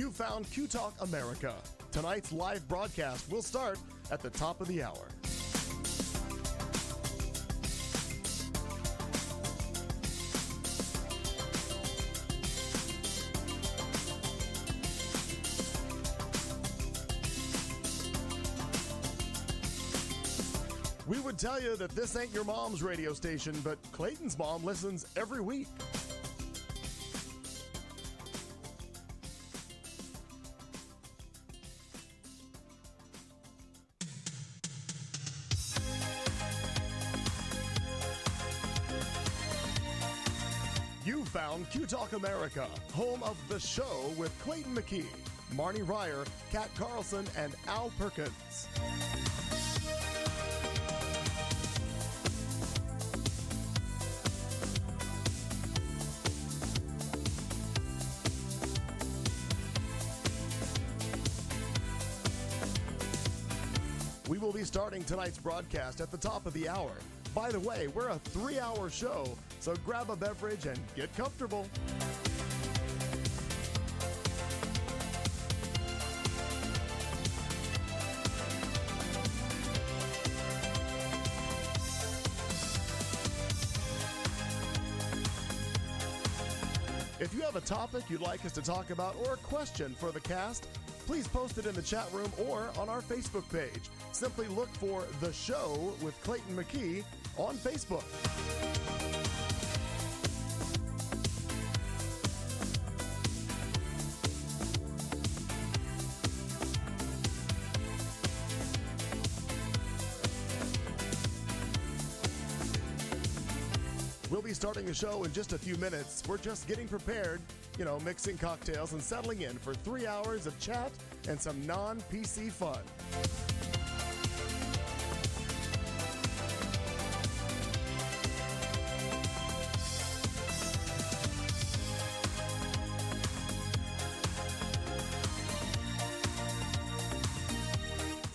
You found Q-Talk America. Tonight's live broadcast will start at the top of the hour. We would tell you that this ain't your mom's radio station, but Clayton's mom listens every week. You found Q-Talk America, home of The Show with Clayton McKee, Marnie Ryer, Kat Carlson, and Al Perkins. We will be starting tonight's broadcast at the top of the hour. By the way, we're a 3-hour show, so grab a beverage and get comfortable. If you have a topic you'd like us to talk about or a question for the cast, please post it in the chat room or on our Facebook page. Simply look for The Show with Clayton McKee on Facebook. We'll be starting the show in just a few minutes. We're just getting prepared, mixing cocktails and settling in for 3 hours of chat and some non-PC fun.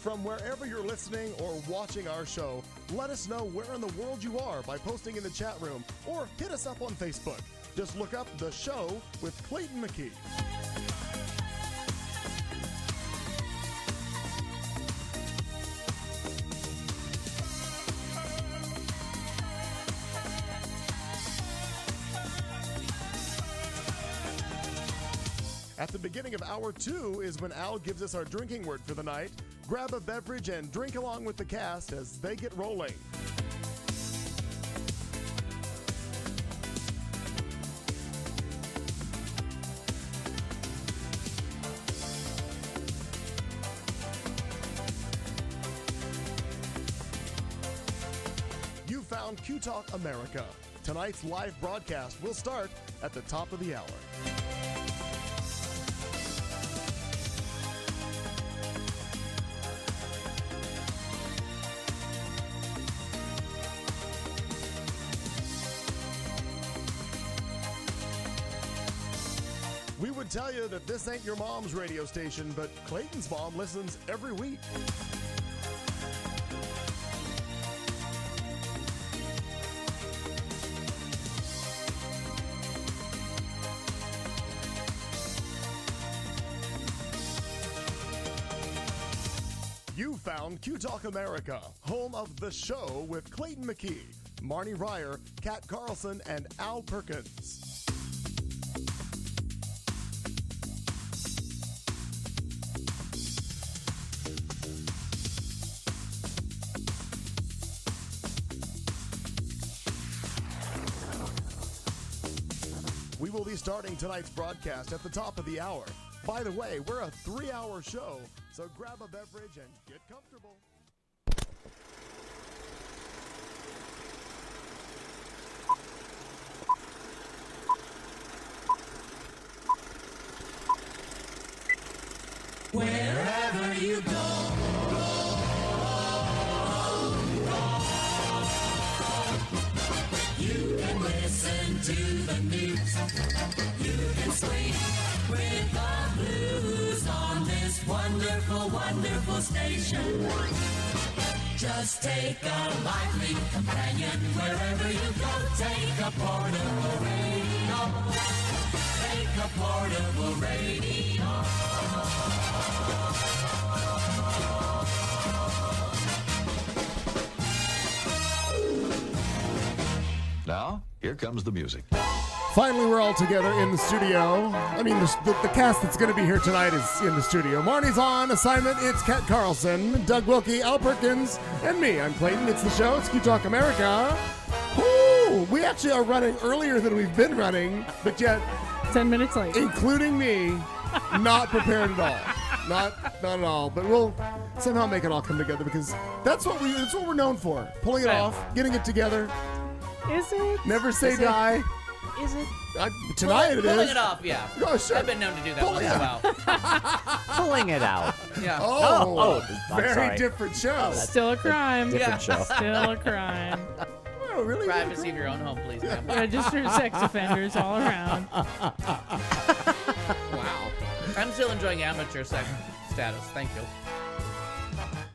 From wherever you're listening or watching our show, let us know where in the world you are by posting in the chat room or hit us up on Facebook. Just look up The Show with Clayton McKee. At the beginning of hour 2 is when Al gives us our drinking word for the night. Grab a beverage and drink along with the cast as they get rolling. You found Q-Talk America. Tonight's live broadcast will start at the top of the hour. We would tell you that this ain't your mom's radio station, but Clayton's mom listens every week. You found Q-Talk America, home of The Show with Clayton McKee, Marnie Ryer, Kat Carlson, and Al Perkins. We will be starting tonight's broadcast at the top of the hour. By the way, we're a 3-hour show, so grab a beverage and get comfortable. Wherever you go, you can listen to the news. You can swing with the blues on this wonderful, wonderful station. Just take a lively companion wherever you go. Take a portable radio. Make a portable radio. Now, here comes the music. Finally, we're all together in the studio. I mean, the cast that's going to be here tonight is in the studio. Marnie's on assignment. It's Kat Carlson, Doug Wilkie, Al Perkins, and me. I'm Clayton. It's the show. It's Q Talk America. Woo! We actually are running earlier than we've been running, but yet 10 minutes late. including me, not prepared at all. Not at all. But we'll somehow make it all come together because that's what we're known for. Pulling it off, getting it together. Is it? Never say die. Is it? Tonight it is. Pulling it off, yeah. Oh, sure. I've been known to do that once in a while. Pulling it out. Yeah. Oh, I'm very sorry. different show. Still a crime. Different show. Still a crime. Oh, really? Privacy of your own home, please, ma'am. Registered sex offenders all around. Wow. I'm still enjoying amateur sex status. Thank you.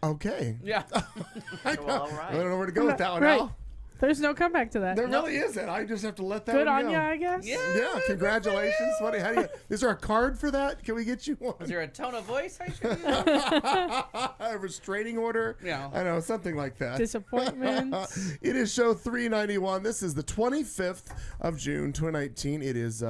Okay. Yeah. I don't know where to go with that one, Right. Al. There's no comeback to that. There really isn't. I just have to let that Good one on go. ya, I guess. Yeah, congratulations. How do you? Is there a card for that? Can we get you one? Is there a tone of voice I should use? A restraining order? Yeah. I know, something like that. Disappointments. It is show 391. This is the 25th of June, 2019. It is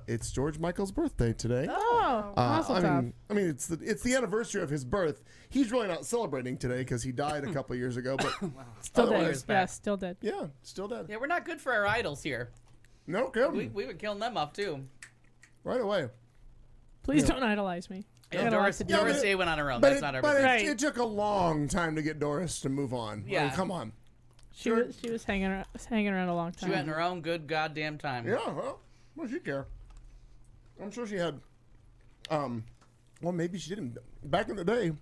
it's George Michael's birthday today. Oh, Mazel tov. I mean, it's the anniversary of his birth. He's really not celebrating today because he died a couple years ago, but Still dead. otherwise, Yeah, still dead. yeah, still dead. Yeah, we're not good for our idols here. No kidding. We were killing them off, too. Right away. Please don't idolize me. I Yeah, got a lot Doris, to do. Doris but Day went on her own. But, That's it, not our but business. Right. it took a long time to get Doris to move on. I mean, Yeah. come on. She was hanging around a long time. She went in her own good goddamn time. Yeah, well, what does she care? I'm sure she had, well, maybe she didn't. Back in the day,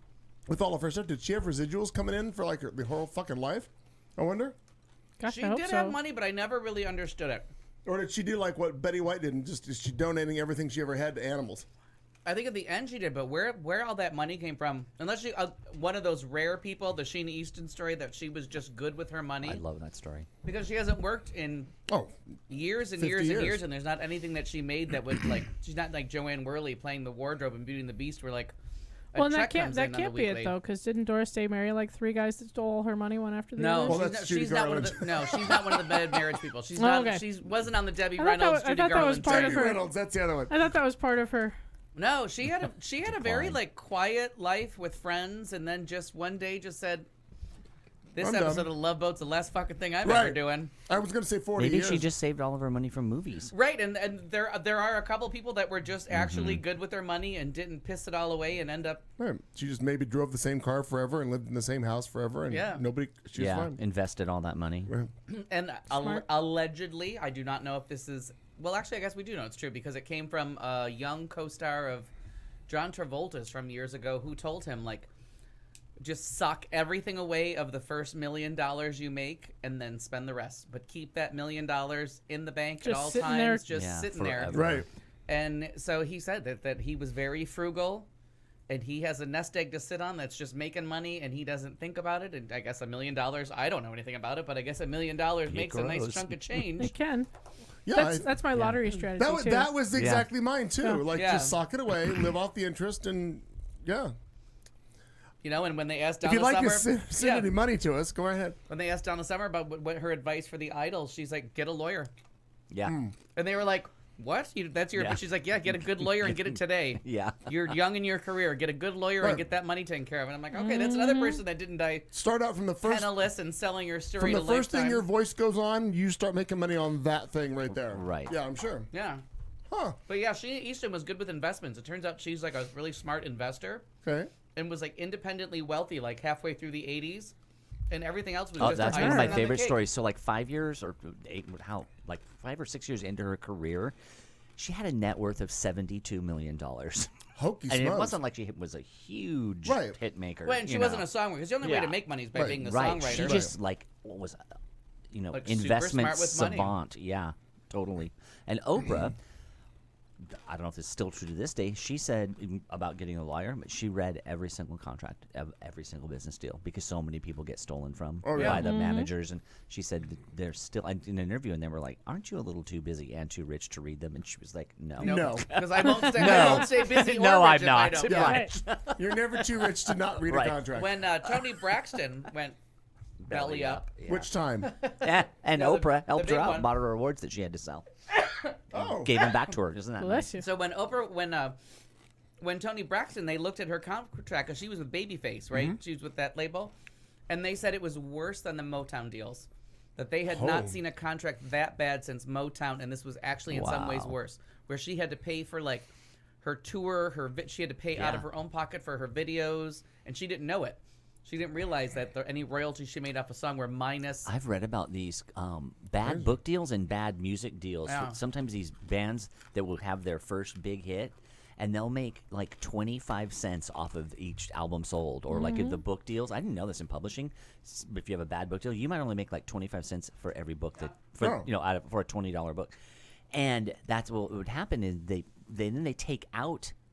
with all of her stuff, did she have residuals coming in for like the whole fucking life? I wonder. Gosh, She I hope did so. have money, but I never really understood it. Or did she do like what Betty White did and just is she donating everything she ever had to animals? I think at the end she did, but where all that money came from? Unless she one of those rare people, the Sheena Easton story, that she was just good with her money I love that story. because she hasn't worked in Oh, years and 50 years and years. years, and there's not anything that she made that would like. She's not like Joanne Worley playing the wardrobe and Beauty and the Beast, where like. Well, and that can't be it though. though, because didn't Doris Day marry like 3 guys that stole all her money one after the No, other? Well, she's, that's not, Judy she's not one of Garland. the. No, she's not one of the bad marriage people. She's Oh, not. okay. She wasn't on the Debbie I thought that Reynolds, was- I Judy thought that was Garland. part thing. of her- Reynolds, that's the other one. I thought that was part of her. No, she had a very like quiet life with friends, and then just one day just said, "This I'm episode done." of Love Boat's the last fucking thing I'm Right. ever doing." I was going to say 40 Maybe years. she just saved all of her money from movies. Right, and there are a couple people that were just actually good with their money and didn't piss it all away and end up. Right. She just maybe drove the same car forever and lived in the same house forever, and Yeah. she was Yeah, fine. invested all that money. Right. And Smart. allegedly, I do not know if this is. Well, actually, I guess we do know it's true because it came from a young co-star of John Travolta's from years ago who told him, like, just suck everything away of the first $1 million you make and then spend the rest. But keep that $1 million in the bank at Just all sitting times, there. just Yeah, sitting there. forever. Right. And so he said that he was very frugal. And he has a nest egg to sit on that's just making money, and he doesn't think about it. And I guess $1 million, I don't know anything about it, but I guess $1 million makes a nice grows. chunk of It change. can. Yeah. That's my lottery strategy too. That was exactly mine too. Yeah. Like Yeah. just sock it away, live off the interest, and yeah. You know, and when they asked If Donna you'd like Summer, to send any money to us, go ahead. when they asked Donna Summer about what her advice for the idols, she's like, get a lawyer. Yeah. And they were like, what? That's your Yeah. She's like, yeah, get a good lawyer and get it today. Yeah. You're young in your career. Get a good lawyer Right. and get that money taken care of. And I'm like, okay, that's another person that didn't die Start out from the first penniless and selling your story from the to first thing Lifetime. your voice goes on, you start making money on that thing right there. Right. Yeah, I'm sure. Yeah. Huh. But yeah, Sheena Easton was good with investments. It turns out she's like a really smart investor Okay. and was like independently wealthy like halfway through the 80s. And everything else was Oh, just that's icing one of my on the favorite cake. stories. So, like 5 years or 8, like 5 or 6 years into her career, she had a net worth of $72 million. Hokey And it smokes. wasn't like she was a huge Right. hit maker. Well, and she you wasn't know. a songwriter. Because the only way Yeah. to make money is by Right. being a Right. songwriter. She just like what was Like, super investment smart with money. savant. Yeah, totally. And Oprah I don't know if it's still true to this day. She said about getting a lawyer, but she read every single contract of every single business deal because so many people get stolen from by the managers. And she said that they're still in an interview, and they were like, "Aren't you a little too busy and too rich to read them?" And she was like, "No, No. Because I won't stay busy. Or no, rich I'm if I not." don't. Right. You're never too rich to not read Right. a contract. When Tony Braxton went belly up. Yeah. Which time? and Yeah, Oprah the helped her big out, one. bought her awards that she had to sell, Oh. gave them back to her. Isn't that Bless nice? you. So when Tony Braxton, they looked at her contract because she was with Babyface, right? She was with that label, and they said it was worse than the Motown deals. That they had Oh. not seen a contract that bad since Motown, and this was actually in some ways Wow. worse, where she had to pay for like her tour, she had to pay out of Yeah. her own pocket for her videos, and she didn't know it. She didn't realize that any royalties she made off a song were minus. I've read about these bad book deals and bad music deals. Yeah. Sometimes these bands that will have their first big hit, and they'll make like 25 cents off of each album sold. Or like the book deals. I didn't know this in publishing. If you have a bad book deal, you might only make like 25 cents for every book that for for a $20 book. And that's what would happen is they take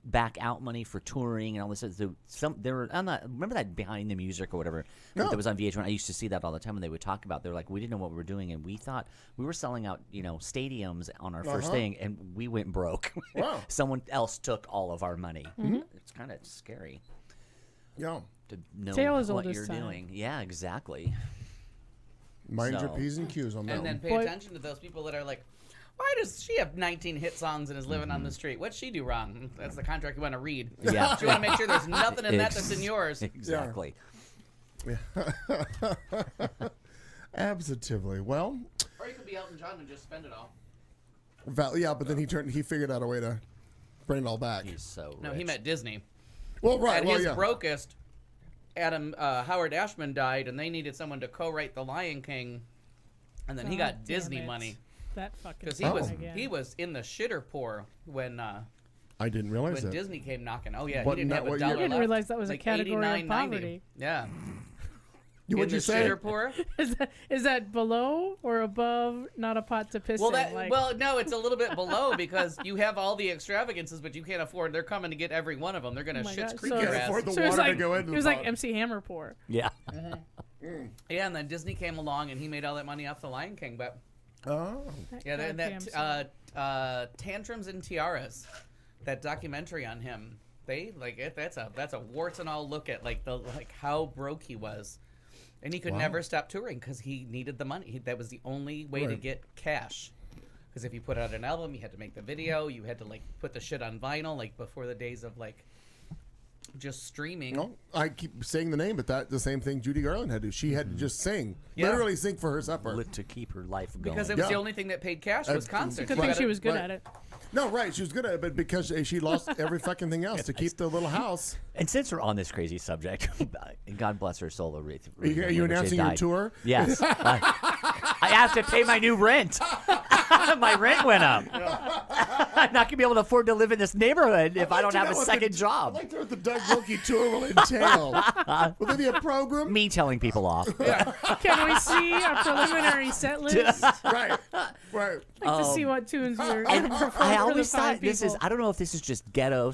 back out money for touring and all this. So remember that Behind the Music or whatever that was on VH1. I used to see that all the time when they would talk about. They're like, we didn't know what we were doing, and we thought we were selling out, stadiums on our first thing, and we went broke. Wow. Someone else took all of our money. It's kind of scary Yeah. to know Tale as what old as you're time. doing. Yeah, exactly. Mind your So- P's and Q's on that And then one. pay Boy- attention to those people that are like, why does she have 19 hit songs and is living on the street? What'd she do wrong? That's the contract you want to read. Yeah. You want to make sure there's nothing in that that's in yours. Exactly. Absolutely. Well, Or you could be Elton John and just spend it all. yeah, but then he figured out a way to bring it all back. He's so No, he rich. met Disney. Well, right. At Well, his yeah. brokest, Howard Ashman died, and they needed someone to co-write The Lion King, and then he God got damn Disney it. money That fucking because thing he again. was in the shitter poor when I didn't realize that. Disney came knocking. Oh yeah, What- he didn't have a what dollar year? I didn't left. realize that was a Like category of 89.90. poverty. Yeah. What'd In you the say? shitter poor? Is that below or above? Not a pot to piss Well, in. no, it's a little bit below because you have all the extravagances, but you can't afford. They're coming to get every one of them. They're gonna Oh my Schitt's God, Creek so- your Can't ass. afford the so it was water to like go into it was like pot. MC Hammer poor. Yeah. Yeah, and then Disney came along and he made all that money off the Lion King. But Oh. yeah, and Goddamn that Tantrums and Tiaras, that documentary on him. They like it. That's a warts and all look at like how broke he was, and he could Wow. never stop touring because he needed the money. That was the only way to Right. get cash. Because if you put out an album, you had to make the video. You had to like put the shit on vinyl, like before the days of like just streaming. No, I keep saying the name, but that's the same thing Judy Garland had to do. She had to just sing, Yeah. literally sing for her supper. To keep her life going. Because it was the Yeah. only thing that paid cash was concerts. Good You thing gotta- she was good right. at it. No, right, she was good at it, but because she lost every fucking thing else to keep the little house. And since we're on this crazy subject, God bless her soul, Aretha. Are you announcing your tour? Yes. I have to pay my new rent. My rent went up. I'm not gonna be able to afford to live in this neighborhood if I don't have a second I'd job. like to know what the Doug Wilkie tour will entail. Will there be a program? Me telling people off. Can we see a preliminary set list? Right, right. Like to see what tunes you're And gonna perform I for the always five thought this is, people. I don't know if this is just ghetto,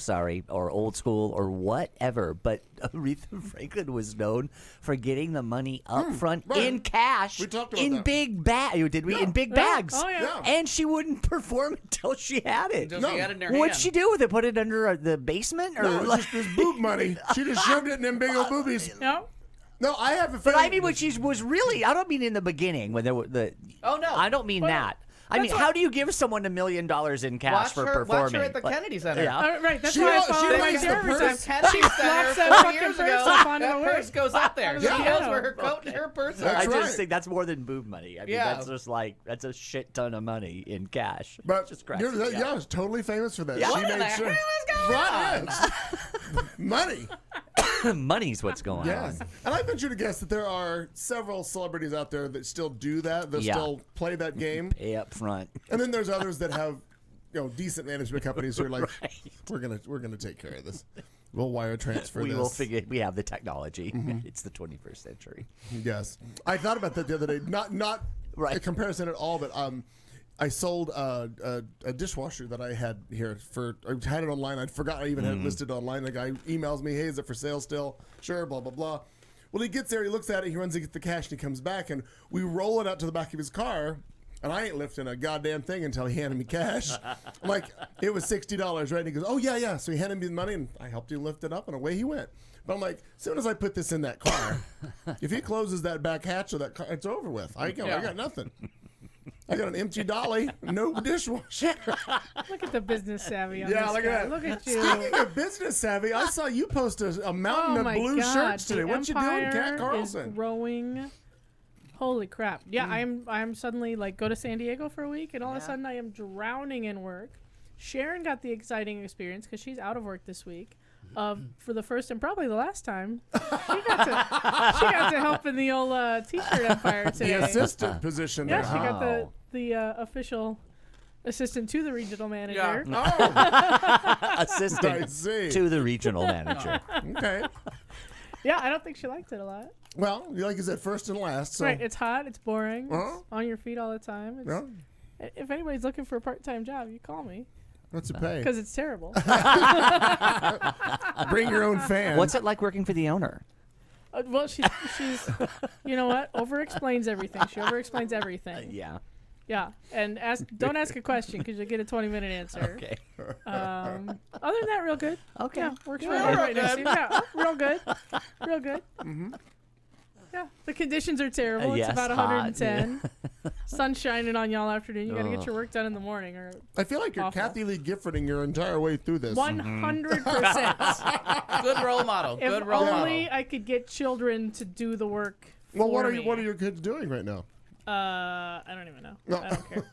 or old school or whatever, but Aretha Franklin was known for getting the money up front right. in cash We talked about in that. big bags. Did we? Yeah. In big Yeah. bags. Oh, yeah. Yeah. And she wouldn't perform until she had it. Until she No. had it in her What'd hand. she do with it? Put it under the basement? Or No, it's like- just this boob money. She just shoved it in them big old boobies. No? No, I have a But feeling. I mean, when she was really, I don't mean in the beginning when there were Oh, no. I don't mean Well, that. I mean, that's how do you give someone $1 million in cash Watch for her, performing? watch her at the Like- Kennedy Center. Yeah. Right, that's She why I wa- follow she my raised the dear every time. purse. Kennedy She Center flops that 4 fucking years purse ago. up onto That the way. purse goes up there. She Yeah. knows where her coat and her purse are. I That's just right. think that's more than boob money. I mean, Yeah. that's just like that's a shit ton of money in cash. But just cracks you're, me up. yeah, it's totally famous for that. Yeah. She What in the made sure. hell is going Right, yes. Money. Money's what's going Yes. on. And I venture to guess that there are several celebrities out there that still do that, that Yeah. still play that game. Pay up front. And then there's others that have, decent management companies who are like, Right. we're gonna take care of this. We'll wire transfer We this. will figure. We have the technology. Mm-hmm. It's the 21st century. Yes. I thought about that the other day. Not Right. a comparison at all, but I sold a dishwasher that I had here I had it online. I forgot I even had it listed online. The guy emails me, hey, is it for sale still? Sure, blah, blah, blah. Well, he gets there, he looks at it, he runs to get the cash, and he comes back, and we roll it out to the back of his car, and I ain't lifting a goddamn thing until he handed me cash. I'm like, it was $60, right? And he goes, oh, yeah. So he handed me the money, and I helped him lift it up, and away he went. But I'm like, as soon as I put this in that car, if he closes that back hatch of that car, it's over with. I got nothing. I got an empty dolly, no dishwasher. Look at the business savvy on Yeah, this look guy. at that. Look at you. Speaking of business savvy, I saw you post a mountain Oh of my blue God, shirts today. the What you doing, empire Kat is Carlson? growing. Holy crap! Yeah, I'm suddenly like go to San Diego for a week, and all of a sudden I am drowning in work. Sharon got the exciting experience because she's out of work this week. For the first and probably the last time, she got to help in the old T-shirt empire today. The assistant position Yeah, there. she got Wow. the official assistant to the regional manager. Oh, Assistant I see. to the regional manager. Okay. Yeah, I don't think she liked it a lot. Well, like you said, first and last. So. Right, it's hot, it's boring, Uh-huh. it's on your feet all the time. It's, Yeah. If anybody's looking for a part-time job, you call me What's it pay? because it's terrible. Bring your own fan. What's it like working for the owner? Well, she's you know what? Over-explains everything. She over-explains everything. Yeah. Yeah, and don't ask a question because you'll get a 20-minute answer. Okay. Other than that, real good. Okay. Yeah, works Yeah, for real me. good. Yeah, real good. Real good. Mm-hmm. Yeah, the conditions are terrible. Yes, it's about hot. 110. Sun shining on y'all afternoon. You got to get Ugh. your work done in the morning or I feel like you're Awful. Kathy Lee Giffording your entire way through this. 100%. Good role model. If Good role only model. I could get children to do the work. Well, for me. what are your kids doing right now? I don't even know. No. I don't care.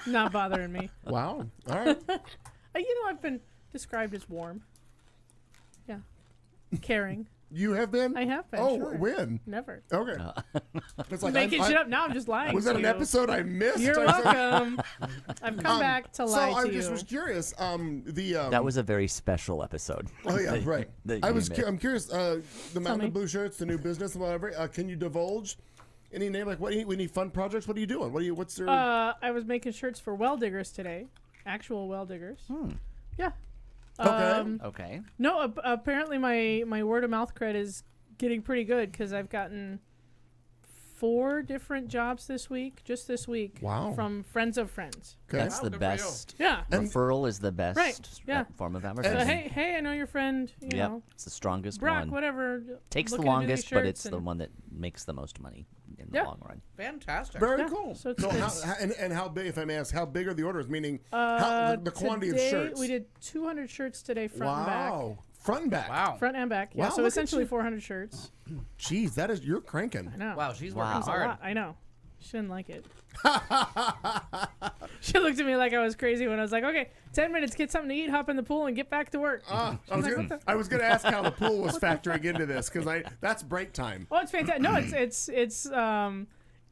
Not bothering me. Wow. All right. I've been described as warm. Yeah. Caring. You have been? I have been. Oh, sure. when? Never. Okay. It's like Making shit up. Now I'm just lying. Was that to an you. episode I missed? You're I said- welcome. I've come back to lie So I to just you. was curious. That was a very special episode. Oh yeah, that- right. that I you was. missed. I'm curious. The Mountain me. of Blue shirts, the new business, and whatever. Can you divulge any name? Like, what? Any fun projects? What are you doing? What's your? I was making shirts for well diggers today. Actual well diggers. Yeah. Okay. Okay. No, apparently my word of mouth cred is getting pretty good because I've gotten 4 different jobs this week, just this week. Wow. From friends of friends. Okay. That's Wow, the good for you. best. Yeah. Referral is the best Right, yeah. form of So, advertising. hey, I know your friend. You Yep. know, It's the strongest Brock, one. whatever. Takes the looking to do these longest, but shirts it's the and- one that makes the most money in the Yeah. long run. Fantastic. Very Yeah, cool. so it's- and how big? If I may ask, how big are the orders? Meaning, the quantity today, of shirts. We did 200 shirts today, front and back. Wow. Front and back. Wow. Front and back. Yeah, Wow, so look at essentially you. 400 shirts. Jeez, you're cranking. I know. Wow, she's Wow. working That's a hard. lot. I know. She didn't like it. She looked at me like I was crazy when I was like, okay, 10 minutes, get something to eat, hop in the pool, and get back to work. I was like, gonna, what I was gonna ask how the pool was factoring into this because that's break time. Oh, it's fantastic. No,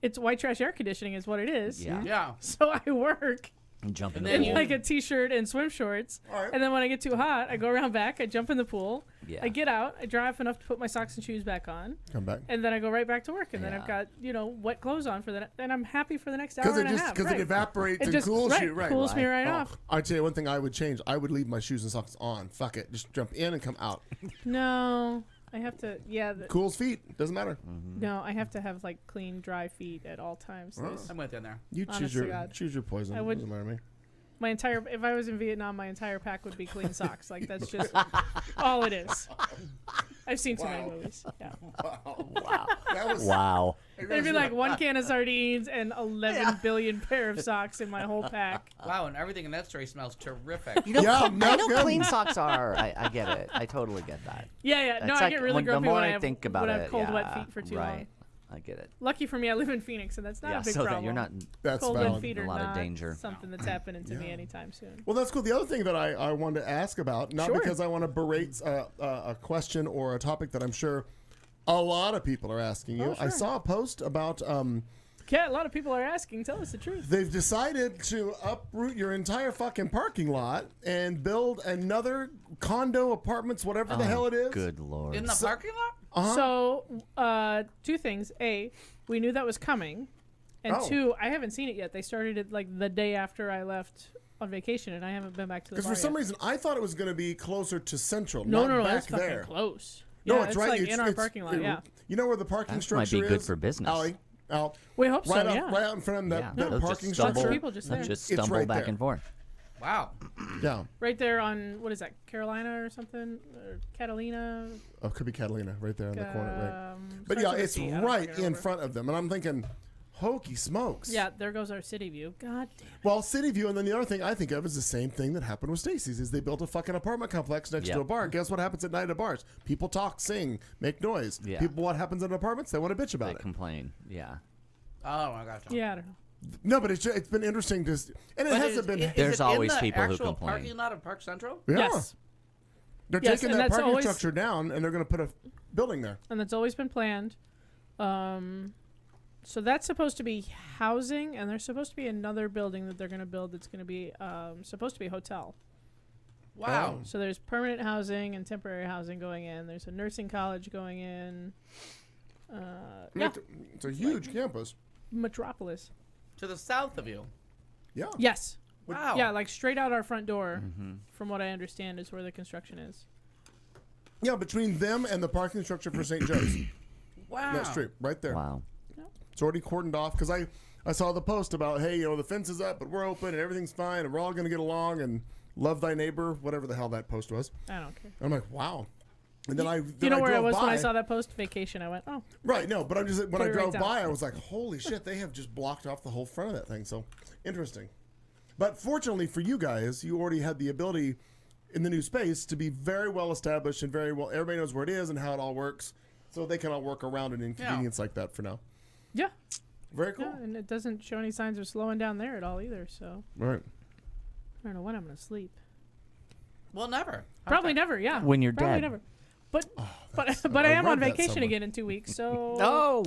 it's white trash air conditioning is what it is. Yeah. Yeah. So I work And jump in And the then pool. in like a t-shirt and swim shorts, All right. and then when I get too hot, I go around back, I jump in the pool, Yeah. I get out, I dry off enough to put my socks and shoes back on, Come back. and then I go right back to work, and then I've Yeah. got wet clothes on for the and I'm happy for the next hour Because and a half. it right. evaporates It and just cools right, you. Right. cools me right. right Oh, off. I'll tell you one thing I would change. I would leave my shoes and socks on. Fuck it. Just jump in and come out. No, I have to. Yeah, Cools feet. Doesn't matter. no, I have to have like clean, dry feet at all times. There's- I'm with you in there. You Honest to God. choose your poison. I would- Doesn't matter to me. My entire, if I was in Vietnam, my entire pack would be clean socks. Like that's just all it is. I've seen too many movies. Yeah, That was Wow. there'd be like 1 can of sardines and 11 billion pair of socks in my whole pack. Wow, and everything in that story smells terrific. You know, Yeah, I no know good. clean socks are. I get it. I totally get that. Yeah, yeah. No, That's I like get really when- grumpy the more when I I have, think about when I it, have cold, wet yeah, feet for too right. long. I get it. Lucky for me, I live in Phoenix, and that's not Yeah, a big so problem. that you're not. that's cold, valid. wet feet A are lot of not danger. something that's happening to me anytime soon. Well, that's cool. The other thing that I wanted to ask about, not Sure. because I want to berate a question or a topic that I'm sure a lot of people are asking you. Oh, I sure. saw a post about Yeah, a lot of people are asking. Tell us the truth. they've decided to uproot your entire fucking parking lot and build another condo, apartments, whatever the hell it is. Good lord. In the parking lot? Uh-huh. So, 2 things. A, we knew that was coming. And Oh. 2, I haven't seen it yet. They started it like the day after I left on vacation, and I haven't been back to the Because bar for some yet. reason, I thought it was going to be closer to Central, No, not it's back there. fucking close. No, Yeah, it's right. like it's, in our it's- parking lot. Yeah. You know where the parking That might structure be good is? for business. Alley, out. We hope so. Right, Yeah. right out in front of that, Yeah, that they'll parking just stumble, structure. people just there. just It's stumble right back there. and forth. Wow. Yeah. Right there on what is that, Carolina or something, or Catalina? Oh, it could be Catalina right there in the corner, right? But starts yeah, with a it's C, I don't right fucking in remember. front of them. And I'm thinking, hokey smokes. Yeah, there goes our city view. God damn it. Well, City View, and then the other thing I think of is the same thing that happened with Stacy's, is they built a fucking apartment complex next to Yep. a bar. Guess what happens at night at bars? People talk, sing, make noise. Yeah. People, what happens in apartments? They want to bitch about They it. complain. Yeah. Oh my gosh. Yeah, I don't know. No, but it's been interesting to, and it hasn't been. There's always in the people who actual complain. Parking lot of Park Central. Yeah. Yes. They're Yes, taking and that that's parking always- structure down, and they're going to put a building there. And that's always been planned. So that's supposed to be housing, and there's supposed to be another building that they're going to build that's going to be supposed to be a hotel. Wow. So there's permanent housing and temporary housing going in. There's a nursing college going in. Yeah, It's a huge campus. Metropolis. To the south of you. Yeah. Yes. Wow. Yeah, like straight out our front door, from what I understand, is where the construction is. Yeah, between them and the parking structure for St. Joe's. Wow. That strip, right there. Wow. It's already cordoned off because I saw the post about, hey, the fence is up, but we're open and everything's fine and we're all going to get along and love thy neighbor, whatever the hell that post was. I don't care. I'm like, wow. And then You know where I drove was when I by. saw that post? Vacation. I went, oh, Right, no, but I'm just when Put I it right drove down. by, I was like, holy shit, they have just blocked off the whole front of that thing. So interesting. But fortunately for you guys, you already had the ability in the new space to be very well established and very well. Everybody knows where it is and how it all works, so they can all work around an inconvenience like that for now. yeah. Very cool. Yeah, and it doesn't show any signs of slowing down there at all either. So Right. I don't know when I'm gonna sleep. Well, never. Probably Okay. never. Yeah. When you're Probably dead. never. But but I I am on read that vacation somewhere. again in 2 weeks. So Oh,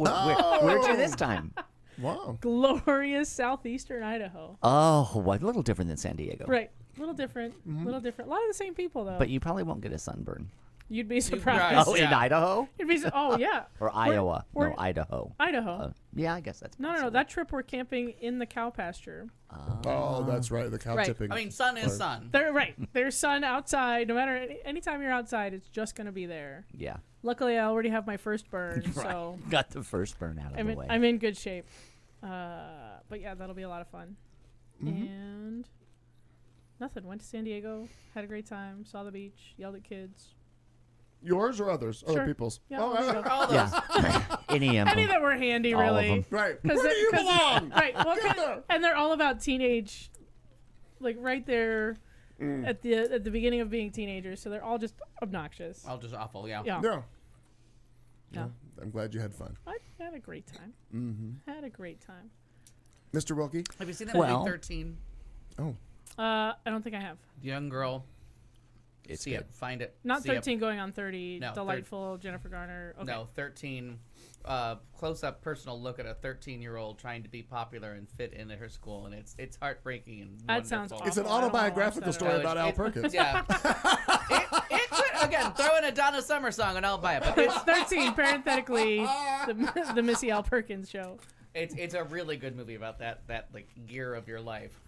where'd you this time? Wow. glorious southeastern Idaho. Oh, what? A little different than San Diego. Right. Little different. Little different. A lot of the same people though. But you probably won't get a sunburn. You'd be right. surprised. Oh, in Yeah. Idaho You'd be oh yeah. or Iowa? we're- No, Idaho. Idaho. Yeah, I guess that's No. possible. That trip we're camping in the cow pasture. Oh, that's right. The cow Right. tipping. I mean, sun is sun. There's sun outside. No matter anytime you're outside, it's just gonna be there. Yeah. Luckily, I already have my first burn, so Got the first burn out of I'm the in, way. I'm in good shape. But yeah, that'll be a lot of fun. And nothing. Went to San Diego, had a great time, saw the beach, yelled at kids. Yours or others? Other Sure. people's? Yeah, Oh, there you go. All those. yeah. Any of Any them. that were handy, All of really. them. right. 'Cause Where do you 'cause- belong? Right. Well, Get there. and they're all about teenage, like right there at the beginning of being teenagers. So they're all just obnoxious. All just awful. Yeah. Yeah. Yeah. Yeah. I'm glad you had fun. I had a great time. Had a great time. Mr. Wilkie? Have you seen that Well- movie 13? Oh. I don't think I have. Young girl. It's See good. it. Find it. Not See it. 13 going on 30. No, Delightful Jennifer Garner. Okay. No, 13. Close-up personal look at a 13-year-old trying to be popular and fit into her school, and it's heartbreaking and That sounds wonderful. It's an Awful. I don't wanna watch autobiographical that story at all. about Al Perkins. Yeah. it could, again, throw in a Donna Summer song and I'll buy it. But It's 13, parenthetically, the Missy Al Perkins show. it's a really good movie about that like gear of your life.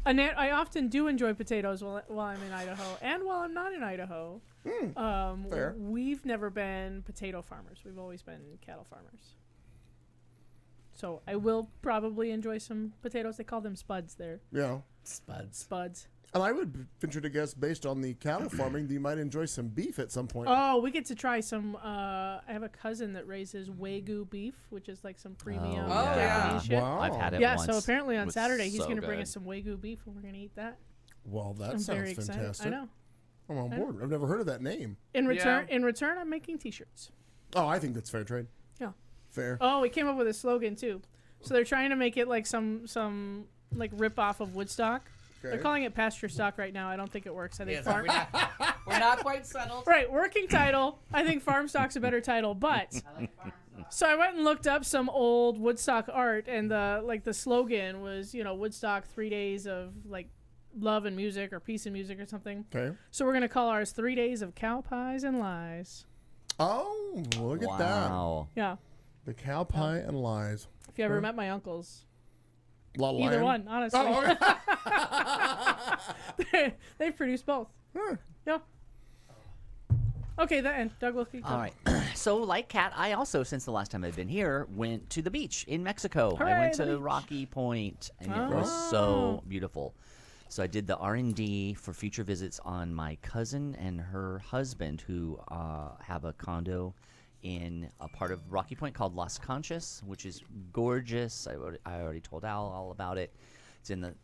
Annette, I often do enjoy potatoes while I'm in Idaho and while I'm not in Idaho. fair. We've never been potato farmers. We've always been cattle farmers. So I will probably enjoy some potatoes. They call them spuds there. Yeah. Spuds. Spuds. And I would venture to guess, based on the cattle farming, that you might enjoy some beef at some point. Oh, we get to try some. I have a cousin that raises Wagyu beef, which is like some premium Oh, Japanese yeah. shit. Wow. I've had it Yeah, once. so apparently It on was Saturday he's so going to bring good. us some Wagyu beef and we're going to eat that. Well, that I'm sounds very excited. fantastic. I know. I'm on board. I've never heard of that name. In return, I'm making T-shirts. Oh, I think that's fair trade. Yeah. Fair. Oh, we came up with a slogan too. So they're trying to make it like some like rip off of Woodstock. They're Okay. calling it pasture stock right now. I don't think it works. I think Yeah, farm. we're not quite settled. Right, working title. I think farm stock's a better title, but so I went and looked up some old Woodstock art, and the slogan was Woodstock 3 days of like love and music or peace and music or something. Okay. So we're gonna call ours 3 days of cow pies and lies. Oh, look at that. Wow. Yeah. The cow pie and lies. If you ever met my uncles, La either Lion? one, honestly, Oh, okay. they produce both. Huh. Yeah. Okay, the end. Doug will keep All going. right. So, like Kat, I also, since the last time I've been here, went to the beach in Mexico. I went Hooray, the to beach. Rocky Point, and it was so beautiful. So I did the R&D for future visits on my cousin and her husband, who have a condo in a part of Rocky Point called Las Conchas, which is gorgeous. I already told Al all about it. It's in the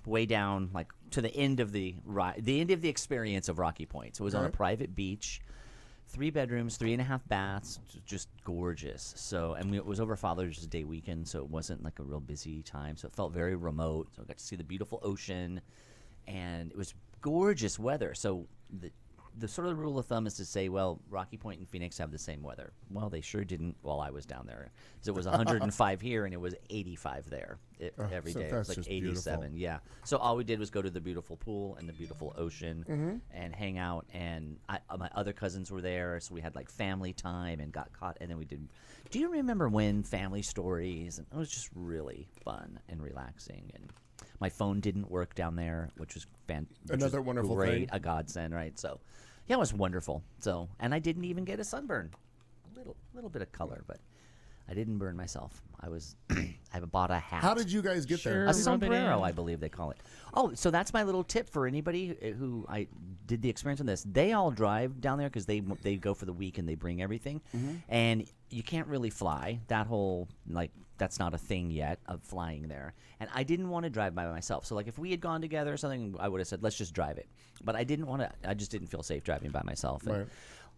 way down, like to the end of the end of the experience of Rocky Point. So it was on a private beach. 3 bedrooms, 3.5 baths, just gorgeous. So, and it was over Father's Day weekend, so it wasn't like a real busy time. So it felt very remote. So I got to see the beautiful ocean, and it was gorgeous weather. So the sort of rule of thumb is to say, well, Rocky Point and Phoenix have the same weather. Well, they sure didn't while I was down there. So it was 105 here, and it was 85 there every so day. It that's was like just 87. beautiful. Yeah. So all we did was go to the beautiful pool and the beautiful ocean and hang out. And my other cousins were there, so we had like family time and got caught. And then we did. Do you remember when family stories? And it was just really fun and relaxing. And my phone didn't work down there, which was Another wonderful great, thing. a godsend, right? So, yeah, it was wonderful. So, and I didn't even get a sunburn. Little bit of color, but I didn't burn myself. I bought a hat. How did you guys get there? Sure. A Rub it sombrero, in. I believe they call it. Oh, so that's my little tip for anybody who I did the experience on this. They all drive down there because they go for the week and they bring everything, and you can't really fly. That whole that's not a thing yet of flying there. And I didn't want to drive by myself. So like if we had gone together or something, I would have said let's just drive it. But I didn't want to. I just didn't feel safe driving by myself. And, Right.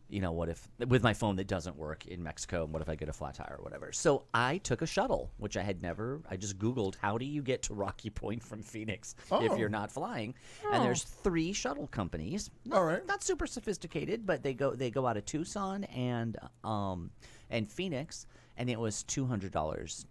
you know, what if with my phone that doesn't work in Mexico, what if I get a flat tire or whatever? So I took a shuttle, which I just Googled how do you get to Rocky Point from Phoenix if Oh. you're not flying? And there's 3 shuttle companies. All right. Not super sophisticated, but they go out of Tucson and Phoenix, and it was $200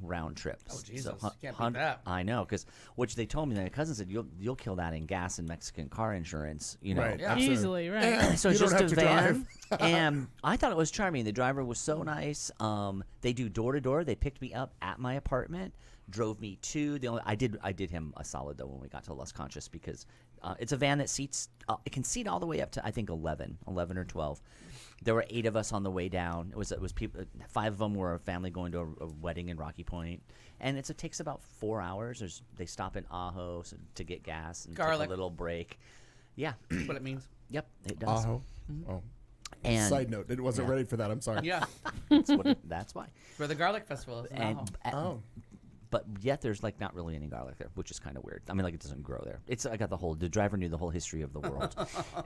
round trip. Oh, Jesus. So, You can't beat that. I know, because which they told me, my cousin said you'll kill that in gas and Mexican car insurance, you know. Right. Yeah. absolutely. Easily, right? So You it's don't just a have to van, drive. and I thought it was charming. The driver was so nice. They do door to door. They picked me up at my apartment, drove me to the only. I did him a solid though when we got to Las Conchas because it's a van that seats. It can seat all the way up to I think 11 or 12. There were 8 of us on the way down. It was people. 5 of them were a family going to a wedding in Rocky Point, and it takes about 4 hours. They stop in Ajo to get gas and Garlic. take a little break. Yeah. That's what it means. Yep. It does. Ajo. Oh. And Side note, it wasn't ready for that. I'm sorry. Yeah. that's why. For the garlic festival. It's And Oh. but yet there's like not really any garlic there, which is kind of weird. I mean, like it doesn't grow there. I got the driver knew the whole history of the world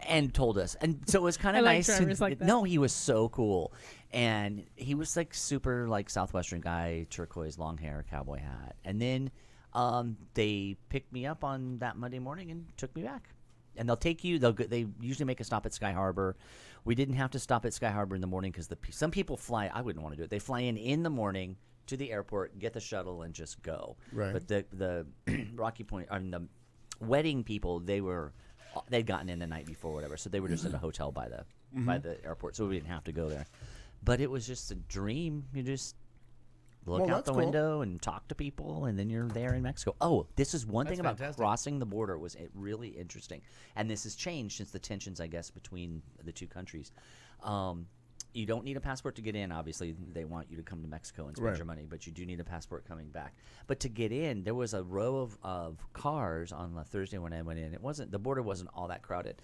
and told us, and so it was kind I of like nice. drivers like that. No, he was so cool, and he was like super like Southwestern guy, turquoise, long hair, cowboy hat, and then they picked me up on that Monday morning and took me back. And they'll take you. They usually make a stop at Sky Harbor. We didn't have to stop at Sky Harbor in the morning because some people fly. I wouldn't want to do it. They fly in the morning to the airport, get the shuttle, and just go. Right. But the Rocky Point, I mean the wedding people, they'd gotten in the night before, whatever. So they were just at a hotel by the airport, so we didn't have to go there. But it was just a dream. You just look Well, out that's the cool. window and talk to people, and then you're there in Mexico. Oh, this is one That's thing about fantastic. crossing the border was really interesting, and this has changed since the tensions, I guess, between the 2 countries. You don't need a passport to get in. Obviously, they want you to come to Mexico and spend Right. your money, but you do need a passport coming back. But to get in, there was a row of cars on the Thursday when I went in. The border wasn't all that crowded.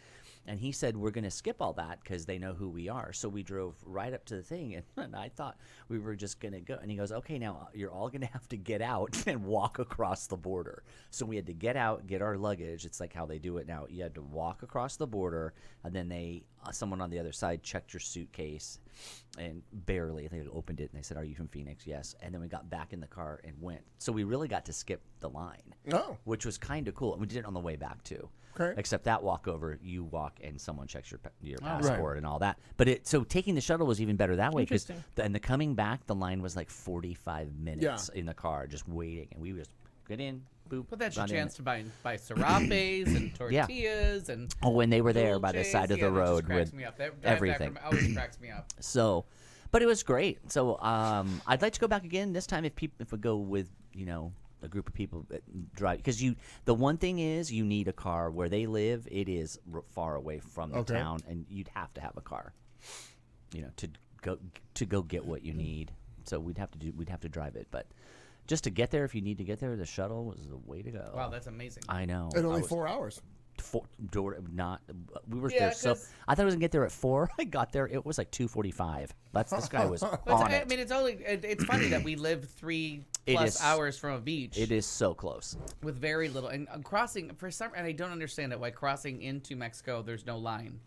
And he said, we're going to skip all that because they know who we are. So we drove right up to the thing, and I thought we were just going to go. And he goes, okay, now you're all going to have to get out and walk across the border. So we had to get out, get our luggage. It's like how they do it now. You had to walk across the border, and then someone on the other side checked your suitcase, and barely. They opened it, and they said, are you from Phoenix? Yes. And then we got back in the car and went. So we really got to skip the line, Oh. which was kind of cool. And we did it on the way back, too. Okay. Except that walkover, you walk and someone checks your Right. passport and all that. But so taking the shuttle was even better that way because Interesting. and the coming back, the line was like 45 minutes in the car just waiting, and we just get in, boop. But that's your run in. chance to buy serapes and tortillas and Oh, when they were there by the dulces. side of Yeah, the that just road cracks with me up. That everything. always cracks me up. So But it was great. So I'd like to go back again. This time, if we go with a group of people that drive, because the one thing is you need a car. Where they live, it is far away from the town, and you'd have to have a car, to go get what you need. So we'd have to drive it, but just to get there, if you need to get there, the shuttle was the way to go. Wow, that's amazing. I know. And only 4 hours. We were Yeah, there so 'cause- I thought I was gonna get there at 4. I got there, it was like 2:45. This guy was But on I it. mean, it's funny that we live 3+ It is- hours from a beach. It is so close. With very little, and crossing and I don't understand it. Why crossing into Mexico, there's no line.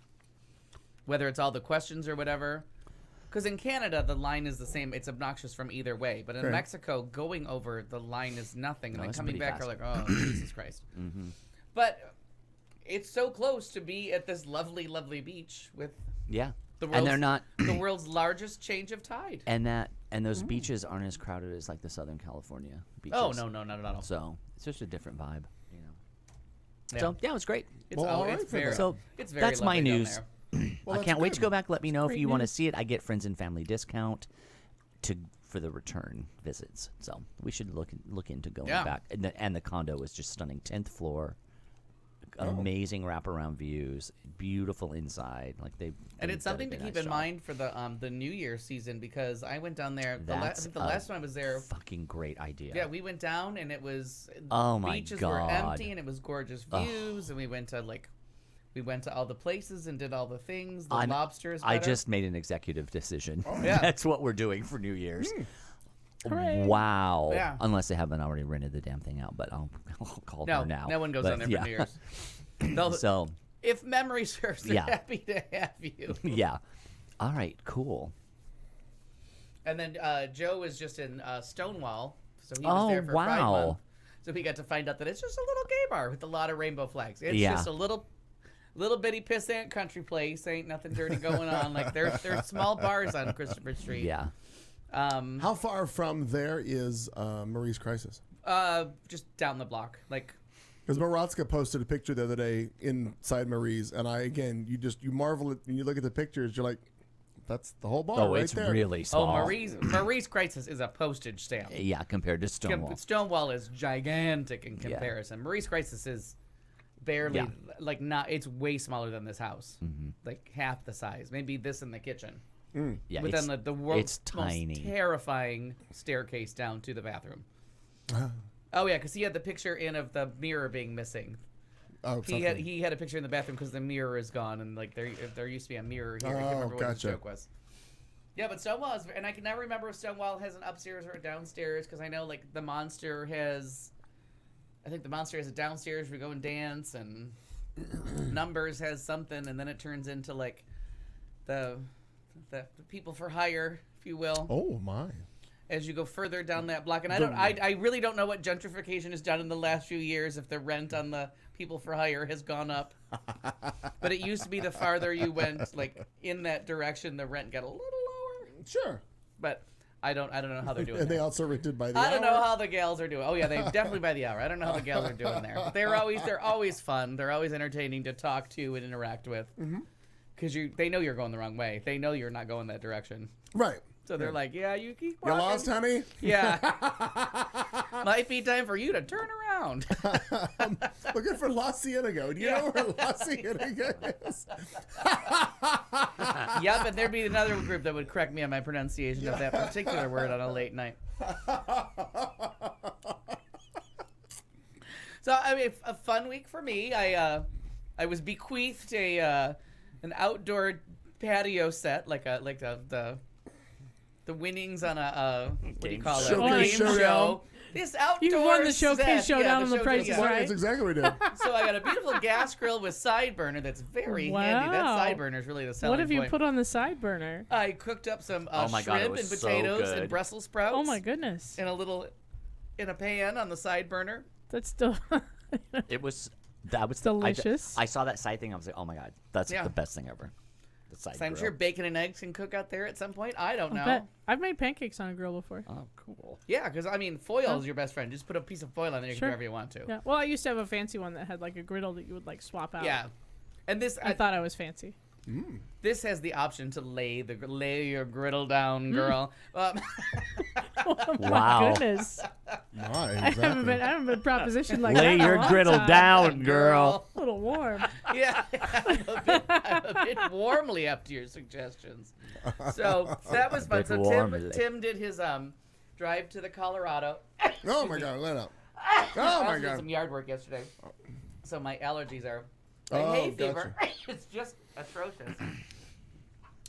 Whether it's all the questions or whatever, because in Canada the line is the same. It's obnoxious from either way. But in Okay. Mexico, going over the line is nothing, and No, then it's coming pretty back fast. are like, oh Jesus Christ. Mm-hmm. But it's so close to be at this lovely, lovely beach with Yeah, the and they're world's- not. the world's largest change of tide. And those beaches aren't as crowded as like the Southern California beaches. Oh no, not at all. So it's just a different vibe, Yeah. So yeah, it was great. It's, Well, all it's right for very, that. So it's very that's my lovely down news. there. Well, I that's can't wait good. to go back. Let me know if Great you want to news. see it. I get friends and family discount for the return visits. So we should look into going Yeah. back. And the condo is just stunning. 10th floor, amazing wraparound views, beautiful inside. Like And it's something to keep in mind for the New Year season, because I went down there. I That's think the last time I was there, fucking great idea. yeah, we went down and it was Oh my beaches were God. empty and it was gorgeous views, and we went to all the places and did all the things. The lobsters. I better. just made an executive decision. Yeah. That's what we're doing for New Year's. Hooray. Wow. Yeah. Unless they haven't already rented the damn thing out, but I'll call no, her now. no one goes But on there yeah. for New Year's. They'll- So, if memory serves, they're Yeah. happy to have you. yeah. All right, cool. And then Joe was just in Stonewall, so he was Oh, there for Pride wow. Month. So he got to find out that it's just a little gay bar with a lot of rainbow flags. It's Yeah. just a little bitty pissant country place. Ain't nothing dirty going on. Like there's small bars on Christopher Street. Yeah. How far from there is Marie's Crisis? Just down the block. Like Because Maratska posted a picture the other day inside Marie's, and you marvel at when you look at the pictures. You're like, that's the whole bar Oh, right it's there. really small. Marie's Crisis is a postage stamp. Yeah, compared to Stonewall. Stonewall is gigantic in comparison. Marie's Crisis is barely it's way smaller than this house. Mm-hmm. Like half the size. Maybe this in the kitchen. Yeah, But it's, then the world's it's tiny. most terrifying staircase down to the bathroom. Oh yeah, because he had the picture in of the mirror being missing. Oh, He had a picture in the bathroom because the mirror is gone, and like there used to be a mirror here. I can't remember what gotcha. the joke was. Yeah, but Stonewall is, and I can never remember if Stonewall has an upstairs or a downstairs, because I know like the Monster has. I think the Monster has a downstairs where we go and dance, and Numbers has something, and then it turns into like the people for hire, if you will. Oh my! As you go further down that block. And I really don't know what gentrification has done in the last few years, if the rent on the people for hire has gone up. But it used to be the farther you went, like in that direction, the rent got a little lower. Sure. But I don't know how they're doing And they that. also rented by the I hour. don't know how the gals are doing. Oh yeah, they definitely by the hour. I don't know how the gals are doing there. But they're always fun. They're always entertaining to talk to and interact with. Because they know you're going the wrong way. They know you're not going that direction. Right. So they're like, yeah, you keep You walking. lost, honey? Yeah. Might be time for you to turn around. Looking for La Cienega. Do you know where La Cienega is? Yep, and there'd be another group that would correct me on my pronunciation of that particular word on a late night. So, I mean, a fun week for me. I was bequeathed an outdoor patio set, like the winnings on a what do you call it? Showcase Game showdown. show. This outdoor You won the showcase set. showdown the on the showcase- Price is yeah. Right. That's exactly what we did. So I got a beautiful gas grill with side burner that's very handy. That Wow. side burner is really the selling What have you point. put on the side burner? I cooked up some Oh my God, it shrimp was and so potatoes good. and Brussels sprouts. Oh my goodness. In a pan on the side burner. That's still It was that was delicious. I saw that side thing. I was like, oh my God, that's Yeah. the best thing ever. The side So I'm grill. sure bacon and eggs can cook out there at some point. I don't know. bet. I've made pancakes on a grill before. Oh, cool. Yeah, because I mean, foil is your best friend. Just put a piece of foil on there. You can do Sure. whatever you want to. Yeah. Well, I used to have a fancy one that had like a griddle that you would like swap out. Yeah. And this, I thought I was fancy. This has the option to lay your griddle down, girl. Wow. Goodness. My, I exactly. haven't been propositioned like Lay that in a your long griddle time. down, girl. A little warm. Yeah, I'm a bit warmly up to your suggestions. So that was fun. bit So warmly. Tim did his drive to the Colorado. Oh my God, let up. I Oh also my did God. some yard work yesterday, so my allergies are like Oh, hay fever. gotcha. It's just atrocious.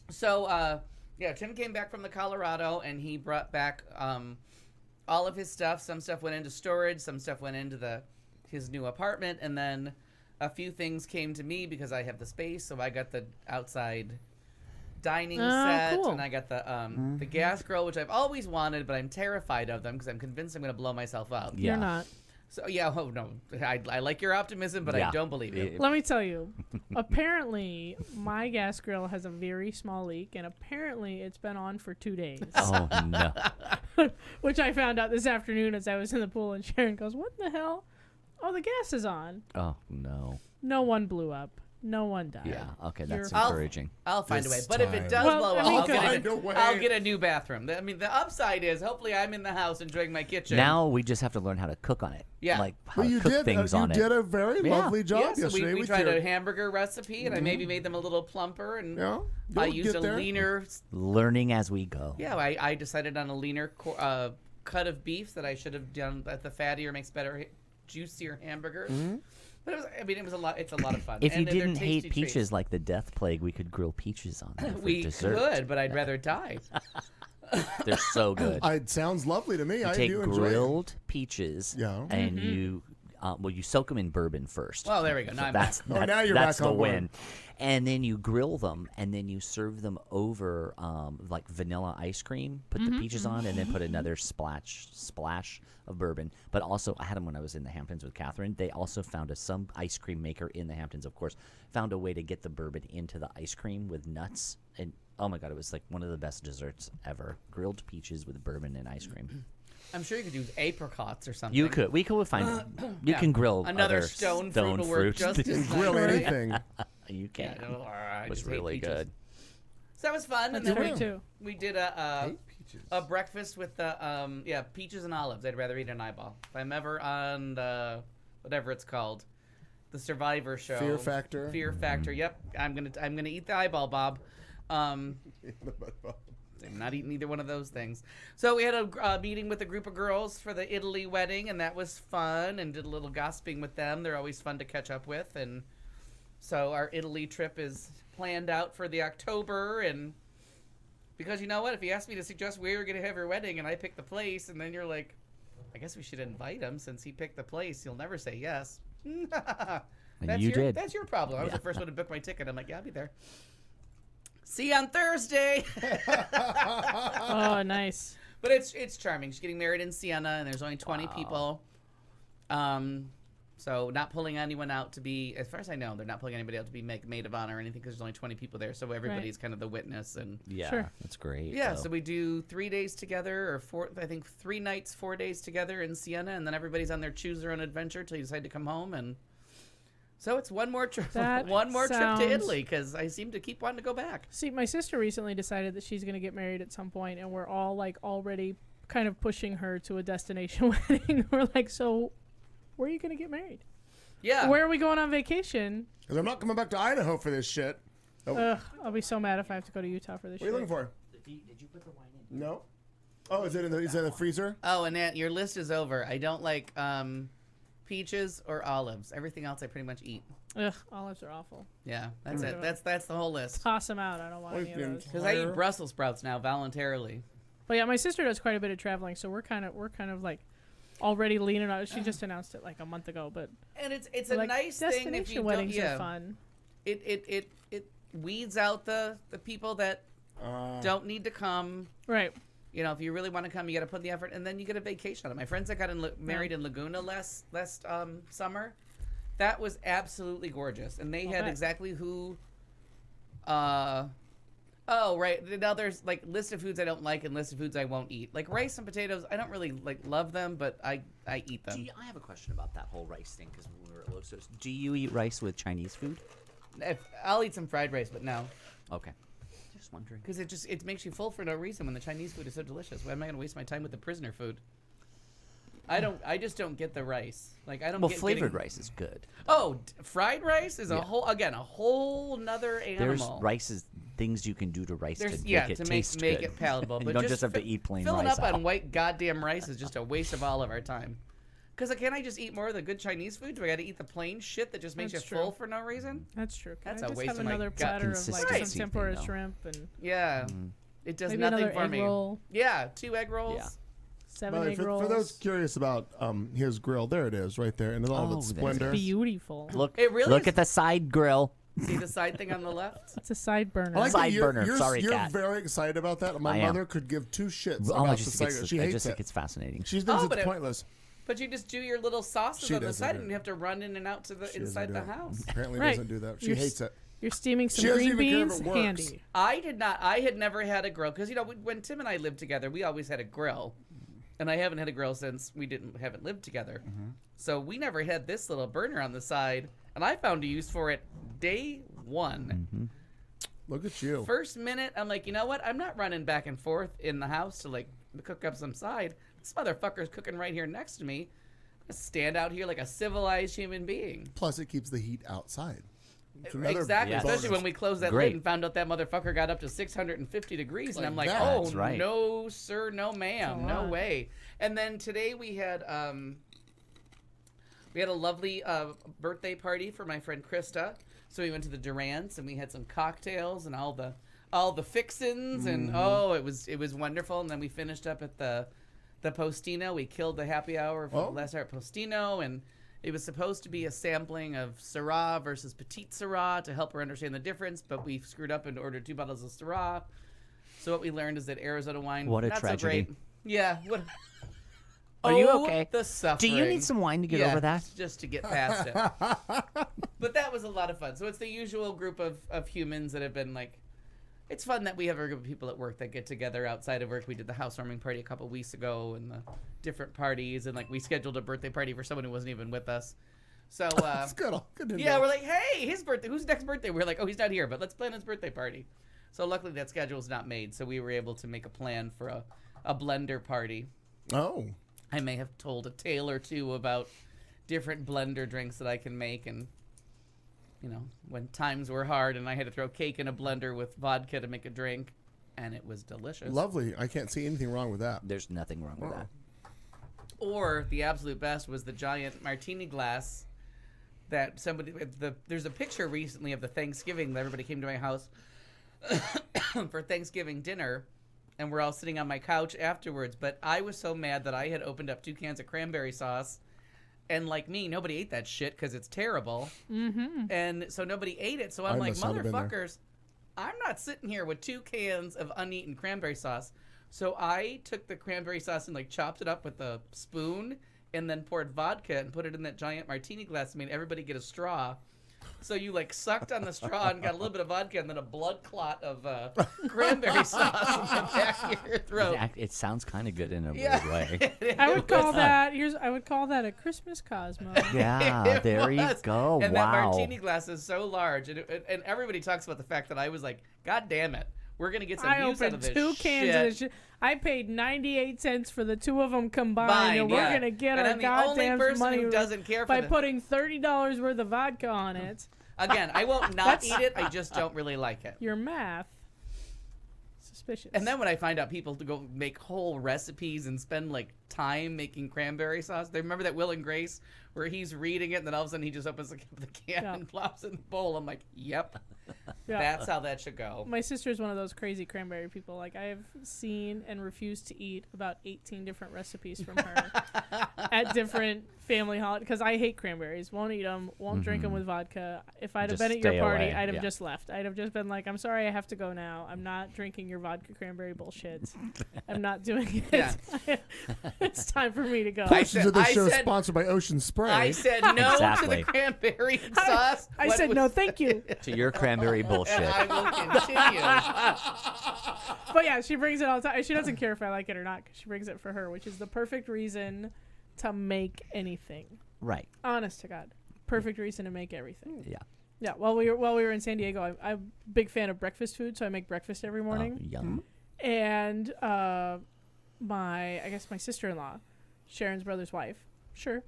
So yeah, Tim came back from the Colorado and he brought back all of his stuff. Some stuff went into storage, some stuff went into his new apartment, and then a few things came to me because I have the space. So I got the outside dining set, cool. and I got the gas grill, which I've always wanted, but I'm terrified of them because I'm convinced I'm going to blow myself up. Yeah. You're not. So yeah, oh no, I like your optimism, but I Yeah. don't believe it. Let me tell you. Apparently, my gas grill has a very small leak, and apparently it's been on for 2 days. Oh no. Which I found out this afternoon as I was in the pool, and Sharon goes, "What the hell? Oh, the gas is on." Oh no. No one blew up. No one died. Yeah. Okay, that's You're- encouraging. I'll find a way. This But if time. it does Well, blow I up, mean, I'll good. get a new bathroom. I mean, the upside is hopefully I'm in the house enjoying my kitchen. Now we just have to learn how to cook on it. Yeah. Like how Well, to you cook did. things You on did it. a very Yeah. lovely job yeah, so yesterday. we with tried your, a hamburger recipe, and I maybe made them a little plumper, and Yeah, I you'll used get a there. leaner. Learning as we go. Yeah, I decided on a leaner cut of beef that I should have done. That the fattier makes better, juicier hamburgers. But it was a lot. It's a lot of fun. If you And they're didn't tasty hate peaches treats. like the death plague, we could grill peaches on them for we dessert. could, but I'd rather die. They're so good. It sounds lovely to me. You I take do enjoy it. grilled peaches, Yeah. and you you soak them in bourbon first. Well, there we go. Now I'm That's back. Oh, now you're that's back the on board. win. And then you grill them, and then you serve them over like vanilla ice cream. Put the peaches on, and then put another splash of bourbon. But also, I had them when I was in the Hamptons with Catherine. They also found some ice cream maker in the Hamptons, of course, found a way to get the bourbon into the ice cream with nuts. And oh my god, it was like one of the best desserts ever. Grilled peaches with bourbon and ice cream. I'm sure you could use apricots or something. You could. We could find. You Yeah. can grill Another other stone fruit will work just as Grill nice. anything. You Yeah, can. no, I It was just hate really peaches. good. So that was fun. That's and then great too. we did a breakfast with the peaches and olives. I'd rather eat an eyeball. If I'm ever on the whatever it's called, the Survivor show. Fear Factor? Fear Factor. Yep. I'm gonna eat the eyeball, Bob. I'm not eating either one of those things. So we had a meeting with a group of girls for the Italy wedding, and that was fun. And did a little gossiping with them. They're always fun to catch up with. And so our Italy trip is planned out for the October. And because you know what, if you asked me to suggest where you're gonna have your wedding, and I pick the place, and then you're like, I guess we should invite him since he picked the place. You'll never say yes. That's you your, did. That's your problem. I was the first one to book my ticket. I'm like, yeah, I'll be there. See you on Thursday. Oh, nice. But it's charming. She's getting married in Siena, and there's only 20 people. So not pulling anyone out to be, as far as I know, they're not pulling anybody out to be maid of honor or anything because there's only 20 people there. So everybody's kind of the witness. And Yeah, Sure. that's great. yeah, though. so we do 3 days together, or 4, I think 3 nights, 4 days together in Siena, and then everybody's on their choose their own adventure till you decide to come home. And so it's one more trip, That one more trip sounds- to Italy because I seem to keep wanting to go back. See, my sister recently decided that she's going to get married at some point, and we're all like already kind of pushing her to a destination wedding. We're like, so where are you going to get married? Yeah. Where are we going on vacation? Because I'm not coming back to Idaho for this shit. Oh, what Ugh, I'll be so mad if I have to go to Utah for this are you shit. looking for? Did you put the wine in? No. Oh, is it in the freezer? Oh, and then your list is over. I don't like peaches or olives. Everything else I pretty much eat. Ugh, olives are awful. Yeah, that's it. That's the whole list. Toss them out. I don't want any of those. Because I eat Brussels sprouts now voluntarily. But yeah, my sister does quite a bit of traveling, so we're kind of like already leaning on. She just announced it like a month ago, but And it's we're a like, nice thing destination if you weddings don't. Yeah, are fun. it weeds out the people that don't need to come. Right. You know, if you really want to come, you got to put the effort, and then you get a vacation on it. My friends that got married in Laguna last summer, that was absolutely gorgeous, and they had bet. exactly who. Oh right, now there's like list of foods I don't like and list of foods I won't eat. Like rice and potatoes, I don't really like love them, but I eat them. I have a question about that whole rice thing because when we were at Losos. Do you eat rice with Chinese food? I'll eat some fried rice, but no. Okay. Just wondering. Because it makes you full for no reason when the Chinese food is so delicious. Why am I going to waste my time with the prisoner food? I just don't get the rice. Like I don't. Well, get flavored getting... rice is good. Oh, fried rice is a Yeah. whole nother animal. There's rices, things you can do to rice There's to yeah make it to taste make good. it palatable. You But don't just have to eat plain filling rice up on out. white goddamn rice is just a waste of all of our time. Because can't I just eat more of the good Chinese food? Do I got to eat the plain shit that just makes That's you full true. for no reason? That's true. Can That's I a just waste have of my another gut platter of like some consistency tempura thing, though. shrimp and Yeah, it does maybe nothing another for egg me. roll, Yeah, 2 egg rolls. Yeah. 7 By the way, egg rolls. for those curious about his grill, there it is, right there, and all of Oh, its that's splendor. Beautiful. Look, It really look is- at the side grill. See the side thing on the left? It's a side burner. I like that Side burner. You're, Sorry, you're Kat. very excited about that. My I am. mother could give 2 shits Oh, about I the just side. think it's, She I hates just it. think it's fascinating. She thinks Oh, it's but it- pointless. But you just do your little sauces She on the doesn't side, do and it. you have to run in and out to the She doesn't inside do the it. house. Apparently Right. doesn't do that. She You're hates it. You're steaming She some doesn't green even care if beans. it works. Handy. I did not. I had never had a grill because when Tim and I lived together, we always had a grill, and I haven't had a grill since we haven't lived together. So we never had this little burner on the side, and I found a use for it day one. Look at you. First minute, I'm like, you know what? I'm not running back and forth in the house to cook up some side. This motherfucker's cooking right here next to me. I stand out here like a civilized human being. Plus, it keeps the heat outside. It's another Exactly, Yes. especially bonus. when we closed that Great. lid and found out that motherfucker got up to 650 degrees, and Like I'm like, that. oh That's right. no, sir, no, ma'am, a no lot. way. And then today we had a lovely birthday party for my friend Krista. So we went to the Durants and we had some cocktails and all the fixins, and oh, it was wonderful. And then we finished up at the Postino. We killed the happy hour for Oh. last hour at Postino, and it was supposed to be a sampling of Syrah versus Petite Syrah to help her understand the difference, but we screwed up and ordered 2 bottles of Syrah. So what we learned is that Arizona wine, What a not tragedy. so great. Yeah. What? Are you Oh, okay? The suffering. Do you need some wine to get Yeah, over that? just to get past it. But that was a lot of fun. So it's the usual group of humans that have been like, it's fun that we have a group of people at work that get together outside of work. We did the housewarming party a couple weeks ago and the different parties, and we scheduled a birthday party for someone who wasn't even with us. So It's good. Good to yeah, know. we're like, hey, his birthday. Who's next birthday? We're like, oh, he's not here, but let's plan his birthday party. So luckily that schedule's not made, so we were able to make a plan for a blender party. Oh. I may have told a tale or two about different blender drinks that I can make, and when times were hard and I had to throw cake in a blender with vodka to make a drink, and it was delicious. Lovely. I can't see anything wrong with that. There's nothing wrong with that. Or the absolute best was the giant martini glass that there's a picture recently of the Thanksgiving that everybody came to my house for Thanksgiving dinner, and we're all sitting on my couch afterwards, but I was so mad that I had opened up 2 cans of cranberry sauce, and like me, nobody ate that shit because it's terrible. And so nobody ate it, so I'm I like, must not have been there. motherfuckers, I'm not sitting here with 2 cans of uneaten cranberry sauce. So I took the cranberry sauce and chopped it up with a spoon and then poured vodka and put it in that giant martini glass and made everybody get a straw. So you sucked on the straw and got a little bit of vodka and then a blood clot of cranberry sauce in the back of your throat. It sounds kind of good in a Yeah. weird way. I would call that. I would call that a Christmas Cosmo. Yeah, It there you was. go. And that Wow. martini glass is so large, and everybody talks about the fact that I was like, God damn it, we're gonna get some I use out of opened this 2 cans shit. of this shit. I paid 98 cents for the 2 of them combined, Fine, and we're yeah. gonna get And our I'm the only goddamn person money who doesn't care for by the- putting $30 worth of vodka on it. Again, I won't not eat it. I just don't really like it. Your math. Suspicious. And then when I find out people to go make whole recipes and spend time making cranberry sauce, they remember that Will and Grace where he's reading it and then all of a sudden he just opens the can Yeah. and plops it in the bowl. I'm like, yep, Yeah. that's how that should go. My sister's one of those crazy cranberry people. I have seen and refused to eat about 18 different recipes from her at different family holidays because I hate cranberries. Won't eat them. Won't drink them with vodka. If I'd have Just been at your stay party, away, I'd have yeah. just left. I'd have just been like, I'm sorry, I have to go now. I'm not drinking your vodka cranberry bullshit. I'm not doing it. Yeah. It's time for me to go. Portions of the I show said- sponsored by Ocean Spray. I said no to Exactly. the cranberry sauce. I What said was- no, thank you. To your cranberry And bullshit. I will continue. But yeah, she brings it all the time. She doesn't care if I like it or not because she brings it for her, which is the perfect reason to make anything. Right. Honest to God. Perfect reason to make everything. Yeah. Yeah, while we were in San Diego, I'm a big fan of breakfast food, so I make breakfast every Oh, morning. yum. And my sister-in-law, Sharon's brother's wife, sure.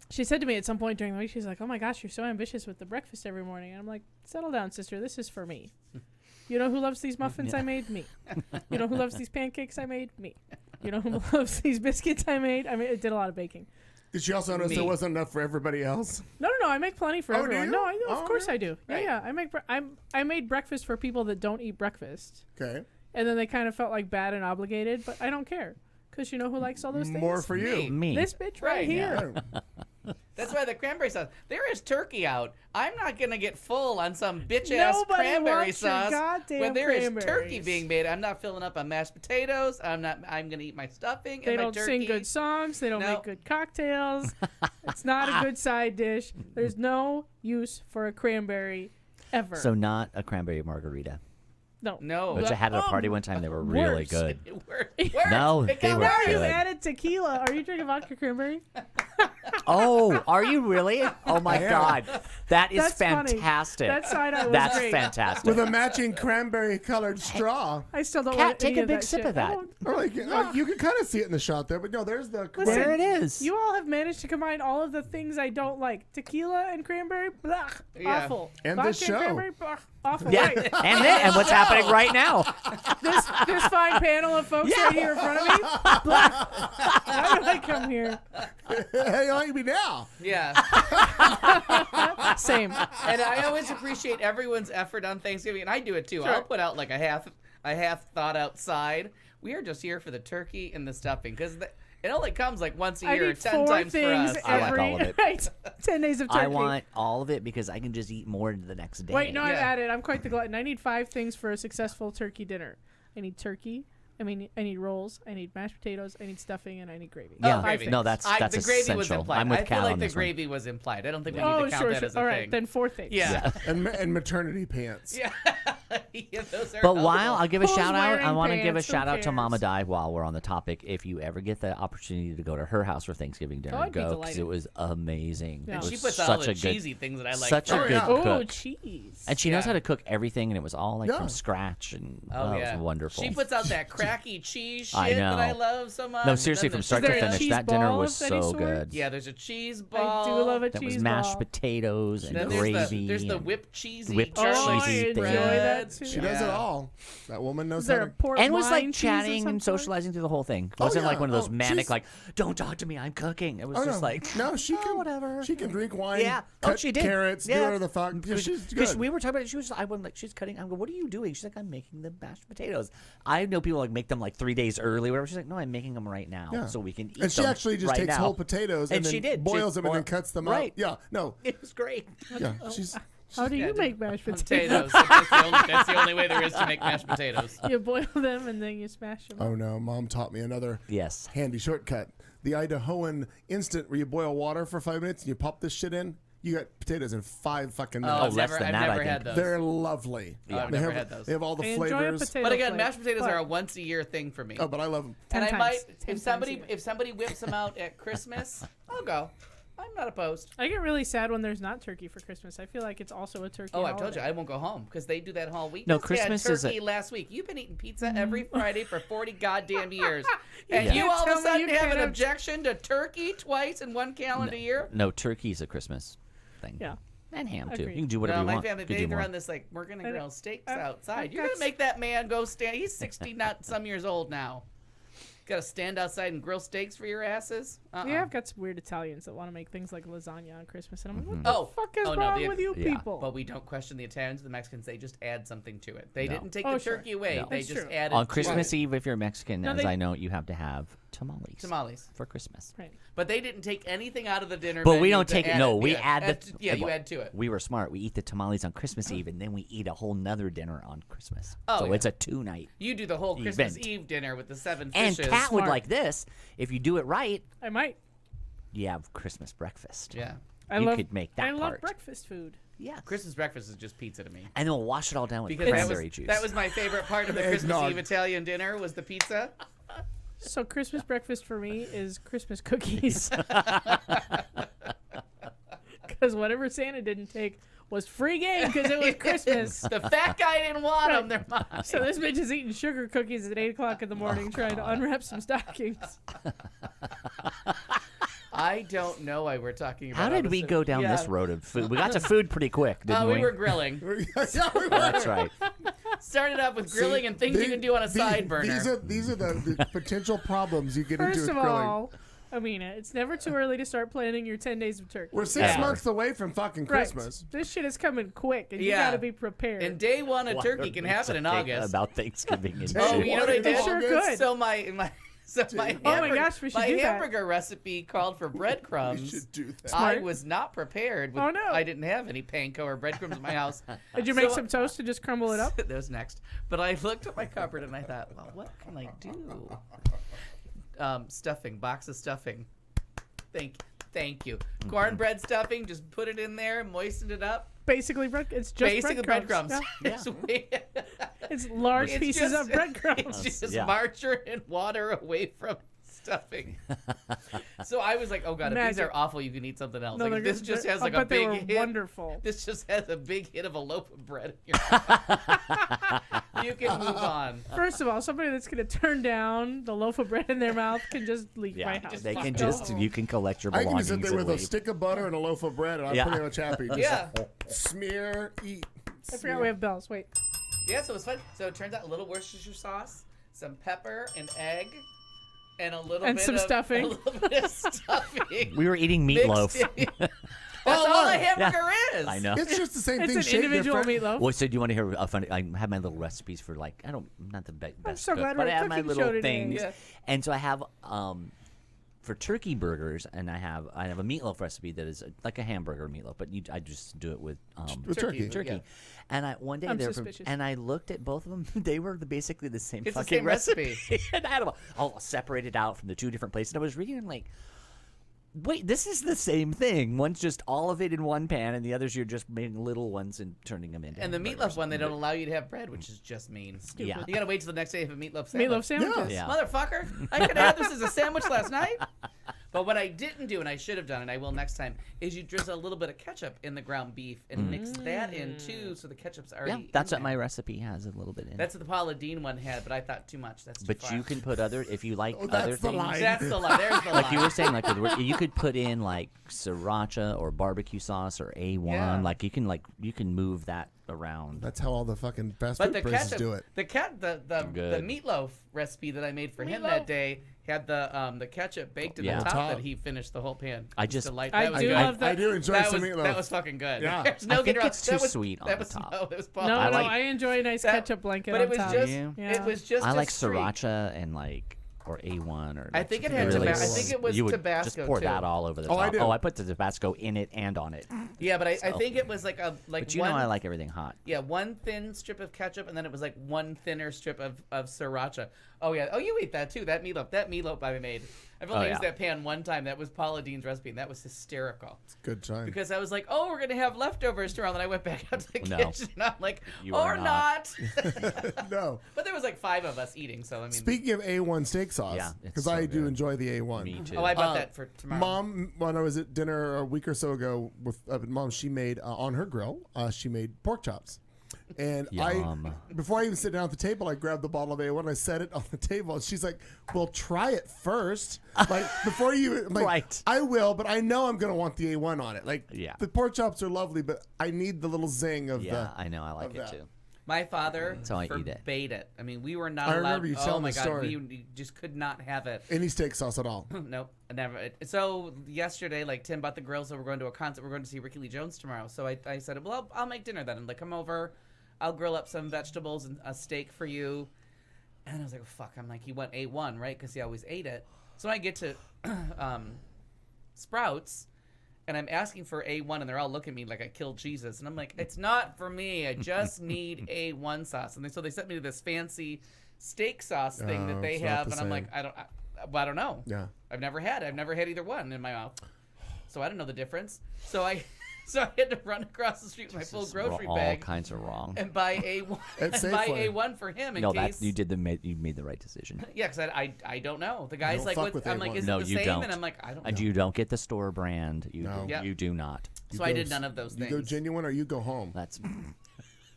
She said to me at some point during the week, she's like, "Oh my gosh, you're so ambitious with the breakfast every morning." And I'm like, "Settle down, sister. This is for me. You know who loves these muffins I made? Me. You know who loves these pancakes I made? Me. You know who loves these biscuits I made? I did a lot of baking. Did you also notice Me. there wasn't enough for everybody else? No. I make plenty for Oh, do everyone. you? No, I know. Oh, Of course okay. I do. Right. Yeah. I made breakfast for people that don't eat breakfast, Okay. and then they kind of felt like bad and obligated. But I don't care, because you know who likes all those things? More for you. Me. This bitch right Right, here. That's why the cranberry sauce. There is turkey out. I'm not gonna get full on some bitch ass Nobody cranberry wants your sauce goddamn when there is turkey cranberries. being made. I'm not filling up on mashed potatoes. I'm gonna eat my stuffing They and my don't turkey. sing good songs. They don't No. make good cocktails. It's not a good side dish. There's no use for a cranberry ever. So not a cranberry margarita, no. No. which I had at a party Oh, one time. They were really worse. good. It worked. No, It they got were Now worse. you good. added tequila. Are you drinking vodka cranberry? Oh, are you really? Oh my God, that is That's funny. fantastic. That side eye was That's great. fantastic. With a matching cranberry colored straw. I still don't Kat, want take any a of big that sip shit. of that. I don't- Or like, you can kind of see it in the shot there, but no, there's the. Listen, There it is. You all have managed to combine all of the things I don't like. Tequila and cranberry, blah, Yeah. awful. And Vodka this show. cranberry, blah, awful. Yeah, Right. and what's happening right now? This fine panel of folks right here in front of me, blah. Why did I come here? Hey, you like me now? Yeah. Same. And I always appreciate everyone's effort on Thanksgiving, and I do it too. I'll put out like a half thought out side. We are just here for the turkey and the stuffing because it only comes like once a I year, need 10 4 times for things us. I like every all of it. right. 10 days of turkey. I want all of it because I can just eat more the next day. Wait, no, I've Yeah. added. I'm quite the glutton. I need 5 things for a successful turkey dinner. I need turkey. I need rolls. I need mashed potatoes. I need stuffing, and I need gravy. Yeah, Oh, gravy. no, that's the gravy essential. was implied. I'm with I feel Cal like on the this one. gravy was implied. I don't think we need Oh, to count sure, that sure. as a All right, thing. then 4 things. Yeah. And maternity pants. Yeah. Yeah, those are But while helpful. I'll give a Who's shout out, I wearing want to give a pants? Who shout out to Mama cares? Di while we're on the topic. If you ever get the opportunity to go to her house for Thanksgiving dinner, I'd be go delighted. it was amazing. Yeah. It And she was puts all such the a good, cheesy things that I like. such a first. good yeah. Oh, cook. cheese. And she knows Yeah. how to cook everything, and it was all like Yeah. from scratch, and Oh, it yeah. was wonderful. She puts out that cracky cheese shit I that I know. love so much. No, And seriously, then from there's- start Is to there a finish, cheese that dinner ball was of any so sort? good. Yeah, there's a cheese I ball. do love a That cheese was mashed ball. potatoes and Then gravy. there's the and- whipped cheesy. whipped church Oh, I cheesy enjoy thing. that too. She does it all. That woman knows Is how there a to. port and was wine like cheese of chatting some and sort? socializing through the whole thing. It Oh, wasn't yeah. like one of those Oh, manic, she's- like, don't talk to me, I'm cooking. It was Oh, just no. like, No, she can. whatever. She can drink wine. Yeah. Cut Oh, she did. carrots. Do Yeah. whatever the fuck. Yeah, she's Because good. we were talking about it. She was, I went like, she's cutting. I'm going, what are you doing? She's like, I'm making the mashed potatoes. I know people like make them like 3 days early, whatever. She's like, no, I'm making them right now, Yeah. so we can eat And she them actually just right takes now. whole potatoes and, And then she did. boils She them and then boiled- cuts them right. up. Yeah, no. It was great. Yeah, she's. How do you Yeah, make mashed potatoes? potatoes. That's the only way there is to make mashed potatoes. You boil them and then you smash them. Oh no, Mom taught me another Yes. handy shortcut. The Idahoan instant where you boil water for 5 minutes and you pop this shit in. You got potatoes in 5 fucking Oh, minutes. I've less never, than I've that, never I had think. those. They're lovely. I've They never have, had those. They have all the I enjoy a flavors. potato But again, flake, mashed potatoes but are a once a year thing for me. Oh, but I love them. 10 and I times. might, 10 if times a year. somebody whips them out at Christmas, I'll go. I'm not opposed. I get really sad when there's not turkey for Christmas. I feel like it's also a turkey. Oh, I've told you, holiday. I won't go home because they do that whole week. No, Just Christmas had is a- turkey last week. You've been eating pizza every Friday for 40 goddamn years, and can't you all of tell a me sudden you have can't an have- objection to turkey twice in one calendar year. No, turkey's a Christmas thing. Yeah. And ham, too. Agreed. You can do whatever No, you my want. family, You can they're do more. on this like, we're going to grill steaks I've outside. You're got going to make that man go stand. He's 60, not some years old now. Got to stand outside and grill steaks for your asses? Yeah, I've got some weird Italians that want to make things like lasagna on Christmas, and I'm like, what Oh, the fuck is oh, no, wrong the- with you yeah. people? But we don't question the Italians or the Mexicans. They just add something to it. They No. didn't take Oh, the sure. turkey away. No. They That's just true. added On to Christmas it. Eve, if you're Mexican, No, as they- I know, you have to have tamales. Tamales. For Christmas. Right. But they didn't take anything out of the dinner But menu we don't to take it. add No, it. we Yeah, add add the. to- yeah, you add to it. We were smart. We eat the tamales on Christmas Eve, and then we eat a whole nother dinner on Christmas. Oh, so yeah. it's a 2-night. You do the whole Christmas Event. Eve dinner with the 7 And fishes. Kat would Smart. like this. If you do it right, I might. you have Christmas breakfast. Yeah. I You love, could make that I love part. breakfast food. Yeah. Christmas breakfast is just pizza to me. And then we'll wash it all down with Because cranberry juice. that was my favorite part of the Christmas Eggnog. Eve Italian dinner was the pizza. So Christmas breakfast for me is Christmas cookies. because whatever Santa didn't take was free game because it was Christmas. The fat guy didn't want them. They're mine. So this bitch is eating sugar cookies at 8 o'clock in the morning trying to unwrap some stockings. I don't know why we're talking about How did we go down this road of food? We got to food pretty quick, didn't we were grilling. That's right. Started off with grilling and things you can do on a side burner. These are the potential problems you get into First with of grilling. all, Amina, it's never too early to start planning your 10 days of turkey. We're 6 Yeah. months away from fucking Christmas. Right. This shit is coming quick, and you Yeah. got to be prepared. And day one of turkey can happen in August. About Thanksgiving. And Oh, shit. you know what I In did? Sure could. So my Oh my hamburger, gosh, we should my do that. hamburger recipe called for breadcrumbs. You should do that. I Smart. was not prepared. With, Oh, no. I didn't have any panko or breadcrumbs in my house. Did you make So- some toast and just crumble it up? That was next. But I looked at my cupboard and I thought, well, what can I do? Stuffing, box of stuffing. Thank you. Cornbread stuffing, just put it in there, moistened it up. Basically, it's just Basically breadcrumbs. breadcrumbs. Yeah. It's large It's pieces just- of breadcrumbs. It's just Yeah. margarine and water away from stuffing. So I was like, oh god, if these Magic. are awful, you can eat something else. No, Like, they're this good. just has I like a bet they big were hit. wonderful. This just has a big hit of a loaf of bread in your You can move on. First of all, somebody that's going to turn down the loaf of bread in their mouth can just leave my Yeah, house. they Fuck can off. just, you can collect your I can belongings just sit there and with a leave. stick of butter and a loaf of bread, and I'm Yeah. pretty much happy. Just Yeah. smear, eat. I forgot we have bells. Wait. Yeah, so it was fun. So it turns out a little Worcestershire sauce, some pepper, an egg, and a little And bit some of stuffing. A little bit of stuffing. We were eating mixed meatloaf. in. That's all a look. hamburger is. I know. It's just the same It's thing. an shaped individual different. meatloaf. Well, so do you want to hear a funny? I have my little recipes for like I'm not the best so cook, glad but we're I have my cooking show little today. things. Yeah. And so I have for turkey burgers, and I have a meatloaf recipe that is like a hamburger meatloaf, but I just do it with With turkey. Yeah. And one day I'm they were suspicious. and I looked at both of them. They were basically the same It's the fucking same recipe. and I had them all separated out from the two different places. And I was reading and like, wait, this is the same thing. One's just all of it in one pan, and the others you're just making little ones and turning them into. And the hamburgers. meatloaf one, they don't allow you to have bread, which is just mean. Yeah. You gotta wait till the next day for a meatloaf sandwich. Meatloaf sandwiches. Yeah. Motherfucker, I could have had this as a sandwich last night. But what I didn't do, and I should have done, and I will next time, is you drizzle a little bit of ketchup in the ground beef and mix that in too, so the ketchup's already. Yeah, in that's what there. my recipe has a little bit in. That's what the Paula Deen one had, but I thought too much. That's too But far. you can put other if you like that's other the things. line. That's the line. There's the line. Like you were saying, like you could put in like sriracha or barbecue sauce or A1. Yeah. Like you can move that around. That's how all the fucking fast But food the places ketchup, do it. the Good. meatloaf recipe that I made for him that day had the ketchup baked in Yeah. the top Top. that he finished the whole pan. I It was just- delight- I that was do good. love that. I do enjoy that some was, meatloaf. That was fucking good. Yeah. There's no I think getting around- it's too that was, sweet on that the was, top. No, it was No, I no, like- I enjoy a nice that- ketchup blanket but on it was top. just Yeah. it was just I a like streak. sriracha and like or A1 or. I like think it something had really Tabasco. I think it was you would Tabasco, just pour too. that all over the Oh, top. I do. Oh, I put the Tabasco in it and on it. Yeah, but I So- think it was like But you one. know I like everything hot. Yeah, one thin strip of ketchup, and then it was like one thinner strip of sriracha. Oh yeah. Oh, you eat that too. That meatloaf I made. I've only Oh, used yeah. that pan one time. That was Paula Deen's recipe, and that was hysterical. Good time. Because I was like, oh, we're gonna have leftovers tomorrow. Then I went back out to the No. kitchen, and I'm like, You or are not. No. But there was like 5 of us eating, so I mean. Speaking of A1 steak sauce, Yeah, it's because so I do good. enjoy the A1. Me too. Oh, I bought that for tomorrow. Mom, when I was at dinner a week or so ago with Mom, she made on her grill. She made pork chops, and Yum. before I even sit down at the table, I grabbed the bottle of A1 and I set it on the table. And she's like, "Well, try it first, like before you." I'm like, Right. I will, but I know I'm gonna want the A1 on it. Like, Yeah. the pork chops are lovely, but I need the little zing of Yeah, the. I know. I like of it that. too. My father That's how I eat it. forbade it. I mean, we were not I allowed. remember you oh telling my the god, story. we just could not have it. Any steak sauce at all. Nope, I never. So yesterday, like Tim bought the grill, so we're going to a concert. We're going to see Ricky Lee Jones tomorrow. So I said, well, I'll make dinner then. And like, come over, I'll grill up some vegetables and a steak for you. And I was like, fuck. I'm like, he went A1, right? Because he always ate it. So I get to Sprouts, and I'm asking for A1, and they're all looking at me like I killed Jesus. And I'm like, it's not for me. I just need A1 sauce. And so they sent me to this fancy steak sauce thing that they it's not have, the and I'm like, same. I don't know. Yeah. I've never had either one in my mouth, so I don't know the difference. So So I had to run across the street with my full Just grocery all bag kinds of wrong. and buy A1 At and buy Safeway. A1 for him in No, case. that you made the right decision. Yeah, because I don't know. The guy's don't like, fuck what, with I'm like, A1. is No, it the you same? don't. And I'm like, I don't And know. you don't get the store brand. You No. Yeah. you do not. So I did none of those You things. go genuine or you go home That's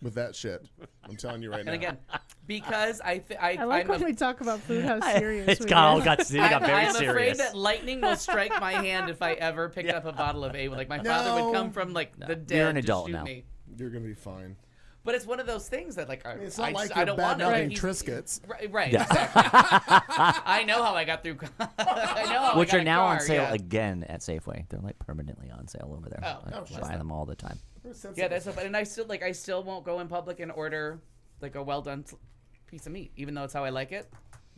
with that shit. I'm telling you right now. And again, because I like I'm when we talk about food, how serious we all get. got very I'm serious. afraid that lightning will strike my hand if I ever picked up a bottle of A1. Like my father would come from like the dead You're an to adult shoot now. me. You're gonna be fine. But it's one of those things that like It's not like I you're don't want to. bad-mouthing He's- Triscuits. Right. Exactly. I know how I got through. I know how Which I got are a now on car, sale yeah. again at Safeway. They're like permanently on sale over there. Oh, I okay. buy them all the time. Yeah, that's and I still won't go in public and order like a well done piece of meat, even though it's how I like it.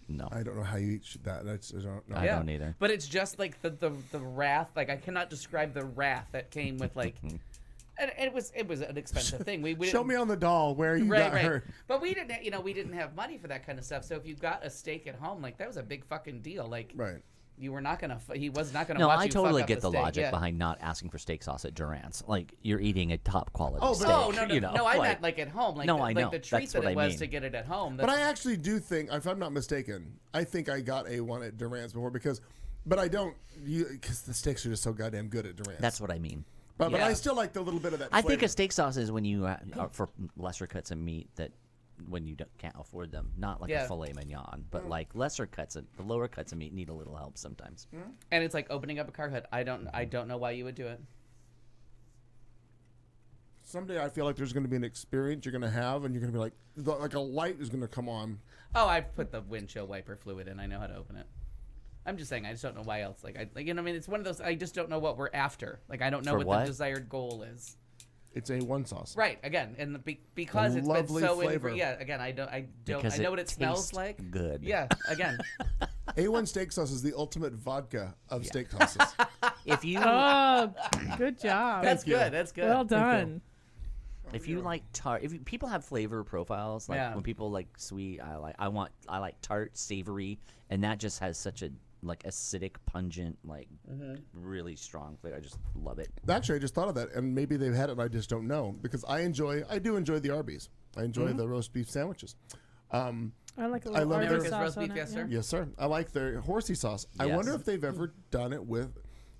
No, I don't know how you eat that. I don't know. I don't either. But it's just like the wrath. Like I cannot describe the wrath that came with like, and it was an expensive thing. We Show didn't- me on the doll where you got hurt. But we didn't have money for that kind of stuff. So if you got a steak at home, like that was a big fucking deal. Like Right. you were not gonna. He was not gonna. No, watch I you totally fuck up get the steak. logic Yeah. behind not asking for steak sauce at Durant's. Like you're eating a top quality Oh, but- steak. Oh no, you know, I meant like at home. Like No, the, I know. Like the treat That's that what it I was mean. to get it at home. But I actually do think, if I'm not mistaken, I think I got A1 at Durant's before but I don't, because the steaks are just so goddamn good at Durant's. That's what I mean. But Yeah. I still like the little bit of that I think flavor. a steak sauce is when you are for lesser cuts of meat that when you can't afford them, not like Yeah. a filet mignon, but like lesser cuts, the lower cuts of meat need a little help sometimes. And it's like opening up a car hood. I don't know why you would do it. Someday I feel like there's going to be an experience you're going to have, and you're going to be like a light is going to come on. Oh, I put the windshield wiper fluid in. I know how to open it. I'm just saying. I just don't know why else. You know, what I mean, it's one of those. I just don't know what we're after. Like, I don't know For what what? the desired goal is. It's A1 sauce. Right. Again, and because A it's been lovely so flavor. yeah. Again, I don't. Because I know it what it smells tastes like. good. Yeah. Again. A1 steak sauce is the ultimate vodka of steak sauces. If you Oh, good job. That's you. good. That's good. Well done. if you like tart, people have flavor profiles, like Yeah. when people like sweet, I like tart, savory, and that just has such a like acidic, pungent, like really strong flavor. I just love it. Actually, I just thought of that, and maybe they've had it and I just don't know, because I do enjoy the Arby's. I enjoy the roast beef sandwiches. I like a I little love Arby's America's sauce roast on beef, it, yes, sir. Yes, sir. I like their horsey sauce. I Yes. wonder if they've ever done it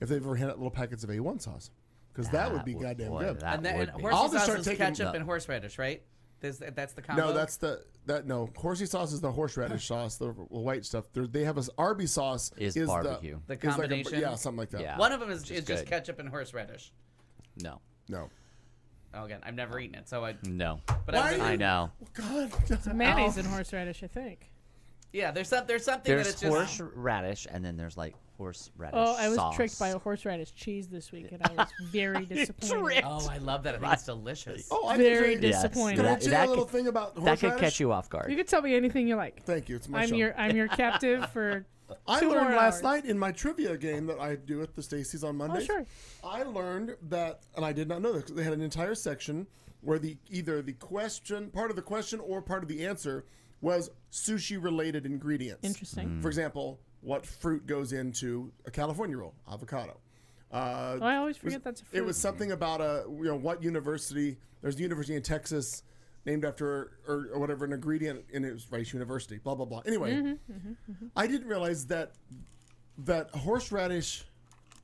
if they've ever handed out little packets of A1 sauce, because that would be goddamn boy, good. that And then would be. horsey I'll just sauce start is taking- ketchup No. and horseradish, right? That's the combo. No, no. Horsey sauce is the horseradish sauce, the white stuff. They have a Arby's sauce Is the- barbecue. The is like a- combination? yeah, something like that. Yeah. One of them is Which is just good. ketchup and horseradish. No, No. Oh, again, I've never eaten it, so no. But Why I've been, I know. God. Mayonnaise and horseradish, I think. yeah, there's something that There's it's just. horseradish, and then there's like horseradish. Oh, I was sauce. tricked by a horseradish cheese this week, and I was very disappointed. Oh, I love that. I think it's delicious. Oh, I Very can say, Yes. disappointed. Can I That- tell you that a little could- thing about That horseradish? could catch you off guard. You can tell me anything you like. Thank you. It's my I'm show. your captive for I 2 learned more last hours. night in my trivia game that I do at the Stacy's on Oh, Mondays. sure. I learned that, and I did not know this, 'cause they had an entire section where either the question, part of the question or part of the answer was sushi-related ingredients. Interesting. For example, what fruit goes into a California roll? Avocado. I always forget that's a fruit. It was something about what university? There's a university in Texas named after or whatever an ingredient, and it was Rice University. Blah blah blah. Anyway, I didn't realize that horseradish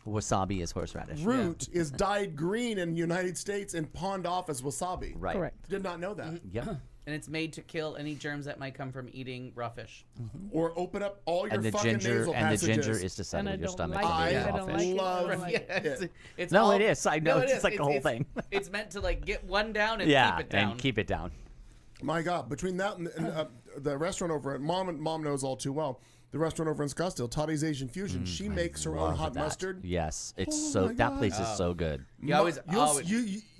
Wasabi is horseradish. root is dyed green in the United States and pawned off as wasabi. Right. Correct. Did not know that. Yep. And it's made to kill any germs that might come from eating raw fish. Or open up all your And the fucking ginger nasal and the passages. ginger is to settle I your don't stomach. like and it. get I off don't it. like it. Love Yeah, it. it's No, all- it is. I know. it It's is. like the whole thing. It's meant to like get one down and Yeah, keep it down. and keep it down. My God, between that and the restaurant over at Mom knows all too well. The restaurant over in Scottsdale, Tottie's Asian Fusion. She makes her own Love hot that. mustard. Yes, it's Oh so. my That God. place is so good. You always,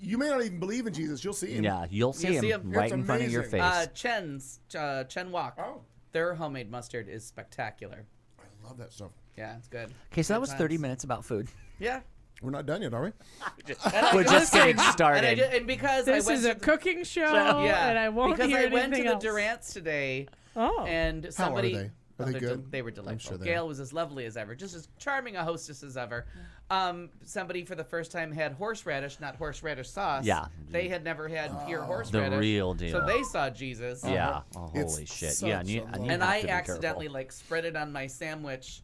You may not even believe in Jesus. You'll see him. Yeah, you'll see see him him. right It's in front of your amazing. face. Chen Wok. Oh, Their homemade mustard is spectacular. I love that stuff. Yeah, it's good. Okay, so that Good was 30 times. minutes about food. Yeah. We're not done yet, are we? We're just getting And, I started. and because This I went is a to cooking show, yeah, and I won't because hear I went to anything the else. Durant's today, Oh, and How somebody are they? Were they good? They were delightful. sure they Gail was as lovely as ever, just as charming a hostess as ever. Somebody for the first time had horseradish, not horseradish sauce. Yeah. They had never had pure horseradish. real deal. So they saw Jesus. Yeah. Oh, It's holy shit. such Yeah. And, you, a and, you And have I to be accidentally careful. like spread it on my sandwich,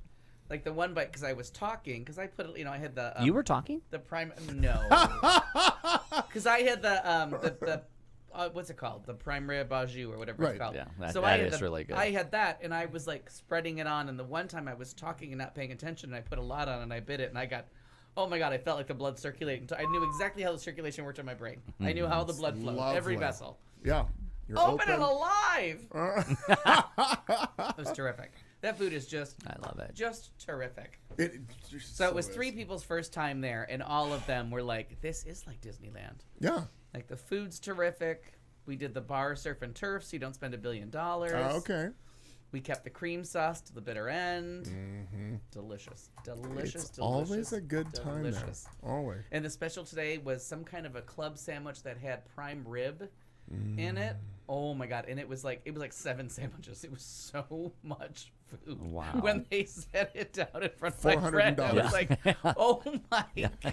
like the one bite, because I was talking. Because I put it, I had the. You were talking? the prime. No. Because I had the what's it called? The prime rib au jus or whatever Right. it's called. Yeah, that- so that I had is really good. I had that, and I was like spreading it on. And the one time I was talking and not paying attention, and I put a lot on, and I bit it, and I got. Oh my God! I felt like the blood circulating. I knew exactly how the circulation worked in my brain. I knew how the blood flowed. Every lovely. vessel. Yeah. You're Open and alive. It was terrific. That food is just I love it. just terrific. It So it was three people's first time there, and all of them were like, "This is like Disneyland. Yeah. Like the food's terrific. We did the bar, surf and turf, so you don't spend $1 billion. Okay. We kept the cream sauce to the bitter end. Delicious, delicious, It's delicious. always a good time there. delicious. Always. And the special today was some kind of a club sandwich that had prime rib in it. Oh my God! And it was like 7 sandwiches. It was so much food. Wow. When they set it down in front of my friend, I $400. was like, "Oh my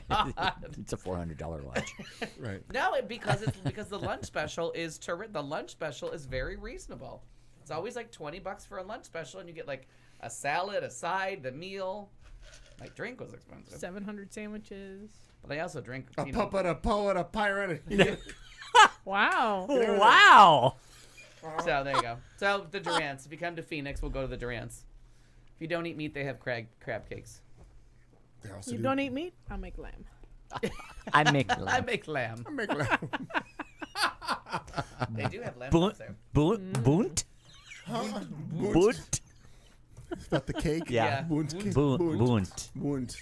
God!" It's a $400 lunch. Right. No, because the lunch special is the lunch special is very reasonable. It's always like $20 for a lunch special, and you get like a salad, a side, the meal. My drink was expensive, 700 sandwiches. but I also drink. A puppet, a poet, a pirate. Wow. Wow. So there you go. So the Durants. If you come to Phoenix, we'll go to the Durants. If you don't eat meat, they have crab cakes. They also You do- don't eat meat? I'll make lamb. I make I make lamb. Make lamb. They do have lamb Bunt. chops there. Bunt. Bunt. Is that the cake? Yeah. Bunt. cake. Bunt. Bunt.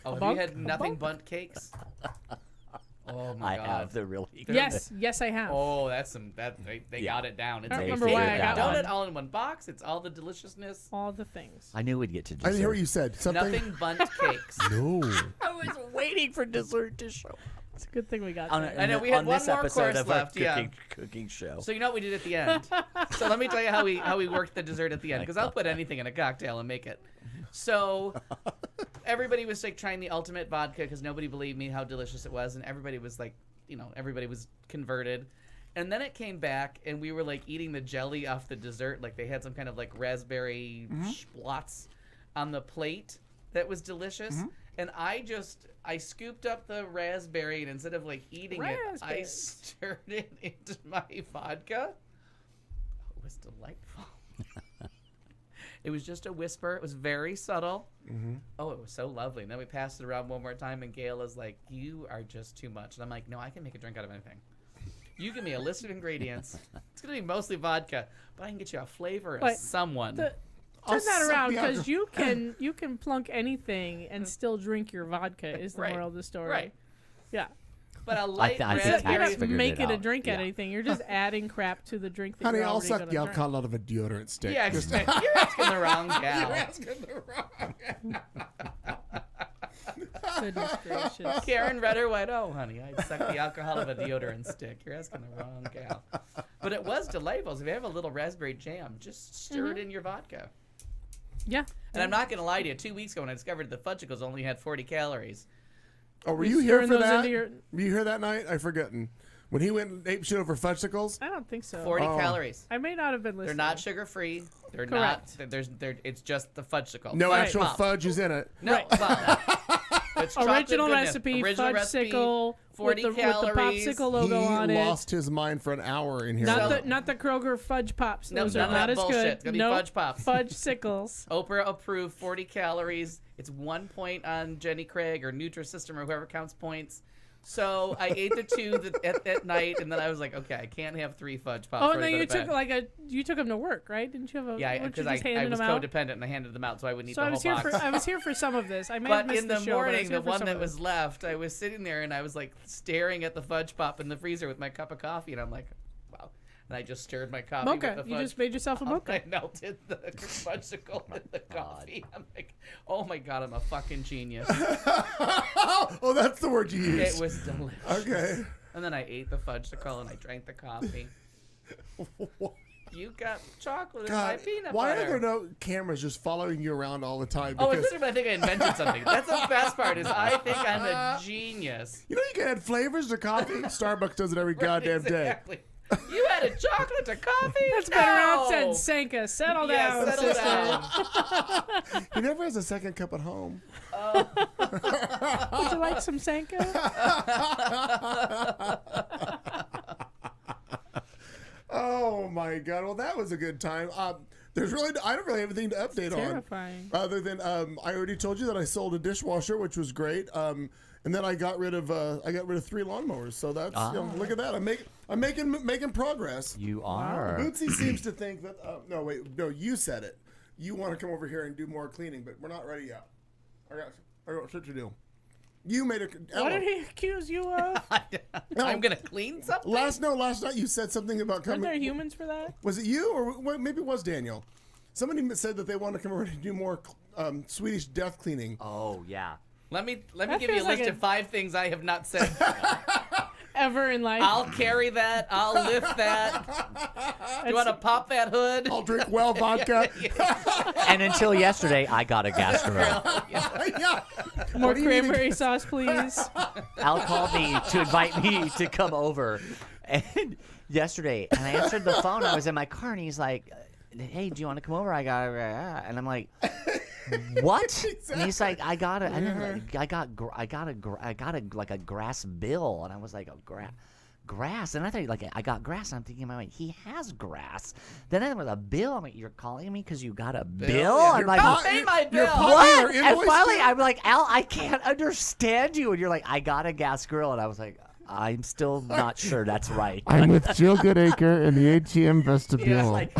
Oh, have bunk? you had A nothing bunk? bunt cakes? Oh my I God. have. They're really good. Yes, I have. Oh, that's they Yeah. got it down. It's I don't a remember figured why I that got out. donut one. all in one box. It's all the deliciousness. All the things. I knew we'd get to I dessert. didn't hear what you said. Something. Nothing bunt cakes. No. I was waiting for dessert to show. It's a good thing we got On, there. I know, we had on one this more episode course of left, our yeah. cooking show. So you know what we did at the end. So let me tell you how we worked the dessert at the end, because I'll put anything in a cocktail and make it. So everybody was like trying the ultimate vodka because nobody believed me how delicious it was, and everybody was like, everybody was converted. And then it came back, and we were like eating the jelly off the dessert, like they had some kind of like raspberry splotz on the plate that was delicious. And I scooped up the raspberry, and instead of like eating it, I Raspberry. stirred it into my vodka. It was delightful. It was just a whisper. It was very subtle. Oh, it was so lovely. And then we passed it around one more time, and Gail is like, "You are just too much." And I'm like, "No, I can make a drink out of anything. You give me a list of ingredients. It's going to be mostly vodka, but I can get you a flavor of But someone." Turn that suck around me out. because you can plunk anything and still drink your vodka. Is the Right, moral of the story? right. Yeah. But a light I think You're Tax not raspberry. figured make it a out. drink Yeah. out of anything. You're just adding crap to the drink that Honey, you're I'll already suck gonna the drink. alcohol out of a deodorant stick. Yeah, Just- you're asking the wrong gal. Goodness gracious. Karen red or white? Oh, honey, I'd suck the alcohol of a deodorant stick. You're asking the wrong gal. But it was delightful. So if you have a little raspberry jam, just stir it in your vodka. Yeah. And I'm not going to lie to you. 2 weeks ago when I discovered the Fudgicles only had 40 calories. Oh, were You you here stirring for those that? into your- Were you here that night? I forgotten. When he went ape shit over fudgesicles? I don't think so. 40 Oh. calories. I may not have been They're listening. not sugar free. They're Correct. not. It's just the Fudgicicle. No Fudge actual pop. fudge is in it. No, well, it's chocolate Original goodness. recipe, Original fudgesicle, 40 with the calories. popsicle logo he on it. lost his mind for an hour in here. Not the Kroger fudge pops. No, Those none are of that not as bullshit. good. It's gonna be Nope. fudge pops. Fudgesicles. Oprah approved 40 calories. It's 1 point on Jenny Craig or Nutrisystem or whoever counts points. So I ate the two at night, and then I was like, okay, I can't have 3 fudge pops. Oh, before and I then go you to took bed. you took them to work, right? Didn't you have a? Yeah, weren't you because just I handing was them out? codependent and I handed them out, so I wouldn't eat So the I whole was here box. for I was here for some of this. I may have But missed in the show, but I morning, was here the for one some that of was this. left, I was sitting there and I was like staring at the fudge pop in the freezer with my cup of coffee, and I'm like, wow. And I just stirred my coffee mocha. with the You fudge just made yourself a mocha. I melted the fudgesicle in the coffee. I'm like, oh my god, I'm a fucking genius. Oh, that's the word you used. It was delicious. Okay. And then I ate the fudgesicle and I drank the coffee. You got chocolate in my God, peanut why butter. are there no cameras just following you around all the time? Oh, Because, it's literally, I think I invented something. That's the best part is I think I'm a genius. you know you can add flavors to coffee? Starbucks does it every goddamn day. Exactly. You added chocolate to coffee? That's better No. off said Sanka. Settle Yeah, down, settle sister. down. He never has a second cup at home. Would you like some Sanka? Oh my God! Well, that was a good time. There's really I don't really have anything to update Terrifying. on, other than I already told you that I sold a dishwasher, which was great. And then I got rid of 3 lawnmowers. So that's look at that. I'm making progress. You are. Bootsy seems to think that no, you said it. You want to come over here and do more cleaning, but we're not ready yet. I got shit to do. You made a. What did he accuse you of? I'm going to clean something? Last night you said something about Aren't coming. there humans for that? Was it you or maybe it was Daniel? Somebody said that they want to come over to do more Swedish death cleaning. Oh yeah. Let me That give you a feels like list a- of 5 things I have not said. Ever in life? I'll carry that. I'll lift that. You want to pop that hood? I'll drink well vodka. And until yesterday, I got a gas grill. Yeah. More What do you need to cranberry get- sauce, please. Al called me to invite me to come over, and yesterday, and I answered the phone. I was in my car, and he's like, "Hey, do you want to come over?" I got, and I'm like, "What?" And he's like, "I got like a grass bill," and I was like, grass, and I thought like I got grass, and I'm thinking in my mind, he has grass. Then I was a bill. I'm like, "You're calling me because you got a bill?" Yeah, I'm your like, pot- pay my your bill. popular what? And invoice finally, too? I'm like, Al, I can't understand you. And you're like, I got a gas grill. And I was like, I'm still not sure that's right. I'm with Jill Goodacre in the ATM vestibule. Like,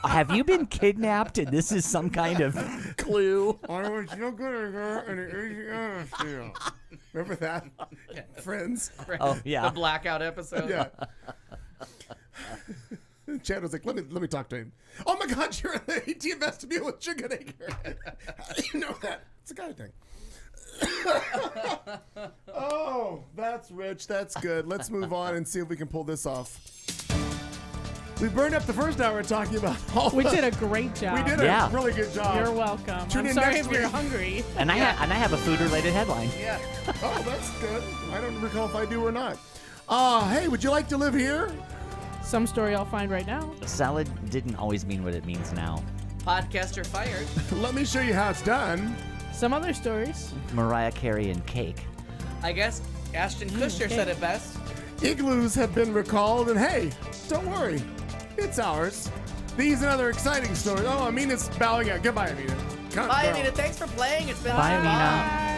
have you been kidnapped and this is some kind of clue? I'm with Jill Goodacre in the ATM vestibule. Remember that? Friends? Oh, yeah. The blackout episode. Yeah. Chad was like, let me talk to him. Oh my God, you're in the ATM vestibule with Jill Goodacre. How do you know that? It's a guy thing. Oh, that's rich. That's good. Let's move on and see if we can pull this off. We burned up the first hour talking about all We the- did a great job. We did Yeah. a really good job. You're welcome. Tune I'm in sorry next if you're week. hungry. And I have a food-related headline. Yeah. Oh, that's good. I don't recall if I do or not. Hey, would you like to live here? Some story I'll find right now. Salad didn't always mean what it means now. Podcaster fired. Let me show you how it's done. Some other stories. Mariah Carey and cake. I guess Ashton Kutcher okay. said it best. Igloos have been recalled, and hey, don't worry, it's ours. These and other exciting stories. Oh, Amina's bowing out. Goodbye, Amina. Bye, Anita. Thanks for playing. It's been Bye, fun. Amina.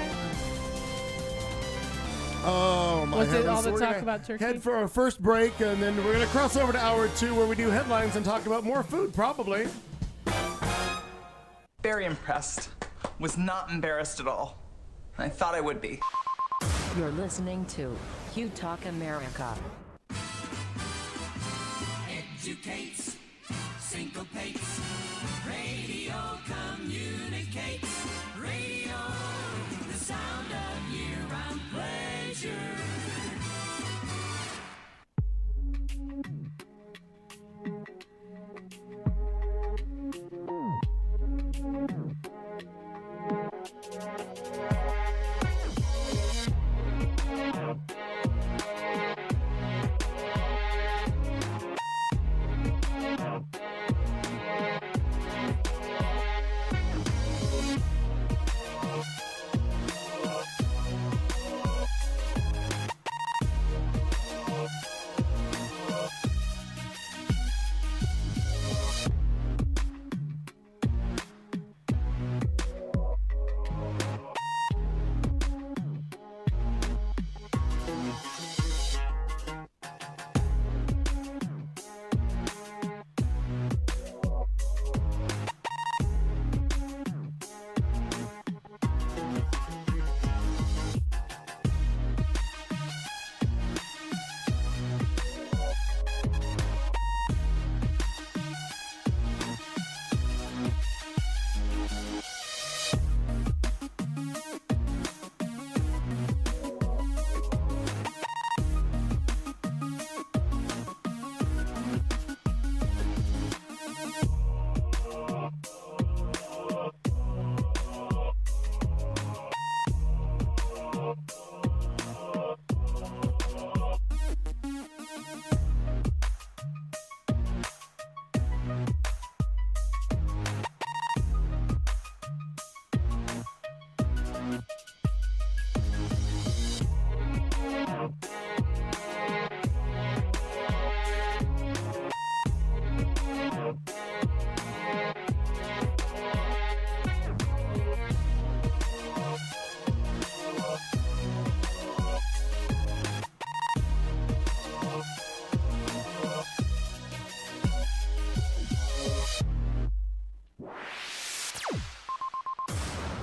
Oh, my Was it heavens. all the We're talk gonna about turkey? Head for our first break, and then we're going to cross over to hour 2 where we do headlines and talk about more food, probably. Very impressed. Was not embarrassed at all. I thought I would be. You're listening to You Talk America. Educates, syncopates, radio communicates, radio, the sound of year-round pleasure.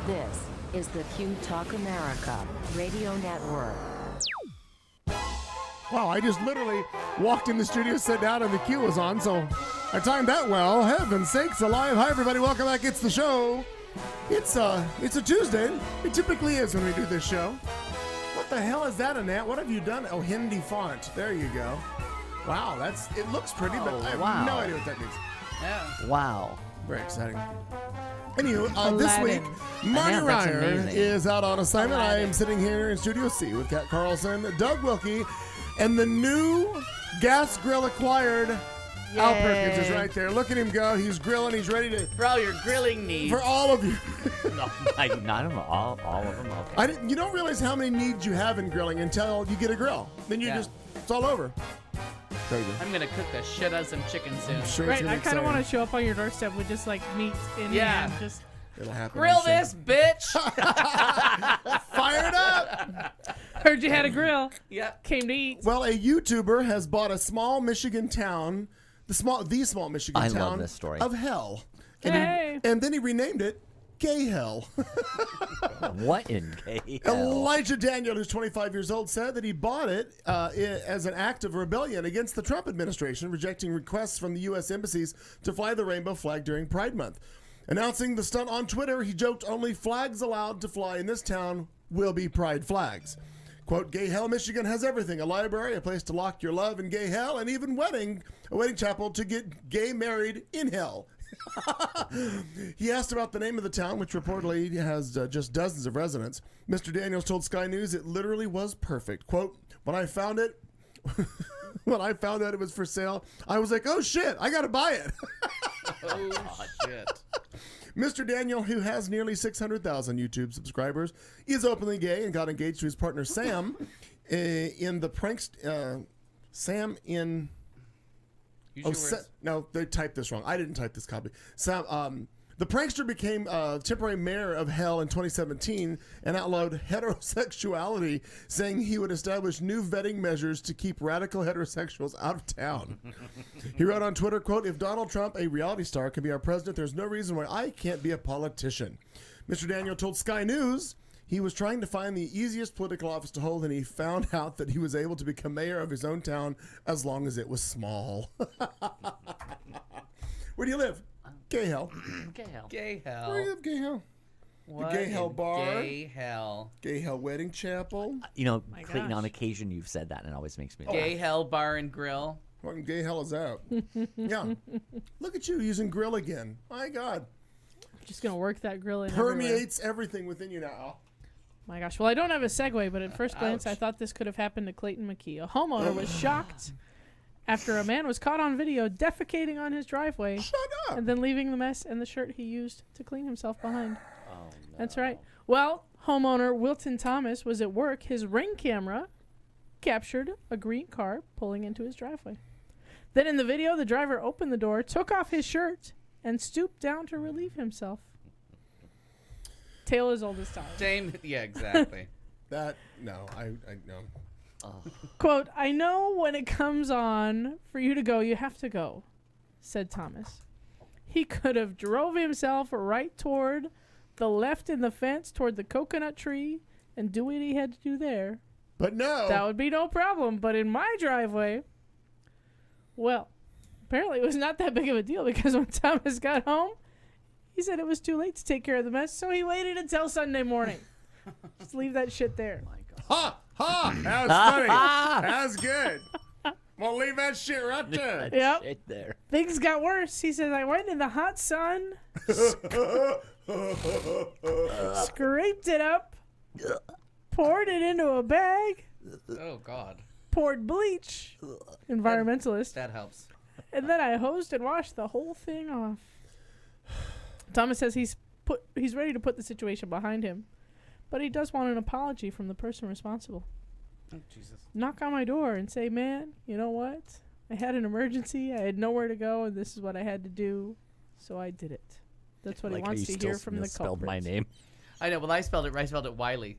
This is the Q Talk America Radio Network. Wow, I just literally walked in the studio, sat down, and the cue was on, so I timed that well. Heaven sakes alive. Hi, everybody. Welcome back. It's the show. It's a Tuesday. It typically is when we do this show. What the hell is that, Annette? What have you done? Oh, Hindi font. There you go. Wow, it looks pretty, but I have no idea what that means. Yeah. Wow. Very exciting. Anywho, this week, Aladdin. Marty Annette, that's Ryer amazing. is out on assignment. I am Aladdin. sitting here in Studio C with Kat Carlson, Doug Wilkie, and the new gas grill acquired Al Perkins is right there. Look at him go. He's grilling. He's ready to, For all your grilling needs. for all of you. No, not all of them. Okay. You don't realize how many needs you have in grilling until you get a grill. Then it's all over. There you go. I'm gonna cook the shit out of some chicken soon. I'm sure it's Right, gonna I be kind of want to exciting. show up on your doorstep with just like meat in Yeah. hand. Just It'll happen. Grill I'm sure. this, bitch! Fire it up. heard you had a grill. Yep. Came to eat. Well, a YouTuber has bought a small Michigan town, the small Michigan I town love this story. of hell. Hey. And then he renamed it Gay Hell. What in gay hell? Elijah Daniel, who's 25 years old, said that he bought it as an act of rebellion against the Trump administration, rejecting requests from the U.S. embassies to fly the rainbow flag during Pride Month. Announcing the stunt on Twitter, he joked only flags allowed to fly in this town will be pride flags. Quote, Gay Hell, Michigan has everything. A library, a place to lock your love in gay hell, and even a wedding chapel to get gay married in hell. He asked about the name of the town, which reportedly has just dozens of residents. Mr. Daniels told Sky News it literally was perfect. Quote, when I found out it was for sale, I was like, oh shit, I gotta buy it. Oh, shit. Mr. Daniel, who has nearly 600,000 YouTube subscribers, is openly gay and got engaged to his partner Sam in the Sam in... Use Oh, your words. no, they typed this wrong. I didn't type this copy. Sam, the prankster became temporary mayor of Hell in 2017 and outlawed heterosexuality, saying he would establish new vetting measures to keep radical heterosexuals out of town. He wrote on Twitter, quote, if Donald Trump, a reality star, can be our president, there's no reason why I can't be a politician. Mr. Daniel told Sky News he was trying to find the easiest political office to hold, and he found out that he was able to become mayor of his own town as long as it was small. Where do you live? Gay Hell. Gay hell. Gay hell. Where do you live? Gay Hell. What Gay Hell in bar? Gay hell. Gay Hell Wedding Chapel. You know, My Clayton, gosh. on occasion you've said that, and it always makes me Gay hell bar and grill. Fucking Gay Hell is out. Yeah. Look at you using grill again. My God. Just gonna work that grill in everywhere. Permeates everything within you now. My gosh. Well, I don't have a segue, but at first glance, I Ouch. thought this could have happened to Clayton McKee. A homeowner was shocked after a man was caught on video defecating on his driveway Shut up. and then leaving the mess and the shirt he used to clean himself behind. That's right. Well, homeowner Wilton Thomas was at work. His Ring camera captured a green car pulling into his driveway. Then in the video, the driver opened the door, took off his shirt, and stooped down to relieve himself. Tale as old as time. Same. Yeah, exactly. That, no, I no. Quote, I know when it comes on for you to go, you have to go, said Thomas. He could have drove himself right toward the left in the fence toward the coconut tree and do what he had to do there. But no. That would be no problem. But in my driveway, well, apparently it was not that big of a deal because when Thomas got home, he said it was too late to take care of the mess, so he waited until Sunday morning. Just leave that shit there. Ha! Ha! That was funny. That was good. We'll leave that shit right there. Yep. Shit there. Things got worse. He says, I went in the hot sun, scraped it up, poured it into a bag, Oh, God. poured bleach, environmentalist, That helps. and then I hosed and washed the whole thing off. Thomas says he's ready to put the situation behind him, but he does want an apology from the person responsible. Oh, Jesus. Knock on my door and say, man, you know what? I had an emergency. I had nowhere to go, and this is what I had to do, so I did it. That's what he Like, wants you to hear still from the misspelled culprit. my name. I know. Well, I spelled it Wiley.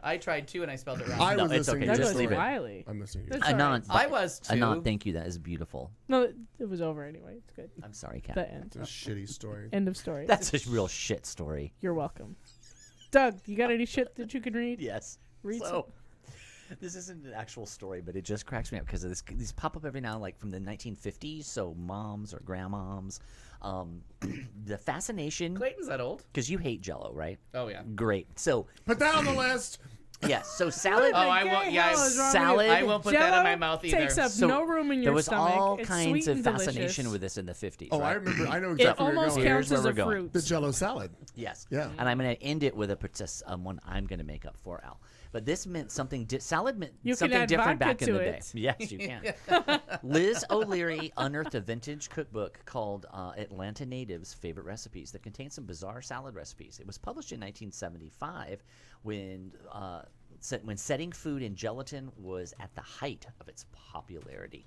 I tried too, and I spelled it wrong. I No, was it's listening okay, to That your just was leave it. story. Wiley. I'm listening to you. That's all right. Anon, I was too. Anon, thank you. That is beautiful. No, it was over anyway. It's good. I'm sorry, Kat. The end. It's a shitty story. End of story. That's a real shit story. You're welcome. Doug, you got any shit that you can read? Yes. Read So, this isn't an actual story, but it just cracks me up because these pop up every now and like from the 1950s. So moms or grandmoms, the fascination. Clayton's that old? Because you hate Jello, right? Oh yeah. Great. So Put that on the list. yes. So salad. Oh, I won't. Yeah, hell is wrong with salad. you? I won't put that in Jello my mouth either. takes up So no room in your there was stomach. all It's kinds sweet of and fascination delicious. with this in the 50s. Oh, right? I remember. I know It exactly where you're almost going. counts Here's as where a we're going. fruit. The Jello salad. Yes. Yeah. And I'm going to end it with one I'm going to make up for Al. But this meant something. Salad meant You can something add different vodka back in to the it. day. Yes, you can. Liz O'Leary unearthed a vintage cookbook called Atlanta Natives' Favorite Recipes that contains some bizarre salad recipes. It was published in 1975 when setting food in gelatin was at the height of its popularity.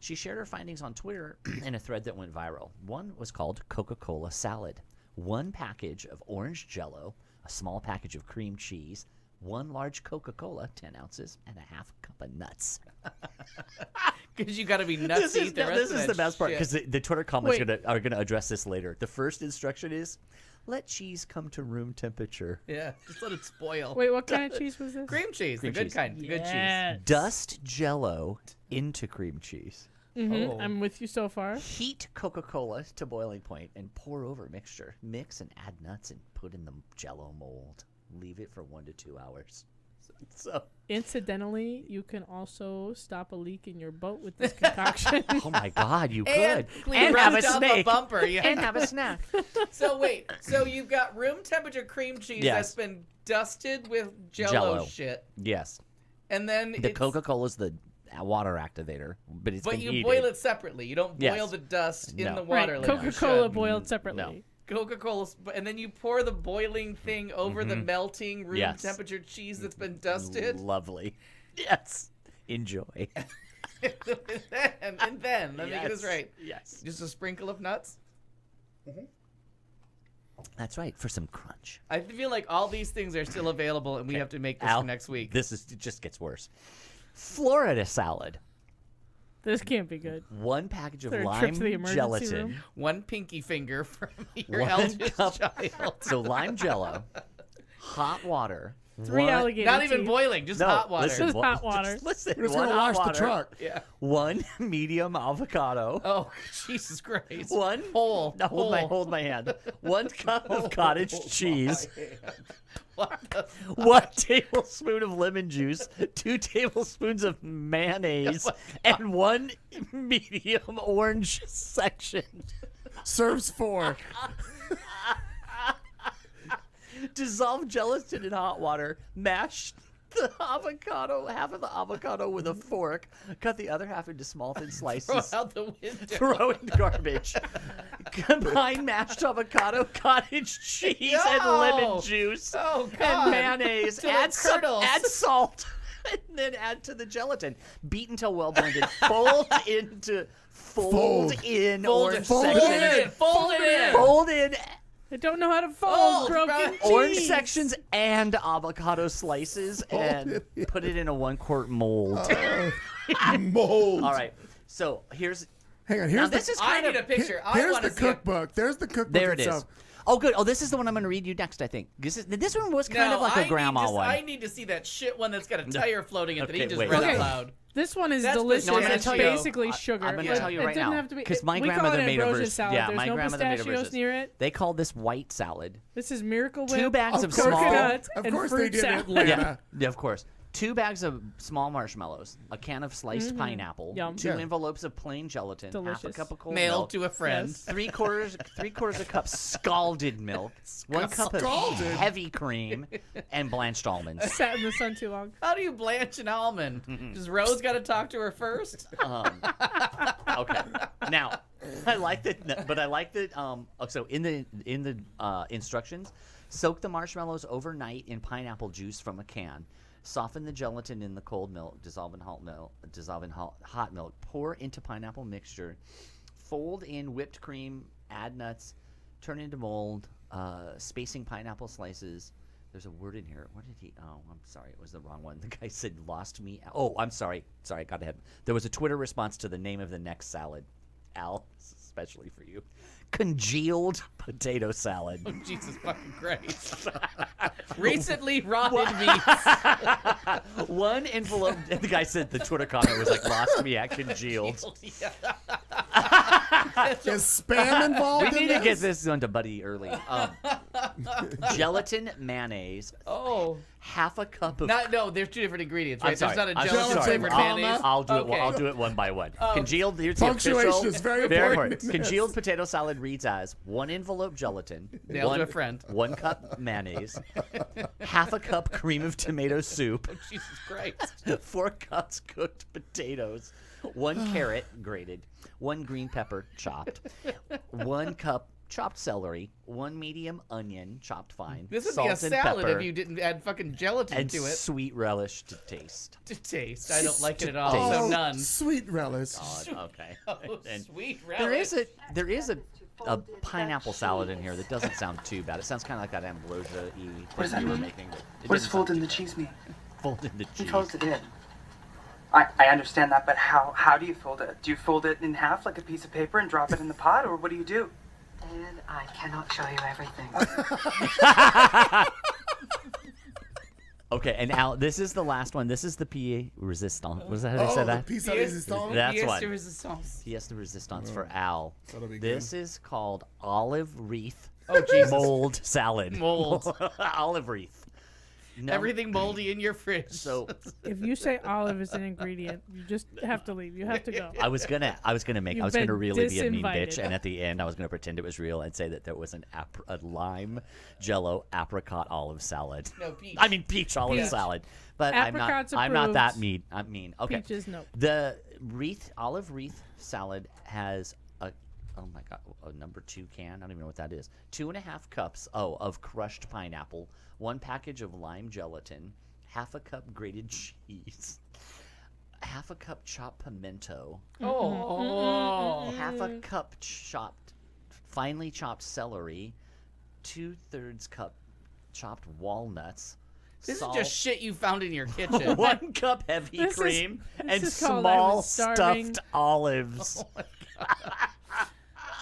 She shared her findings on Twitter in a thread that went viral. One was called Coca-Cola Salad. One package of orange Jello, a small package of cream cheese, one large Coca-Cola, 10 ounces, and a half cup of nuts. Because you got to be nuts to eat the rest This of is that the best part shit. because the Twitter comments Wait. are gonna address this later. The first instruction is, let cheese come to room temperature. Yeah, just let it spoil. Wait, what kind of cheese was this? Cream cheese, Cream the good cheese. kind, the good cheese. Yes. Dust Jello into cream cheese. Mhm, Oh. I'm with you so far. Heat Coca-Cola to boiling point and pour over mixture. Mix and add nuts and put in the Jello mold. Leave it for 1 to 2 hours. So, Incidentally, you can also stop a leak in your boat with this concoction. oh my God, you And could. clean And have a rust off snake. bumper. Yeah. And have a snack. So wait, so you've got room temperature cream cheese Yes. that's been dusted with Jello, Jell-O. shit, Yes. and then The Coca-Cola's the water activator, but it's But been you heated. boil it separately. You don't boil Yes. the dust in No. the Right, water. like you Coca-Cola should. boiled separately. Coca-Cola, and then you pour the boiling thing over the melting room Yes. temperature cheese that's been dusted. Lovely. Yes. Enjoy. and then, let me get this Yes. right. Yes. Just a sprinkle of nuts. That's right, for some crunch. I feel like all these things are still available, and we have to make this Al, for next week. It just gets worse. Florida salad. This can't be good. One package of Is there a trip lime to the emergency gelatin. room? One pinky finger from your One eldest cup. child. So lime jello, hot water. 3 one- alligator Not even teeth. boiling, just No, hot water. listen, Just one- hot water. just listen, We're just one gonna hot wash the water, truck. Yeah. one medium avocado, Oh, Jesus Christ. one Whole. No, whole. hold my hand. 1 cup of cottage cheese, What the 1 tablespoon of lemon juice, 2 tablespoons of mayonnaise, and 1 medium orange section. Serves 4. Dissolve gelatin in hot water. Mash the avocado, half of the avocado with a fork. Cut the other half into small thin throw slices. out the window. Throw in the garbage. Combine mashed avocado, cottage cheese, and No! lemon juice. Oh, God. And mayonnaise. Till it Add curdles. add salt. And then add to the gelatin. Beat until well blended. Fold in Fold orange it. Fold it sections. in. Fold it in. Fold in I don't know how to fold Oh, broken right. cheese. orange sections and avocado slices and put it in a 1-quart mold. Mold. All right. So here's Hang on. now Here's this the, is I kind need a of picture. I here's want the to see a cookbook. There's the cookbook there it is. itself. Oh, good. Oh, this is the one I'm going to read you next. I think this one was kind of like a grandma one. I need to see that shit one that's got a tire floating in it that he Okay, just wait. read Okay. out loud. This one is That's delicious. No, I'm gonna It's tell you- basically sugar. I'm going to Yeah. tell you It right doesn't now have to be- because my we call grandmother it made a ambrosia version. salad. Yeah, There's my no grandmother made a pistachios version. near it. They called this white salad. This is Miracle Whip. 2 bags of course small. they did. coconut Of and course they fruit did in salad. Atlanta. Yeah, of course. 2 bags of small marshmallows, a can of sliced pineapple, Yum. 2 Yeah. envelopes of plain gelatin, half a Delicious. cup of cold Mailed milk, to a friend. Yes. 3/4 a cup scalded milk, 1 cup of Scalded? heavy cream, and blanched almonds. Sat in the sun too long. How do you blanch an almond? Does Rose got to talk to her first? Okay. Now, I like that, but I like that. So in the instructions, soak the marshmallows overnight in pineapple juice from a can. Soften the gelatin in the cold milk. Dissolve in hot milk. Pour into pineapple mixture. Fold in whipped cream. Add nuts. Turn into mold. Spacing pineapple slices. There's a word in here. What did he? Oh, I'm sorry. It was the wrong one. The guy said lost me. Oh, I'm sorry. Sorry, I got ahead. There was a Twitter response to the name of the next salad. Al, especially for you. Congealed potato salad. Oh, Jesus fucking Christ. Recently rotted meats. One envelope. The guy said the Twitter comment was like, lost me at congealed. Yeah. Is spam involved We in need to this? get this onto Buddy early. Gelatin mayonnaise. Oh. Half a cup of. No, there's two different ingredients, I'm right? sorry. There's not a I'm gelatin sorry. flavored Comma. mayonnaise. I'll do it. Okay. I'll do it one by one. Oh. Congealed. Here's the Punctuation official. is very Very important important. in this. Congealed potato salad reads as 1 envelope gelatin, Nailed to a friend. 1 cup mayonnaise, half a cup cream of tomato soup, Jesus Christ. 4 cups cooked potatoes, 1 carrot grated, 1 green pepper chopped, 1 cup chopped celery, 1 medium onion chopped fine, This would salt be a and salad pepper, if you didn't add fucking gelatin and to it. sweet relish to taste. To taste. I don't like it at all, taste. so Oh, none. sweet relish. Okay. Oh, And sweet there relish. is a pineapple salad in here that doesn't sound too bad. It sounds kind of like that ambrosia-y does thing that you were mean? making. What does folding the cheese mean? Folding the Who cheese. folds it in? I understand that, but how do you fold it? Do you fold it in half like a piece of paper and drop it in the pot, or what do you do? Dad, I cannot show you everything. Okay, and Al, this is the last one. This is the pied resistant. Was that how they Oh, said the that? piece of resistance. That's Pièce one. de résistance. Pièce de resistance for Al. That'll be This is called olive wreath Oh, Jesus. mold salad. Mold. Olive wreath. No. Everything moldy in your fridge. So If you say olive is an ingredient, you just have to leave. You have to go. I was gonna You've been really be a mean bitch, disinvited. and at the end I was gonna pretend it was real and say that there was a lime Jello apricot olive salad. No, peach. I mean peach olive Peach. salad. But Apricots I'm not that approved. mean. I'm mean. Okay. Peaches, nope. The olive wreath salad has a my god, a number 2 can. I don't even know what that is. 2.5 cups of crushed pineapple, 1 package of lime gelatin, half a cup grated cheese, half a cup chopped pimento, Oh. half a cup finely chopped celery, 2/3 cup chopped walnuts. This salt, is just shit you found in your kitchen. 1 cup heavy This is- cream, this and is called I small Was Starving. stuffed olives.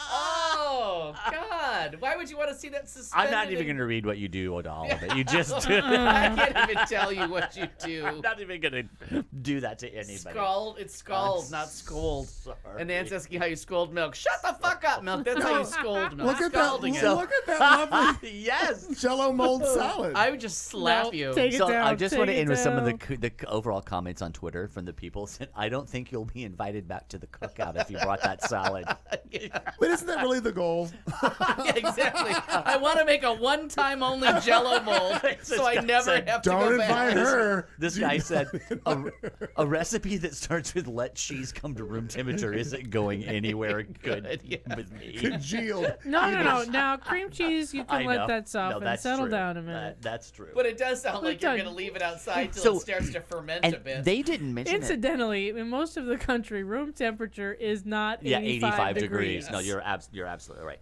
Oh, God. Why would you want to see that suspended? I'm not even in- going to read what you do to all of it. You just do I can't even tell you what you do. I'm not even going to do that to anybody. Scald. It's scald, I'm not scold. sorry. And Nan's asking how you scold milk. Shut the fuck up, milk. That's how you scold milk. Look at that! Scalding it. Look at that lovely Yes. Jello mold salad. I would just slap No, you. take it So down. I just want to take end it with some of down. the overall comments on Twitter from the people. Said, I don't think you'll be invited back to the cookout if you brought that salad. But isn't that really the goal? Yeah, exactly. I want to make a one-time only Jello mold, so I guy never said, have to Don't go back. invite her. This guy said a recipe that starts with let cheese come to room temperature isn't going anywhere good with me. Congealed. No. Now, cream cheese, you I can let know. that soften. No, that's Settle true. down a minute. That's true. But it does sound like you're done. going to leave it outside till So- it starts to ferment a and bit. they didn't mention it. Incidentally, in most of the country, room temperature is not Yeah, 85 degrees. No, you're absolutely right.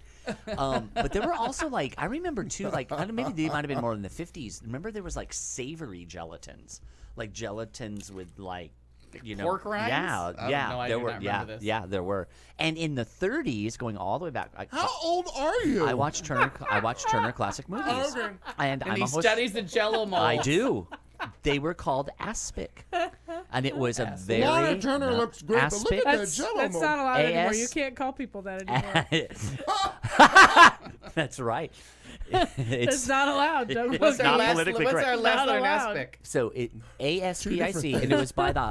But there were also I remember too, I don't know, maybe they might have been more in the 50s. Remember there was savory gelatins, like gelatins with pork rinds? Yeah, Oh, yeah, no, I there do were. not Yeah, remember this. yeah, there were. And in the 30s, going all the way back, How old are you? I watched Turner. I watched Turner Classic Movies, Okay. and and I'm he a host. studies the Jello mold. I do. They were called aspic, and it was a very Lana Turner looks great, but look aspic. at that That's, Jello that's mold. not allowed anymore. You AS. can't call people that anymore. That's right. It's It's not allowed. What's our not last, politically what's our correct. last Not learned allowed. aspic? so ASPIC, and it was by the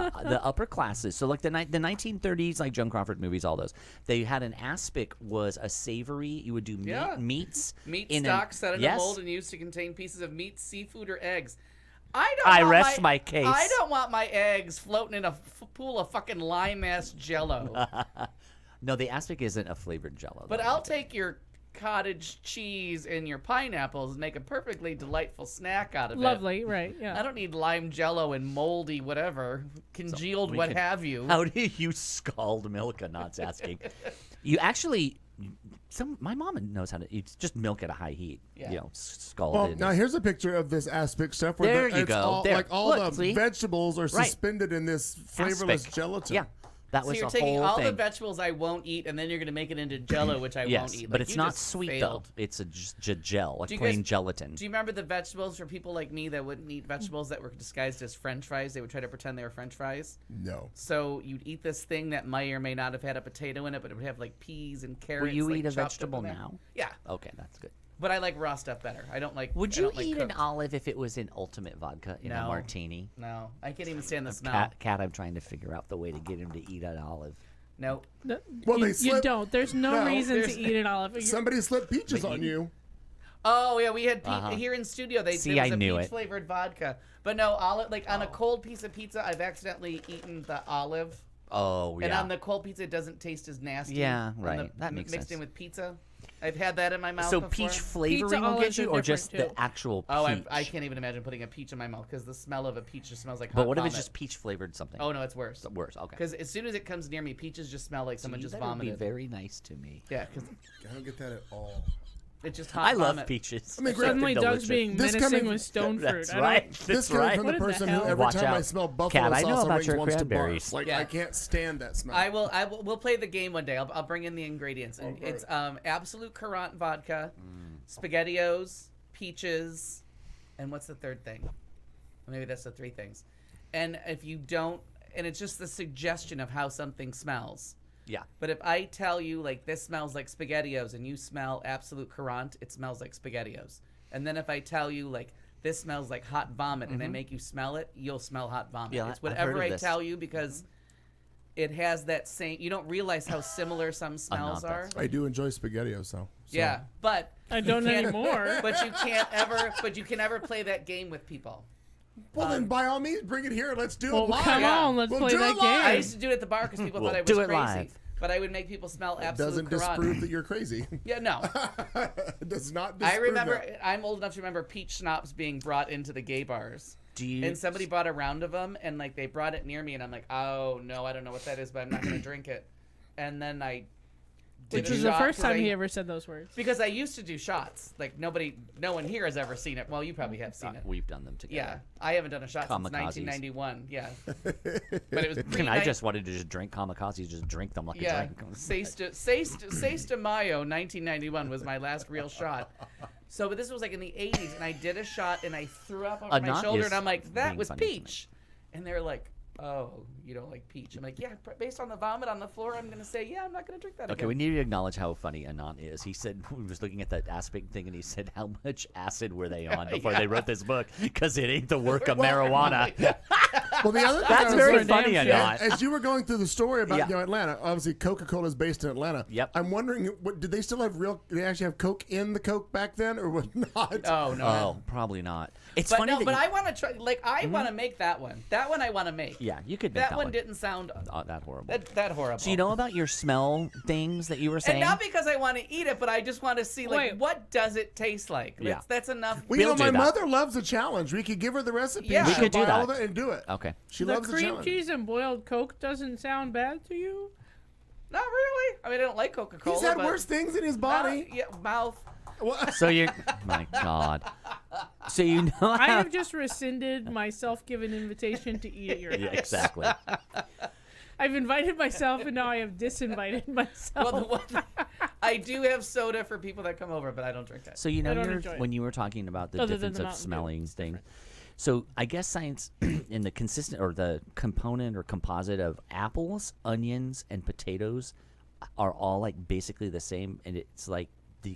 upper classes. So the 1930s, like Joan Crawford movies, all those. They had an aspic was a savory. You would do meats. Meat in stock set in yes. a mold and used to contain pieces of meat, seafood, or eggs. I I want rest my case. I don't want my eggs floating in a pool of fucking lime-ass Jello. No, the aspic isn't a flavored Jello. But though. I'll take your cottage cheese and your pineapples and make a perfectly delightful snack out of it. Lovely, right? Yeah. I don't need lime Jello and moldy whatever, congealed we what could- have you. How do you scald milk? Anot's asking. You actually, my mom knows how to. It's just milk at a high heat. Yeah. You know, scald Well, it. now here's a picture of this aspic stuff where There you it's go. all, There. like all Look, the see? vegetables are Right. suspended in this flavorless Aspic. gelatin. Yeah. That So was you're a taking whole all thing. the vegetables I won't eat, and then you're gonna make it into Jello, which I Yes, won't eat. but Like, it's you not just sweet failed. though. It's a gel, like Do you plain guys- gelatin. Do you remember the vegetables for people like me that wouldn't eat vegetables that were disguised as French fries? They would try to pretend they were French fries. No. So you'd eat this thing that may or may not have had a potato in it, but it would have like peas and carrots. Will you like, eat a chopped up vegetable in there. now? Yeah, Okay, that's good. but I like raw stuff better. I don't like. Would I you don't like eat an cooked. olive if it was in ultimate vodka in a No. martini? No, I can't even stand the smell. Cat, I'm trying to figure out the way to get him to eat an olive. No. No, Well, you, they you slip- don't. There's no No, reason there's- to eat an olive. Somebody slipped peaches on you. Oh yeah, we had here in studio. See, there was I a knew peach it. flavored vodka, but no olive. Like on a cold piece of pizza, I've accidentally eaten the olive, Oh, yeah. and on the cold pizza, it doesn't taste as nasty. Yeah, on right. the- That makes mixed sense. in with pizza. I've had that in my mouth So before. peach flavoring will olives get you, are or just different, the too. actual peach? Oh, I can't even imagine putting a peach in my mouth because the smell of a peach just smells like hot But what if vomit. it's just peach flavored something? Oh no, it's worse. Worse. Okay. Because as soon as it comes near me, peaches just smell like someone you just better vomited. be very nice to me. Yeah, because I don't get that at all. it's just hot I love vomit. peaches. I mean, great. Suddenly, They're Doug's delicious. being This menacing coming- with stone fruit. That's I don't- right. This That's coming right. from What the in the person who hell? every Watch time I out. smell buffalo Cat, I know sauce on about rings your wants to barf. cranberries. Like Yeah. I can't stand that smell. We'll play the game one day. I'll bring in the ingredients. And great. it's Absolute Currant vodka, SpaghettiOs, peaches, and what's the third thing? Maybe that's the three things. And if you don't, and it's just the suggestion of how something smells. Yeah. But if I tell you like this smells like SpaghettiOs and you smell Absolute Currant, it smells like SpaghettiOs. And then if I tell you like this smells like hot vomit and I make you smell it, you'll smell hot vomit. Yeah, It's I've heard whatever of I this. tell you because it has that same. You don't realize how similar some smells not. are. That's I do enjoy SpaghettiOs, though. So. Yeah, but I don't you can't- anymore. But you can't ever. But you can never play that game with people. Well, then by all means, bring it here. Let's do Well, it live. come Yeah. on, let's We'll play do that it live. I game. used to do it at the bar because people We'll thought I was do it crazy. live. But I would make people smell It Absolute doesn't Currant. disprove that you're crazy. Yeah, no. It does not I disprove remember. that. I'm old enough to remember peach schnapps being brought into the gay bars. Do you? And somebody bought a round of them, and like they brought it near me, and I'm like, oh no, I don't know what that is, but I'm not gonna drink it. And then I did Which a was the shot first 'cause time I- he ever said those words. Because I used to do shots. Like no one here has ever seen it. Well, you probably have seen it. We've done them together. Yeah, I haven't done a shot Kamikazes. since 1991. Yeah, but it was. And I just wanted to just drink kamikazes, just drink them like Yeah, a drink. Seis de Mayo, 1991 was my last real shot. So, but this was like in the 80s, and I did a shot, and I threw up over my Anant shoulder, is and I'm like, that being was funny to me. peach. And they're like, oh, you don't like peach. I'm like, yeah, based on the vomit on the floor, I'm going to say, yeah, I'm not going to drink that Okay, again. we need to acknowledge how funny Anant is. He said, he was looking at that aspic thing, and he said, how much acid were they on before they wrote this book? Because it ain't the work of marijuana. Well, the other thing That's I was very saying- funny, damn Anant. As you were going through the story about Yeah. Atlanta, obviously Coca-Cola is based in Atlanta. Yep. I'm wondering, did they still have real? Did they actually have Coke in the Coke back then, or was not? Oh, no. Oh, probably not. It's But funny no, that but you- I want to try, like, I want to make that one. That one I want to make. Yeah, you could make That that one one. didn't sound that horrible. that horrible. So you know about your smell things that you were saying? And not because I want to eat it, but I just want to see, like, Wait. what does it taste like? Yeah. That's enough. Well, you We'll know, do my that. mother loves a challenge. We could give her the recipe. Yeah. We She'll could do buy all that. of it and do it. Okay. She The loves the cream challenge. cheese and boiled Coke doesn't sound bad to you? Not really. I mean, I don't like Coca-Cola. He's had but worse things in his body. Yeah, mouth. So you, my God. So you know I how, have just rescinded my self-given invitation to eat at your yeah, house. exactly. I've invited myself, and now I have disinvited myself. Well, the one, I do have soda for people that come over, but I don't drink that. So you know, I don't enjoy it. when you were talking about the Other than difference the of Mountain Dew, smelling it's thing, different. so I guess science in the consistent or the component or composite of apples, onions, and potatoes are all like basically the same, and it's like the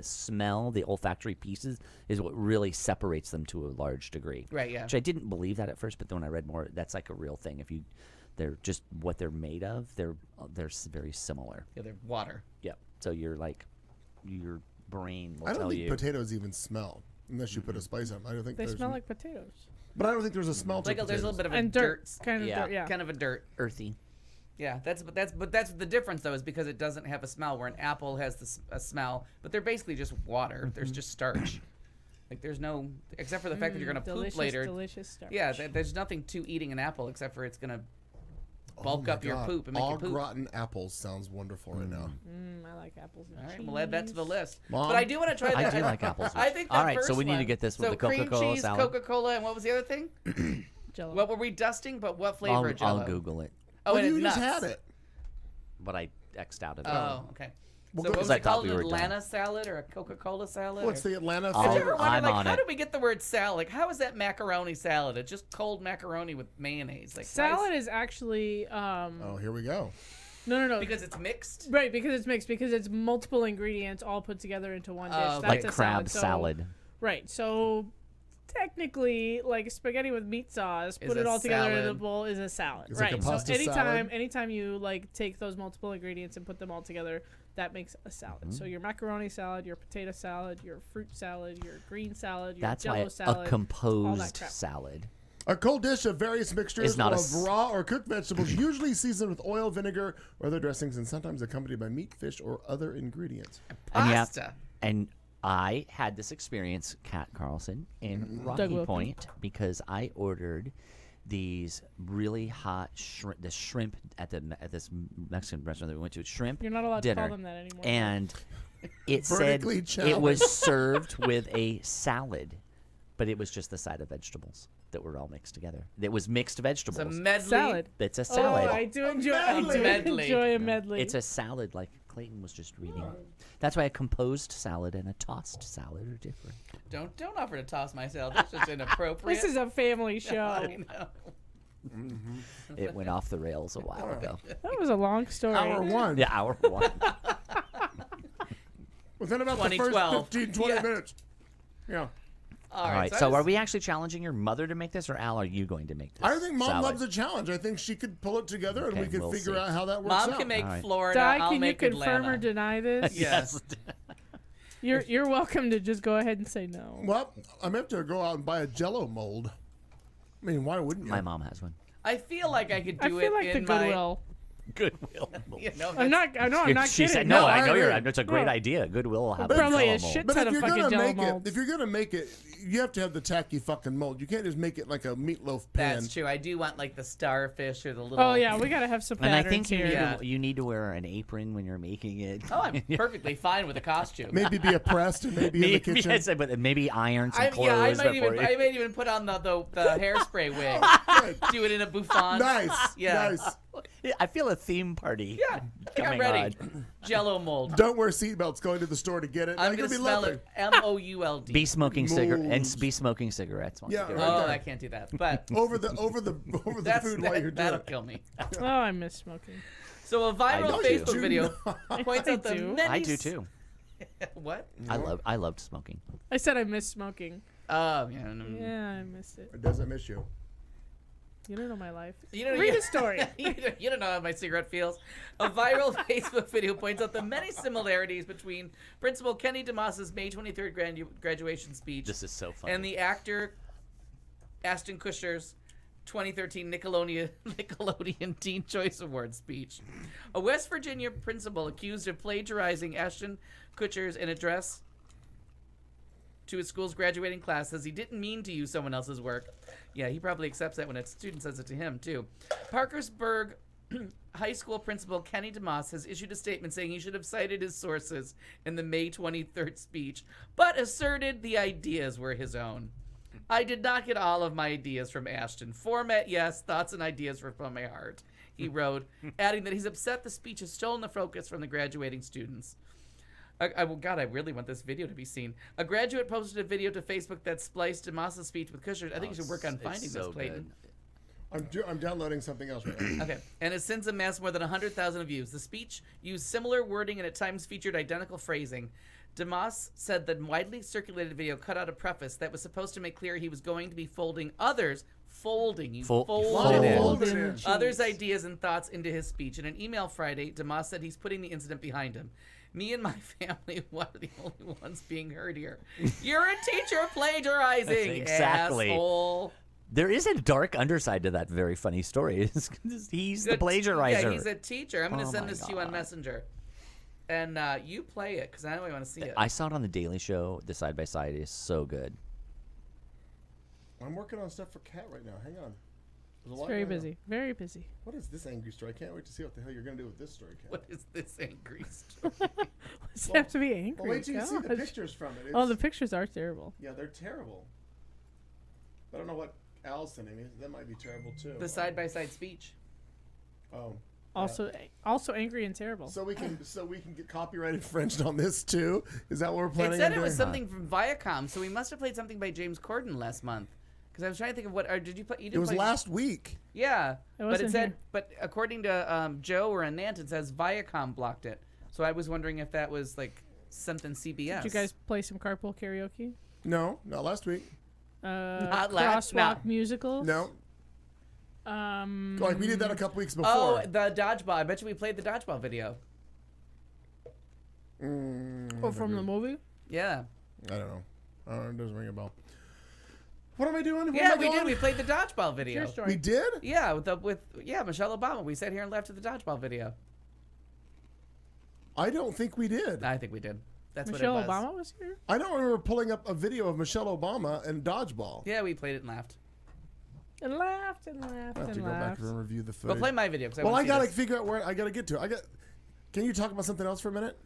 smell, the olfactory pieces is what really separates them to a large degree. Right, yeah. Which I didn't believe that at first, but then when I read more, that's like a real thing. If you, they're just what they're made of. They're very similar. Yeah, they're water. Yep. So you're like, your brain will I don't tell think you. potatoes even smell unless you put a spice on them. I don't think They there's- smell like potatoes. But I don't think there's a smell to Like there's a little potatoes. bit of a And dirt. Kind of Yeah. dirt, yeah. kind of a dirt. Earthy. Yeah, that's the difference though, is because it doesn't have a smell. Where an apple has a smell, but they're basically just water. There's just starch. Like there's no, except for the fact that you're gonna delicious, poop later. delicious starch. Yeah, there's nothing to eating an apple except for it's gonna bulk Oh my up your God. poop and make Au you poop. gratin apples sounds wonderful right now. I like apples and All right, cheese. we'll add that to the list. Mom? But I do want to try that. I do like apples. I think All that right, so first we need to one- get this with so the Coca-Cola cream cheese, salad. Coca-Cola, and what was the other thing? Jell-O. What were we dusting? But what flavor? I'll Jell-O? Google it. Oh, and you it's just nuts. had it. But I X'd out of it. Oh, okay. Well, So what good. was I it thought called? we An were done. Atlanta salad or a Coca-Cola salad? What's or... the Atlanta Oh, Did you favorite? ever wonder, I'm like, on how it. did we get the word salad? Like, how is that macaroni salad? It's just cold macaroni with mayonnaise. Like Salad is actually Oh, here we go. no. because it's mixed. Right, because it's mixed, because it's multiple ingredients all put together into one dish. Oh, That's Like a crab So- salad. Right, so technically, like spaghetti with meat sauce, Is put it a all together in a salad. bowl is a salad. It's like right. a pasta so salad? anytime you like take those multiple ingredients and put them all together, that makes a salad. Mm-hmm. So your macaroni salad, your potato salad, your fruit salad, your green salad, your That's jello why salad, a all composed that crap. salad. A cold dish of various mixtures It's not a of s- raw or cooked vegetables, usually seasoned with oil, vinegar, or other dressings, and sometimes accompanied by meat, fish, or other ingredients. And yeah, Pasta. and I had this experience, Kat Carlson, in Doug Rocky Wilson. Point because I ordered these really hot shrimp at this Mexican restaurant that we went to. Shrimp You're not allowed dinner, to call them that anymore. and it said Vertically it was challenged. served with a salad, but it was just the side of vegetables that were all mixed together. It was mixed It's a vegetables. medley. salad. It's a salad. Oh, I do enjoy. medley. Enjoy a medley. It's a salad, like Clayton was just reading. That's why a composed salad and a tossed salad are different. Don't offer to toss my salad. That's just inappropriate. This is a family show. I know. It went off the rails a while ago. That was a long story. Hour one. Yeah, hour one. Within about the first 2012. 15, 20 Yeah. minutes. Yeah. All right. So, are we actually challenging your mother to make this, or Al, are you going to make this? I think Mom salad? loves a challenge. I think she could pull it together and Okay, we could we'll figure see. out how that works Mom out. can make All right. Florida. Di, I'll can you make confirm Atlanta. or deny this? Yes. You're welcome to just go ahead and say no. Well, I'm going to have to go out and buy a Jello mold. I mean, why wouldn't you? My mom has one. I feel like I could I do feel it like the in my. Goodwill. Goodwill. You know, I'm not. I know. I'm not She kidding. said, no, I know I you're. agree. It's a great No. idea. Goodwill will have Probably Jello a mold. shit But ton if of you're fucking gonna Jello make molds. it, if you're gonna make it, you have to have the tacky fucking mold. You can't just make it like a meatloaf pan. That's true. I do want like the starfish or the little. Oh yeah, we gotta have some And I patterns think you here. need, Yeah. you need to wear an apron when you're making it. Oh, I'm perfectly fine with a costume. Maybe be oppressed and maybe in the Maybe, kitchen. yes, but maybe iron some clothes I might before even. you. I might even put on the hairspray wig. Do it in a bouffant. Nice. Yeah. Nice. I feel a theme party. Yeah. I think I'm coming ready. on. Jello mold. Don't wear seatbelts going to the store to get it. I'm Like, gonna it'll be smell lovely. it. MOULD. Be smoking Molds. be smoking cigarettes. While you Yeah, do it. right. Oh, there. I can't do that. But Over the that's food while you're doing that'll it. kill me. Oh, I miss smoking. So a viral know you Facebook do. video points out the do. many. I do too. What? I loved smoking. I said I miss smoking. Oh yeah. No. Yeah, I missed it. It doesn't miss you. You don't know my life. You don't, Read you, a story. you don't know how my cigarette feels. A viral Facebook video points out the many similarities between Principal Kenny DeMoss's May 23rd graduation speech This is so funny. and the actor Ashton Kutcher's 2013 Nickelodeon Teen Choice Award speech. A West Virginia principal accused of plagiarizing Ashton Kutcher's an address to his school's graduating class says he didn't mean to use someone else's work. Yeah, he probably accepts that when a student says it to him, too. Parkersburg High School principal Kenny DeMoss has issued a statement saying he should have cited his sources in the May 23rd speech, but asserted the ideas were his own. I did not get all of my ideas from Ashton. Format, yes. Thoughts and ideas were from my heart, he wrote, adding that he's upset the speech has stolen the focus from the graduating students. God, I really want this video to be seen. A graduate posted a video to Facebook that spliced DeMoss's speech with Kushner. I think you should work on finding this, Clayton. I'm downloading something else right now. Okay, and has since amassed more than 100,000 views. The speech used similar wording and at times featured identical phrasing. DeMoss said the widely circulated video cut out a preface that was supposed to make clear he was going to be folding others, folding Folded in. others' ideas and thoughts into his speech. In an email Friday, DeMoss said he's putting the incident behind him. Me and my family are the only ones being heard here. You're a teacher plagiarizing, Exactly. asshole. There is a dark underside to that very funny story. He's the plagiarizer. Yeah, he's a teacher. I'm going to Oh send my this to you on God. Messenger. And you play it, because I know I want to see it. I saw it on the Daily Show. The side by side is so good. I'm working on stuff for Kat right now. Hang on. There's a It's lot very going on. busy. Very busy. What is this angry story? I can't wait to see what the hell you're going to do with this story, Kat. What is this angry story? Does it have to be angry? Well, wait till you see the Gosh. pictures from it. Oh, the It's- pictures are terrible. Yeah, they're terrible. I don't know what Al's sending me. That might be terrible, too. The side-by-side speech. Oh. Also angry and terrible. So we can get copyright infringed on this too. Is that what we're planning It said on it was doing? something from Viacom, so we must have played something by James Corden last month. Because I was trying to think of what. Or did you play? You It didn't was play, last week. Yeah, It but wasn't it said. here. But according to Joe or Anant, it says Viacom blocked it. So I was wondering if that was like something CBS. Did you guys play some carpool karaoke? No, not last week. Not Crosswalk no. musicals? No. Like we did that a couple weeks before. Oh, the dodgeball. I bet you we played the dodgeball video. Oh, from the movie? Yeah. I don't know. It doesn't ring a bell. What am I doing? Where Yeah, am I we did. going? We played the dodgeball video. Your story. We did? Yeah, with Michelle Obama. We sat here and laughed at the dodgeball video. I don't think we did. I think we did. That's Michelle what it was. Obama was here? I don't remember pulling up a video of Michelle Obama and dodgeball. Yeah, we played it and laughed. And laughed and laughed I have and to go back laughed. and review the footage. Well, play my video. Well, I gotta figure out where I gotta get to. Can you talk about something else for a minute?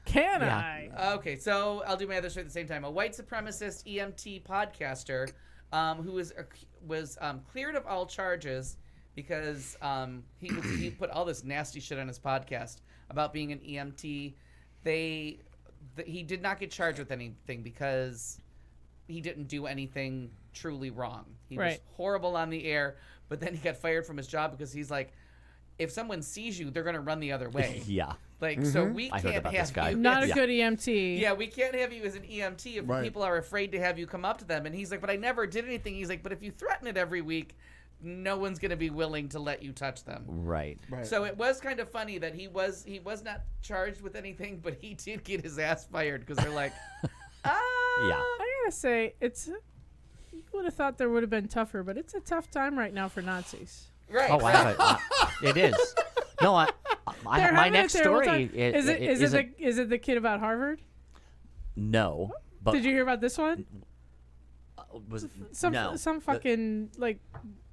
Can Yeah. I? Okay, so I'll do my other story at the same time. A white supremacist EMT podcaster who was cleared of all charges because he put all this nasty shit on his podcast about being an EMT. He did not get charged with anything because he didn't do anything truly wrong. He was Right. horrible on the air, but then he got fired from his job because he's like, if someone sees you, they're gonna run the other way. Yeah. Like, so we I heard can't about have this guy. you. Not a Yeah. good EMT. Yeah, we can't have you as an EMT if Right. people are afraid to have you come up to them. And he's like, but I never did anything. He's like, but if you threaten it every week, no one's going to be willing to let you touch them. Right. Right. So it was kind of funny that he was not charged with anything, but he did get his ass fired because they're like, Yeah. I gotta say, you would have thought there would have been tougher, but it's a tough time right now for Nazis. right. Oh, right. wow. It is. No, They're my having a next terrible story time. Is isn't- it the kid about Harvard? No. But Did you hear about this one? was Some fucking like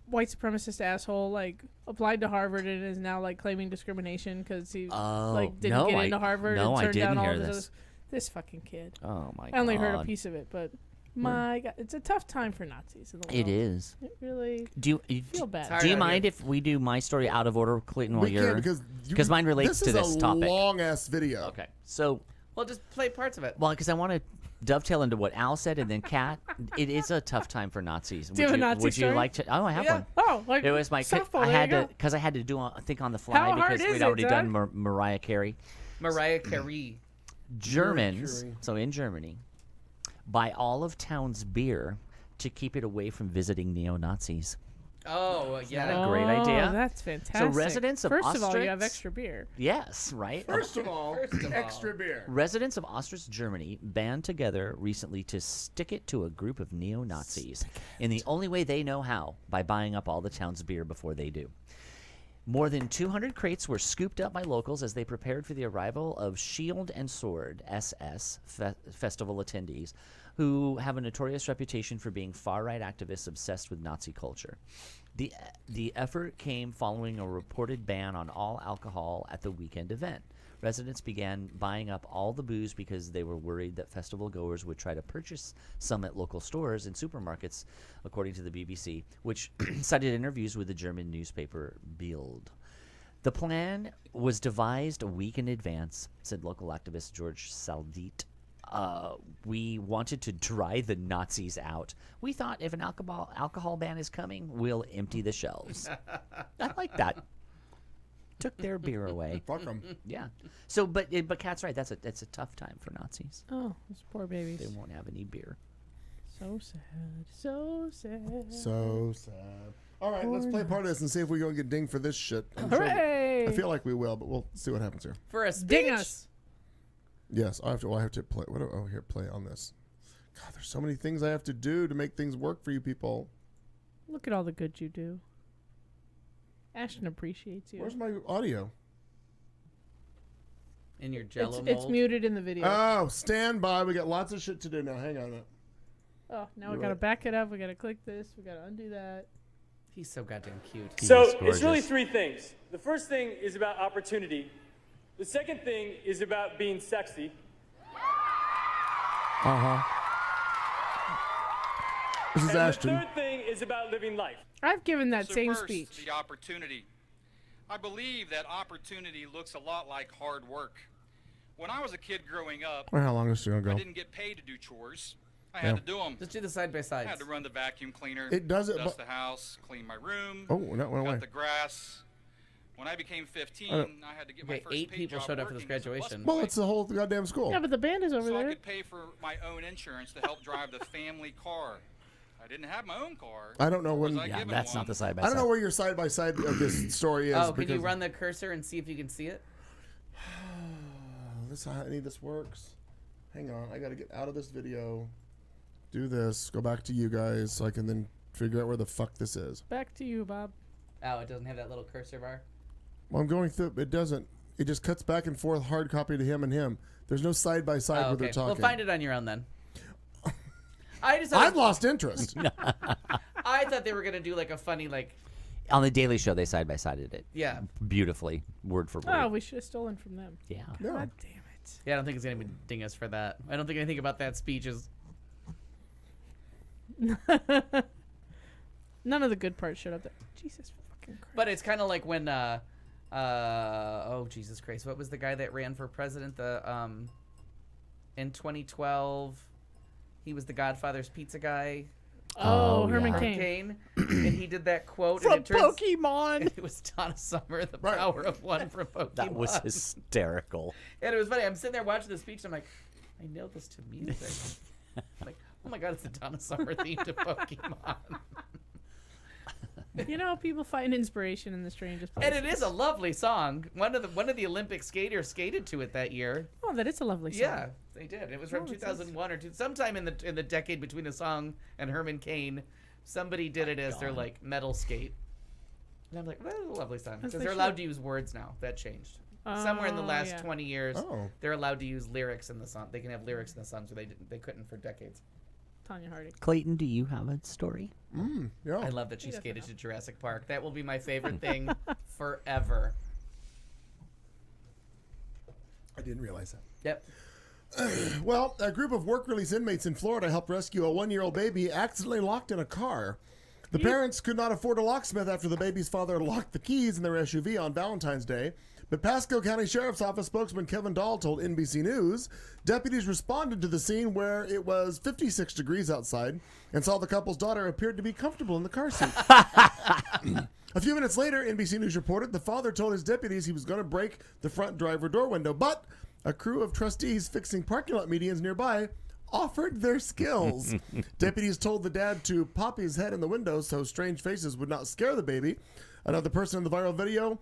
white supremacist asshole like applied to Harvard and is now like claiming discrimination because he like didn't no, get into Harvard no, and I turned didn't down all hear this. this. This fucking kid. Oh my god. I only heard a piece of it, but my God, it's a tough time for Nazis in the world. It is. It really Do you feel bad. Sorry. do you out mind here. if we do my story out of order, Clayton, while We you're can because mine relates to this is a topic. long ass video. Okay. So, Well, just play parts of it. well, because I want to dovetail into what Al said, and then Kat. It is a tough time for Nazis. Do you have a Nazi Would you story? like to? Oh, I have Yeah. one. Oh, like It was my. softball. I there had you to go. because I had to do think on the fly How hard because is we'd it, already done Doug? Mariah Carey. Mariah Carey. Germans, Carey. so in Germany, buy all of town's beer to keep it away from visiting neo-Nazis. Oh, yeah. a great idea? Oh, that's fantastic. residents of First of all, you have Austerlitz- extra beer. Yes, right? First of all, extra beer. Residents of Austerlitz, Germany, band together recently to stick it to a group of neo-Nazis in the only way they know how, by buying up all the town's beer before they do. More than 200 crates were scooped up by locals as they prepared for the arrival of Shield and Sword SS festival attendees, who have a notorious reputation for being far-right activists obsessed with Nazi culture. The effort came following a reported ban on all alcohol at the weekend event. Residents began buying up all the booze because they were worried that festival goers would try to purchase some at local stores and supermarkets, according to the BBC, which cited interviews with the German newspaper Bild. The plan was devised a week in advance, said local activist George Saldit. We wanted to dry the Nazis out. We thought if an alcohol ban is coming, we'll empty the shelves. I like that. Took their beer away. Fuck them. Yeah. So, but Kat's right. That's a tough time for Nazis. Oh, those poor babies. They won't have any beer. So sad. So sad. So sad. All right, let's play part of this and see if we're going to get dinged for this shit. I'm sure- Hooray! I feel like we will, but we'll see what happens here. For a speech. Ding us. Yes, I have to play. Here, play on this. God, there's so many things I have to do to make things work for you people. Look at all the good you do. Ashton appreciates you. Where's my audio? In your jello It's mold. muted in the video. Oh, stand by. We got lots of shit to do now. Hang on a minute. Oh, now we You're gotta right. back it up. We gotta click this. We gotta undo that. He's so goddamn cute. So He's it's really gorgeous. three things. The first thing is about opportunity. The second thing is about being sexy. This is And Ashton. the third thing is about living life. I've given that So same first, speech. the opportunity. I believe that opportunity looks a lot like hard work. When I was a kid growing up, Or how long is she gonna I go? didn't get paid to do chores. I had to do them. Just do the side by I sides. had to run the vacuum cleaner, It does it, dust but- the house, clean my room, Oh, that went away. cut the grass. When I became 15, I had to get my Okay, first 8 paid people job showed up for this working as a graduation. Well, it's the whole goddamn school. Yeah, but the band is over so I there. could pay for my own insurance to help drive the family car. I didn't have my own car. I don't know Was when. I Yeah, given that's one? not the side by I don't side. know where your side by side of this story is. Oh, can you because run the cursor and see if you can see it? this? I need this works. Hang on, I got to get out of this video. Do this. Go back to you guys, so I can then figure out where the fuck this is. Back to you, Bob. Oh, it doesn't have that little cursor bar. Well, I'm going through. It doesn't. It just cuts back and forth. Hard copy to him and him. There's no side by side Oh, where they're okay. talking. Well, find it on your own then. I've lost interest. I thought they were gonna do like a funny like. On the Daily Show, they side by sided it. Yeah. Beautifully, word for word. Oh, we should have stolen from them. Yeah. No. God damn it. Yeah, I don't think it's gonna be ding us for that. I don't think anything about that speech is. None of the good parts showed up there. Jesus fucking Christ. But it's kind of like when oh Jesus Christ, what was the guy that ran for president? In 2012, he was the Godfather's pizza guy. Oh, Oh, Herman yeah. Cain. And he did that quote From and it turns, Pokemon. It was Donna Summer, the Right. power of one from Pokemon. That was hysterical. And it was funny. I'm sitting there watching the speech. And I'm like, I nailed this to music. I'm like, oh my god, it's the Donna Summer theme to Pokemon. You know, people find inspiration in the strangest places. And it is a lovely song. One of the Olympic skaters skated to it that year. Oh, that is a lovely song. Yeah, they did. It was from Oh, it 2001 or two, sometime in the decade between the song and Herman Cain. Somebody did it as their like metal skate. And I'm like, well, that's a lovely song As because they they're allowed should. to use words now. That changed. Somewhere in the Oh, last yeah. 20 years, Oh. they're allowed to use lyrics in the song. They can have lyrics in the songs, where they couldn't for decades. Tanya Harding. Clayton, do you have a story? Yeah. I love that she He doesn't skated know. to Jurassic Park. That will be my favorite thing forever. I didn't realize that. Yep. Well, a group of work release inmates in Florida helped rescue a 1-year-old baby accidentally locked in a car. The parents could not afford a locksmith after the baby's father locked the keys in their SUV on Valentine's Day. But Pasco County Sheriff's Office spokesman Kevin Dahl told NBC News deputies responded to the scene where it was 56 degrees outside and saw the couple's daughter appeared to be comfortable in the car seat. A few minutes later, NBC News reported the father told his deputies he was going to break the front driver door window, but a crew of trustees fixing parking lot medians nearby offered their skills. Deputies told the dad to pop his head in the window so strange faces would not scare the baby. Another person in the viral video,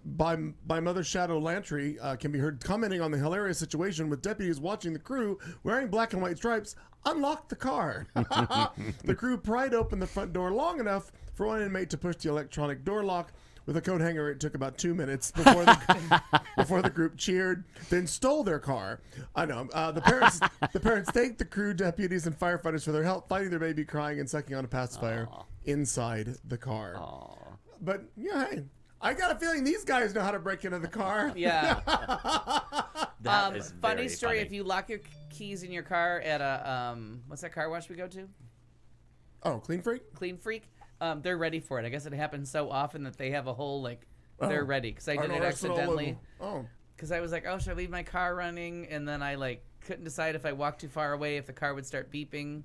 by Mother Shadow Lantry, can be heard commenting on the hilarious situation with deputies watching the crew wearing black and white stripes unlock the car. The crew pried open the front door long enough for one inmate to push the electronic door lock. With a coat hanger, it took about 2 minutes before the group cheered, then stole their car. I know. The parents thanked the crew, deputies, and firefighters for their help fighting their baby crying and sucking on a pacifier inside the car. But yeah, hey, I got a feeling these guys know how to break into the car. Yeah. That is funny very story. funny. If you lock your keys in your car at a what's that car wash we go to? Oh, Clean Freak? Clean Freak. They're ready for it. I guess it happens so often that they have a whole like they're ready. Because I did it accidentally. Oh. Because I was like, oh, should I leave my car running? And then I like couldn't decide if I walked too far away if the car would start beeping.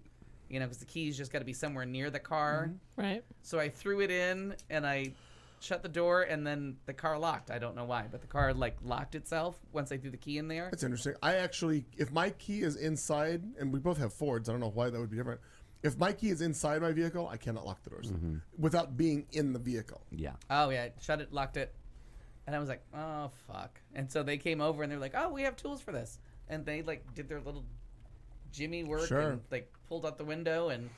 You know, because the keys just got to be somewhere near the car. Right. So I threw it in and I shut the door and then the car locked. I don't know why, but the car like locked itself once I threw the key in there. That's interesting. I actually, if my key is inside, and we both have Fords, I don't know why that would be different. If my key is inside my vehicle, I cannot lock the doors without being in the vehicle. Yeah. Oh yeah, shut it, locked it, and I was like, oh fuck. And so they came over and they're like, oh, we have tools for this, and they like did their little Jimmy work and like pulled out the window and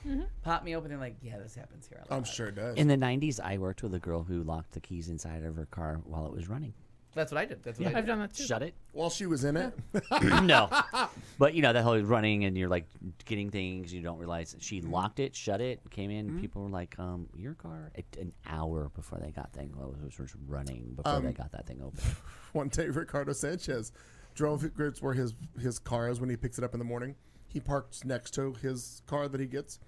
popped me open. And like, yeah, this happens here a lot. I'm sure it does. In the 90s, I worked with a girl who locked the keys inside of her car while it was running. That's what I did. That's what I did. I've done that too. Shut it. While she was in it? No. But, you know, that whole running and you're, like, getting things you don't realize. She locked it, shut it, came in. People were like, your car? An hour before they got thing was running before they got that thing open. One day, Ricardo Sanchez drove where his car is when he picks it up in the morning. He parks next to his car that he gets.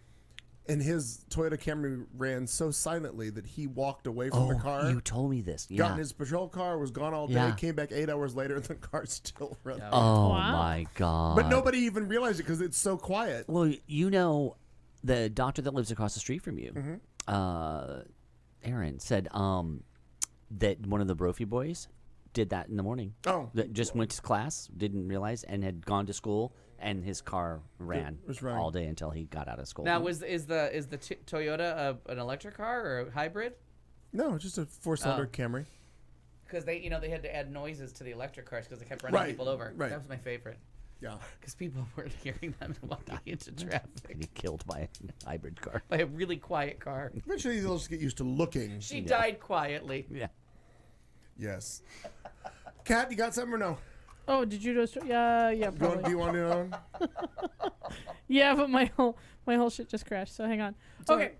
and his Toyota Camry ran so silently that he walked away from the car. You told me this. Got Yeah. in his patrol car, was gone all day, Yeah. came back 8 hours later, and the car's still running. Oh Wow. my God. But nobody even realized it because it's so quiet. Well, you know, the doctor that lives across the street from you, Aaron, said that one of the Brophy boys did that in the morning. Oh. That just went to class, didn't realize, and had gone to school, and his car ran was running. all day until he got out of school. Now, is the Toyota an electric car or a hybrid? No, just a 4-cylinder Camry. Because they had to add noises to the electric cars because they kept running Right, people over. right. That was my favorite. Yeah. Because people weren't hearing them and walking into traffic and he killed by a hybrid car. by a really quiet car. Eventually, they'll just get used to looking. She died quietly. Yeah. Yes. Kat, you got something or no? Oh, did you just? Yeah, Do probably. you want to know? Yeah, but my whole shit just crashed. So hang on. all Okay. right.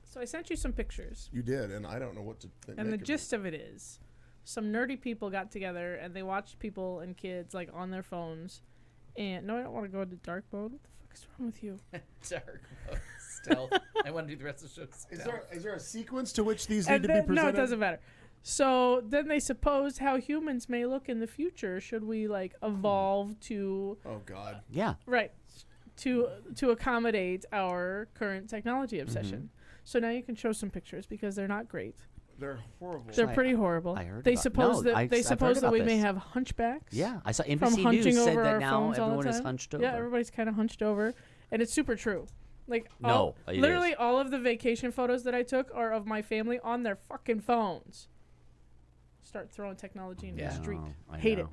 So I sent you some pictures, You did, and I don't know what to think. and the gist of it is, some nerdy people got together and they watched people and kids like on their phones. And no, I don't want to go into dark mode. What the fuck is wrong with you? Dark mode. Stealth. I want to do the rest of the show. Stealth. Is there a sequence to which these need And to be then, presented? no, it doesn't matter. So then they supposed how humans may look in the future. Should we like evolve to Oh God. Yeah. right to accommodate our current technology obsession? So now you can show some pictures because they're not great. They're horrible. They're pretty horrible. I heard they about- suppose no, that I've they heard suppose that about we may this. have hunchbacks. Yeah. I saw From NBC hunching News said over that our now phones all the everyone is time. hunched over. Yeah, everybody's kind of hunched over, and it's super true. Like No, it literally is. all of the vacation photos that I took are of my family on their fucking phones. Start throwing technology into the street. I Hate know.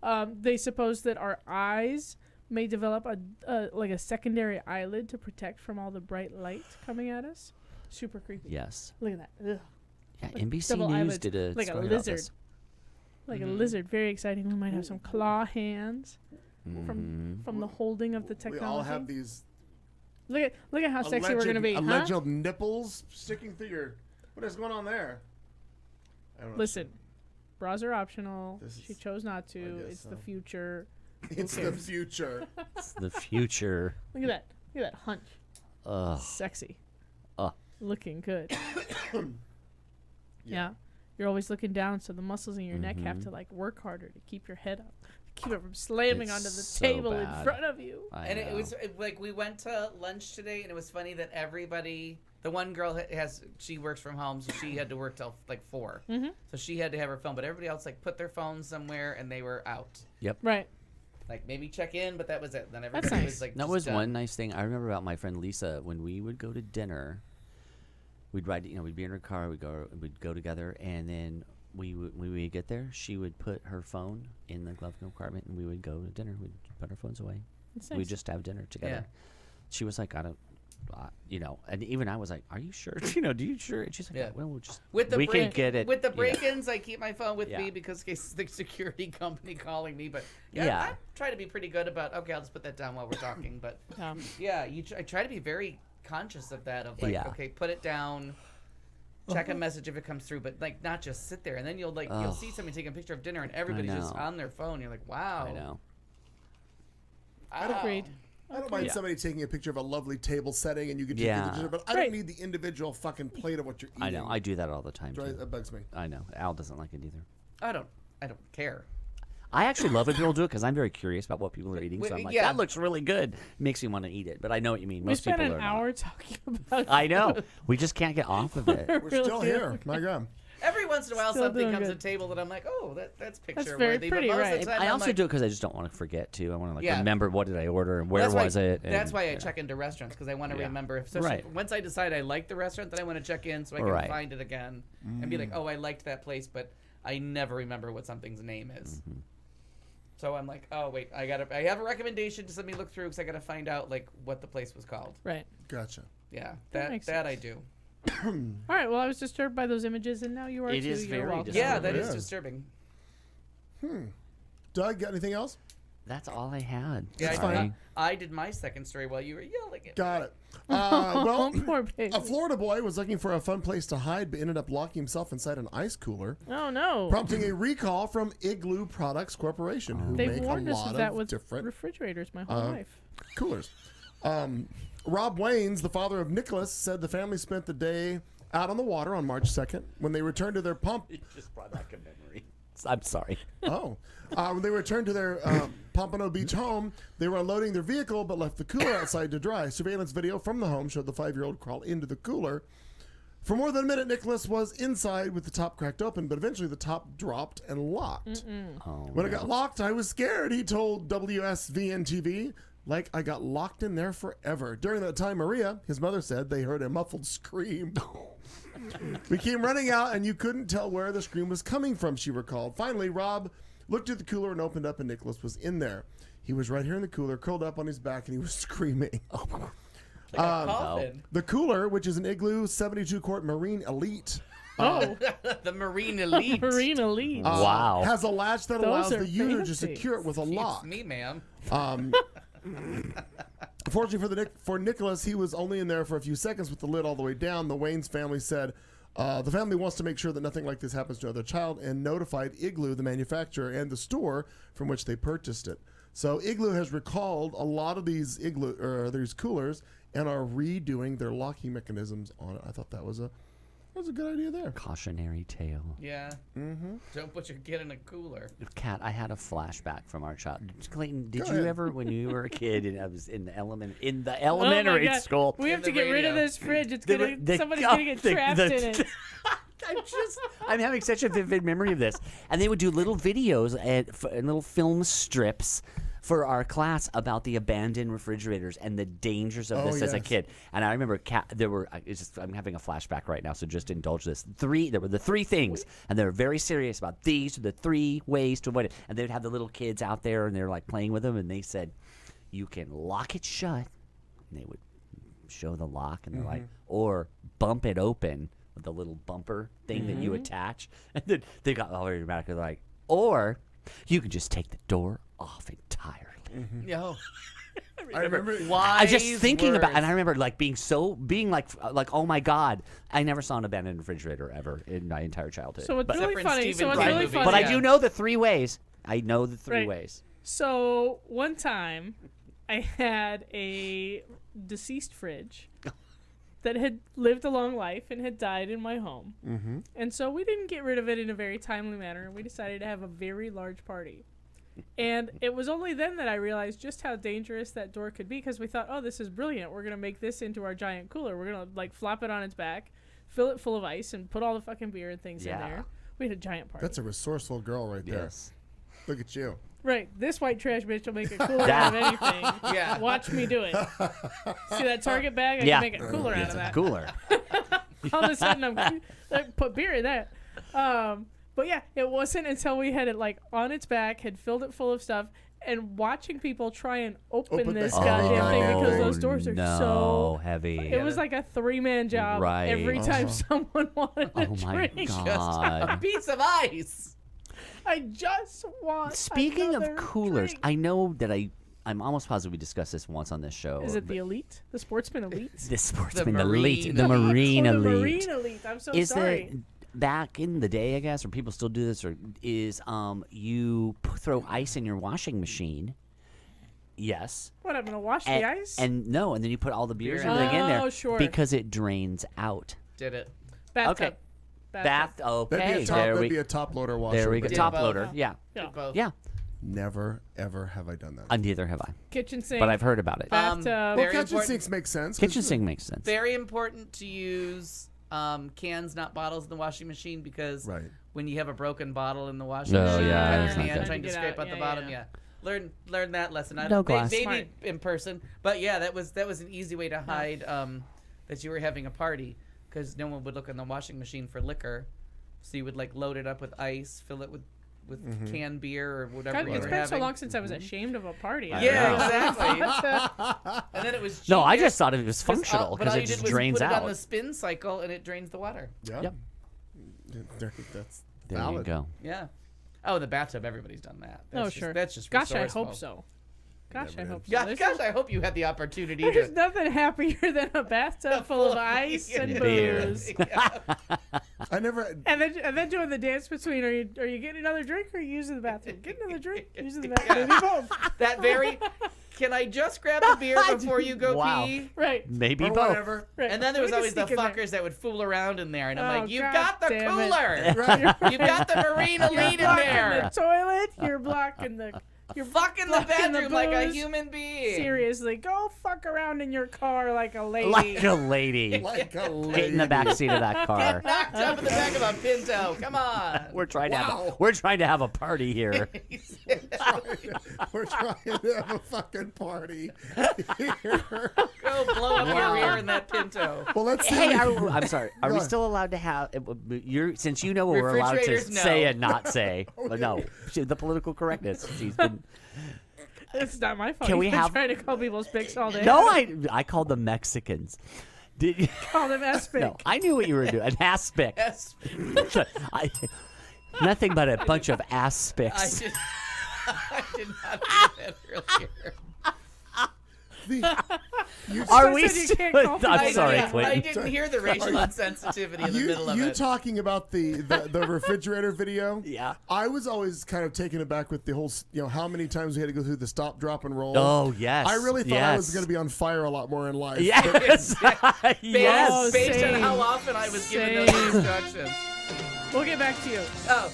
it. They suppose that our eyes may develop a secondary eyelid to protect from all the bright light coming at us. Super creepy. Yes. Look at that. Ugh. Yeah, Like NBC double News eyelids, did a like a story about lizard. this. Like a lizard. Very exciting. We might have some claw hands from the holding of the We technology. all have these Look at how sexy we're gonna be. Huh? alleged nipples sticking through your. What is going on there? I don't know. Listen, bras are optional. This She is- chose not to. guess It's so. the future. It's the cares? future. It's the future. Look at that. Look at that hunch. Ugh. Sexy. Ugh. Looking good. Yeah. You're always looking down, so the muscles in your neck have to like work harder to keep your head up, to keep it from slamming It's onto the so table in bad. front of you. I And know. it was like we went to lunch today, and it was funny that everybody. The one girl she works from home, so she had to work till like 4. Mm-hmm. So she had to have her phone, but everybody else like put their phones somewhere and they were out. Right. Like maybe check in, but that was it. Then everybody nice. was like. That just was done. one nice thing I remember about my friend Lisa. When we would go to dinner, we'd ride. We'd be in her car. We'd go together, and then when we would get there, she would put her phone in the glove compartment, and we would go to dinner. We'd put our phones away. It's We'd nice. just have dinner together. Yeah. She was like, I don't. And even I was like, "Are you sure? Do you sure?" And she's like, Yeah. "Well, we'll just With the we can break, get it with the yeah. break-ins, I keep my phone with Yeah. me because in case the security company calling me. But Yeah. I try to be pretty good about. Okay, I'll just put that down while we're talking. But yeah, I try to be very conscious of that. Of like, Yeah. okay, put it down. Check a message if it comes through, but like not just sit there. And then you'll see somebody taking a picture of dinner, and everybody's just know. on their phone. You're like, wow. I know. Agreed. I don't mind Yeah. somebody taking a picture of a lovely table setting and you can take Yeah. the picture, but I Right. don't need the individual fucking plate of what you're eating. I know. I do that all the time too. That bugs me. I know. Al doesn't like it either. I don't care. I actually love when people do it because I'm very curious about what people are eating. So I'm like, Yeah. that looks really good. Makes me want to eat it. But I know what you mean. We Most spent people an are hour talking about. Not. I know. We just can't get off of it. We're still Really? here. My God. Every once in a while, Still something doing comes to good. the table that I'm like, oh, that's picture very worthy. pretty, but most right. of the time, I I'm also like, do it because I just don't want to forget to. I want to like Yeah. remember what did I order and where That's why- was it. That's and, why I you know. check into restaurants because I want to Yeah. remember. Right. Once I decide I like the restaurant, then I want to check in so I can Right. find it again and be like, oh, I liked that place, but I never remember what something's name is. Mm-hmm. So I'm like, oh wait, I have a recommendation. Just let me look through because I got to find out like what the place was called. Right. Gotcha. Yeah, That makes that I do. All right. Well, I was disturbed by those images, and now you are It too. is You're very welcome. Yeah, that it is is. disturbing. Doug, got anything else? That's all I had. Yeah, Sorry. I did my second story while you were yelling at me. Got it. Well, Poor baby. a Florida boy was looking for a fun place to hide, but ended up locking himself inside an ice cooler, Oh no. prompting a recall from Igloo Products Corporation, who They've make a warned us lot of that of with different refrigerators my whole life. coolers. Rob Waynes, the father of Nicholas, said the family spent the day out on the water on March 2nd. When they returned to their pump... You just brought back a memory. I'm sorry. When they returned to their Pompano Beach home, they were unloading their vehicle but left the cooler outside to dry. Surveillance video from the home showed the 5-year-old crawl into the cooler. For more than a minute, Nicholas was inside with the top cracked open, but eventually the top dropped and locked. When it got locked, I was scared, he told WSVN-TV. Like I got locked in there forever. During that time, Maria, his mother, said they heard a muffled scream. We came running out, and you couldn't tell where the scream was coming from, she recalled. Finally, Rob looked at the cooler and opened up, and Nicholas was in there. He was right here in the cooler, curled up on his back, and he was screaming. The cooler, which is an Igloo 72-quart Marine Elite. The Marine Elite. Marine Elite. Wow. Has a latch that Those allows are the user to fancy. secure it with a lock. It's me, ma'am. Fortunately for Nicholas, he was only in there for a few seconds with the lid all the way down. The Waynes family said the family wants to make sure that nothing like this happens to another child and notified Igloo, the manufacturer, and the store from which they purchased it. So Igloo has recalled a lot of these these coolers and are redoing their locking mechanisms on it. I thought that was a good idea there. Cautionary tale. Yeah. Don't put your kid in a cooler. Kat, I had a flashback from our child. Clayton, did Go you ahead. ever, when you were a kid and I was in the Oh my elementary God. school? We have the to get rid of radio. this fridge. It's The- gonna the- somebody's gonna get trapped in it. I'm having such a vivid memory of this. And they would do little videos and little film strips for our class about the abandoned refrigerators and the dangers of this as a yes. kid. And I remember I'm having a flashback right now, so just indulge this. There were the 3 things, and they were very serious about these are the 3 ways to avoid it. And they'd have the little kids out there, and they're like playing with them, and they said, you can lock it shut. And they would show the lock, and they're like, or bump it open with the little bumper thing that you attach. And then they got all very dramatic. They're like, or you can just take the door off entirely. Yo. I remember. I was just thinking about, words. and I remember like being like, oh my God, I never saw an abandoned refrigerator ever in my entire childhood. So what's but, really Except for in funny. Stephen So what's Fry really movies. funny. but I Yeah. do know the 3 ways. I know the 3 Right. ways. So one time, I had a deceased fridge that had lived a long life and had died in my home. And so we didn't get rid of it in a very timely manner, and we decided to have a very large party. And it was only then that I realized just how dangerous that door could be, because we thought, oh, this is brilliant. We're going to make this into our giant cooler. We're going to like flop it on its back, fill it full of ice, and put all the fucking beer and things in Yeah. there. We had a giant party. That's a resourceful girl right there. Yes. Look at you. Right, this white trash bitch will make a cooler out of anything. Yeah. Watch me do it. See that Target bag? I Yeah. can make a cooler out It's of a that. cooler. All of a sudden, I put beer in that. But yeah, it wasn't until we had it like on its back, had filled it full of stuff, and watching people try and open Open this the- goddamn thing because Oh, those doors are no, so heavy. It was like a 3-man job Right. every time someone wanted a Oh my drink. A God. piece of ice. I just want. Speaking of another coolers, drink. I know that I'm almost positive we discussed this once on this show. Is it but the elite, the sportsman elite? the sportsman The elite, Marine the Marine Oh, the elite? Marine elite. I'm so Is sorry. there back in the day, I guess, or people still do this, or is you throw ice in your washing machine? Yes. What, I'm gonna wash And, the ice? and then you put all the beers Beer and everything in there Oh, sure. because it drains out. Did it. Bathtub. Okay. Bathtub. Okay. That'd be a top, there that'd we be a top loader washer. there we go. Did Top both. loader. Yeah. Yeah. Did both. Yeah. Never, ever have I done that. Neither have I, Kitchen sink. but I've heard about it. Bathtub. Well, Very kitchen important. sinks make sense. 'cause Kitchen sink makes sense. Very important to use cans, not bottles, in the washing machine because Right. when you have a broken bottle in the washing Oh, machine, yeah, you cut that's your not hand good. trying to Get scrape out, out the yeah, bottom. yeah. Yeah. Learn that lesson. No glass. Maybe Smart. in person, but yeah, that was an easy way to hide that you were having a party because no one would look in the washing machine for liquor, so you would like load it up with ice, fill it with canned beer or whatever God, you it's were been having. so long since I was ashamed of a party. Yeah, know. exactly. And then it was No, I genius, just thought it was functional but because all it you just did was drains put it on out. the spin cycle and it drains the water. Yeah. Yep. That's There valid. you go. Yeah. Oh, the bathtub. Everybody's done that. Oh, That's sure. That's just Gosh, I resourceful. hope so. Gosh, I Never hope so. Gosh, There's gosh, I hope you had the opportunity There's to. nothing happier than a bathtub full of ice and beer. booze. I never. And then doing the dance between are you getting another drink or are you using the bathroom? Get another drink, using the bathroom. Do both. That very can I just grab a beer before you go Wow. pee? Right. Maybe Or both. whatever. Right. And then there was We can always the sneak in there. fuckers that would fool around in there, and I'm Oh, like, "You've God got the damn it. cooler, Right. you've got the marina You're lead in blocking there, the toilet. You're blocking the. You're fucking the blocking bedroom like a booze. human being." Seriously, go fuck around in your car like a lady. Like a lady. Like a lady. Get in the back seat of that car. Knocked up in the back of a Pinto. Come on. We're trying to Wow. have a party here. We're trying to have a fucking party here. Go blow up your rear in that Pinto. Well, let's see. Hey, I'm sorry. Are Go we ahead. still allowed to have? Since you know what we're allowed to Refrigerators, no. say and not say. But no, the political correctness. He's been. It's not my fault. Can we You've been have- trying to call people spics all day. No, I called them Mexicans. Did you? Call them aspic. No, I knew what you were doing. An aspic. Yes. Nothing but a bunch of I aspics. did not do that earlier. Are we? said you can't call people I'm sorry, that. I Clinton. didn't hear the racial insensitivity in the middle of You it. talking about the refrigerator video? Yeah. I was always kind of taken aback with the whole, how many times we had to go through the stop, drop, and roll. Oh yes. I really thought I was yes. going to be on fire a lot more in life. Yes. yes. Oh, Based on same. how often I was given those Same. instructions. We'll get back to you. Oh.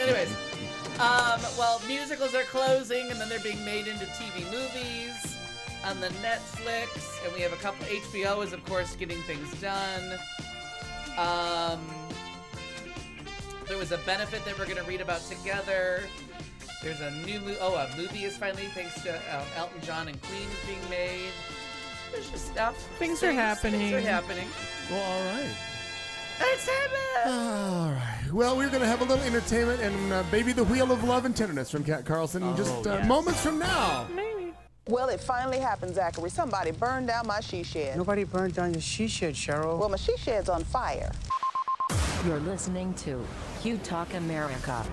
Anyways, well, musicals are closing, and then they're being made into TV movies on the Netflix, and we have a couple. HBO is, of course, getting things done. There was a benefit that we're going to read about together. There's a new a movie is finally, thanks to Elton John and Queen, is being made. There's just stuff. Things are happening. Things are happening. Well, all right. It's happening. All right. Well, we're going to have a little entertainment and maybe the wheel of love and tenderness from Kat Carlson in just yes. moments from now. Maybe. Well, it finally happened, Zachary. Somebody burned down my she shed. Nobody burned down your she shed, Cheryl. Well, my she shed's on fire. You're listening to Q Talk America.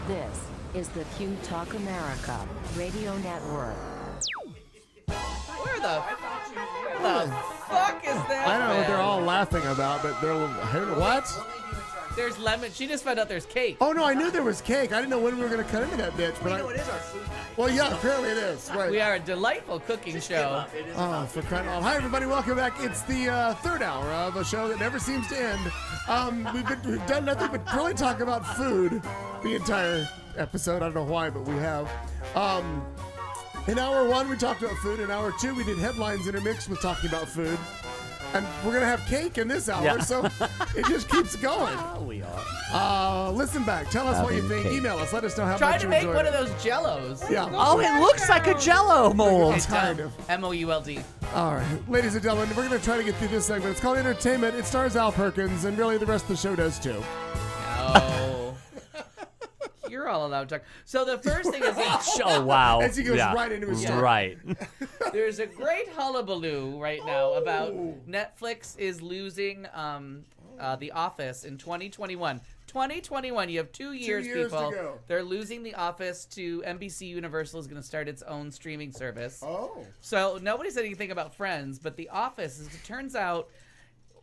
This is the Q Talk America Radio Network. Where the fuck is that? I don't know what man? they're all laughing about, but they're what? There's lemon. She just found out there's cake. Oh no, I knew there was cake. I didn't know when we were going to cut into that bitch. But it is our food night. Well, yeah, apparently it is. Right. We are a delightful cooking show. Oh, for crying out loud. Hi, everybody. Welcome back. It's the third hour of a show that never seems to end. We've done nothing but really talk about food the entire episode. I don't know why, but we have. In hour one, we talked about food. In hour two, we did headlines intermixed with talking about food. And we're going to have cake in this hour, Yeah. so it just keeps going. We are. Listen back. Tell us what you Having think. cake. Email us. Let us know how Try much to you make enjoyed one it. of those Jellos. Yeah. Oh, it looks like a Jello mold. It's Kind of. MOULD. All right. Ladies and gentlemen, we're going to try to get through this segment. It's called Entertainment. It stars Al Perkins, and really the rest of the show does too. No. You're all allowed to talk. So the first thing is that Oh, wow. As he goes right into his story. Right. there's a great hullabaloo right now about Netflix is losing The Office in 2021. 2021, you have 2 years, years to people. go. They're losing The Office to NBC Universal is going to start its own streaming service. Oh. So nobody said anything about Friends, but The Office, as it turns out,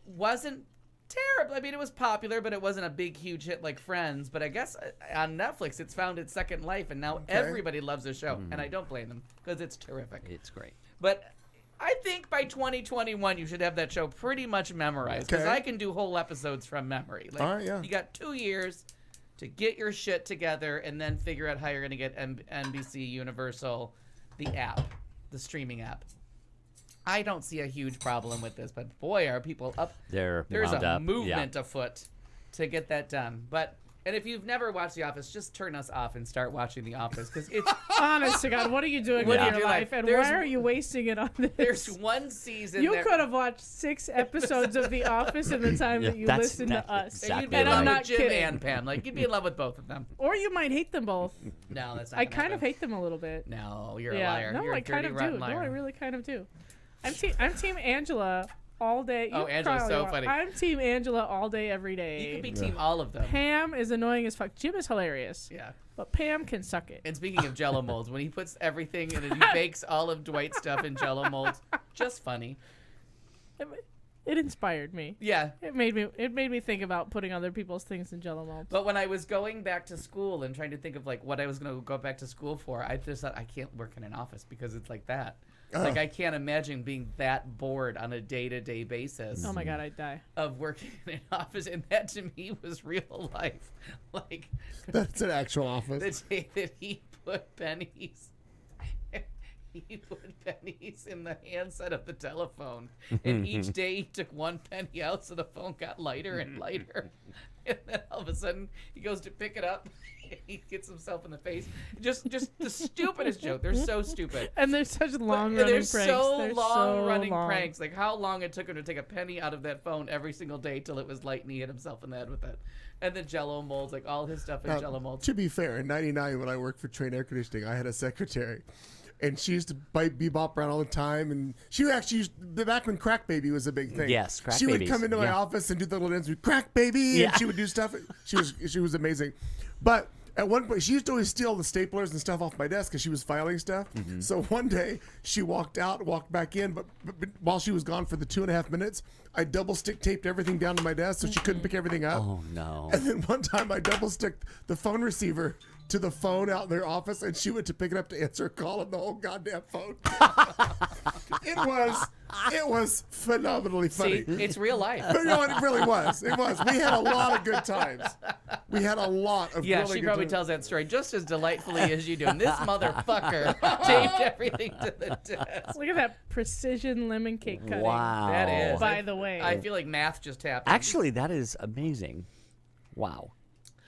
wasn't terrible. I mean, it was popular, but it wasn't a big, huge hit like Friends. But I guess on Netflix, it's found its second life, and now everybody loves the show. And I don't blame them, because it's terrific. It's great. But I think by 2021, you should have that show pretty much memorized, because Okay. I can do whole episodes from memory. Like, All right, yeah. You got 2 years to get your shit together and then figure out how you're going to get NBC Universal, the app, the streaming app. I don't see a huge problem with this, but boy, are people up. They're There's wound a up. movement afoot to get that done. And if you've never watched The Office, just turn us off and start watching The Office, because it's Honest to God, what are you doing What with do you your do, life, like, and there's- why are you wasting it on this? there's one season You there. could have watched 6 episodes of The Office in the time that you that's- listened that's to us. And you'd exactly be in And love I'm with not Jim kidding. and Pam. Like, you'd be in love with both of them. Or you might hate them both. No, that's not I gonna kind of happen. hate them a little bit. No, you're yeah. a liar. No, You're a I kind dirty, of rotten do. liar. No, I really kind of do. I'm team Angela all day. Oh, You Angela's cry all so you want. funny. I'm team Angela all day, every day. You could be team all of them. Pam is annoying as fuck. Jim is hilarious. Yeah. But Pam can suck it. And speaking of Jello molds, when he puts everything in it, he bakes all of Dwight's stuff in Jello molds. Just funny. It inspired me. Yeah. It made me think about putting other people's things in Jello molds. But when I was going back to school and trying to think of like what I was going to go back to school for, I just thought I can't work in an office because it's like that. Like I can't imagine being that bored on a day-to-day basis. Oh my God, I'd die. Of working in an office, and that to me was real life. Like That's an actual office. the day that he put pennies. He put pennies in the handset of the telephone, and each day he took one penny out, so the phone got lighter and lighter. And then all of a sudden, he goes to pick it up, and he gets himself in the face. Just the stupidest joke. They're so stupid. And they're such long They're running pranks. so They're long running long. pranks. Like how long it took him to take a penny out of that phone every single day till it was light, and he hit himself in the head with it. And the Jello molds, like all his stuff in Jello molds. To be fair, in '99 when I worked for Train Air Conditioning, I had a secretary, and she used to bebop around all the time. And she actually used back when Crack Baby was a big thing. Yes, Crack She would Babies. come into my Yeah. office and do the little dance with Crack Baby, Yeah. and she would do stuff. She was amazing, but. At one point, she used to always steal the staplers and stuff off my desk because she was filing stuff. Mm-hmm. So one day, she walked out, walked back in, but while she was gone for the 2.5 minutes, I double stick taped everything down to my desk so she couldn't pick everything up. Oh, no. And then one time, I double sticked the phone receiver to the phone out in their office, and she went to pick it up to answer a call on the whole goddamn phone. It was phenomenally funny. See, it's real life. But no, it really was. It was. We had a lot of good times. We had a lot of Yeah, really she good probably times. tells that story just as delightfully as you do. And this motherfucker taped everything to the desk. Look at that precision lemon cake cutting. Wow. That is. By the way. I feel like math just happened. Actually, that is amazing. Wow.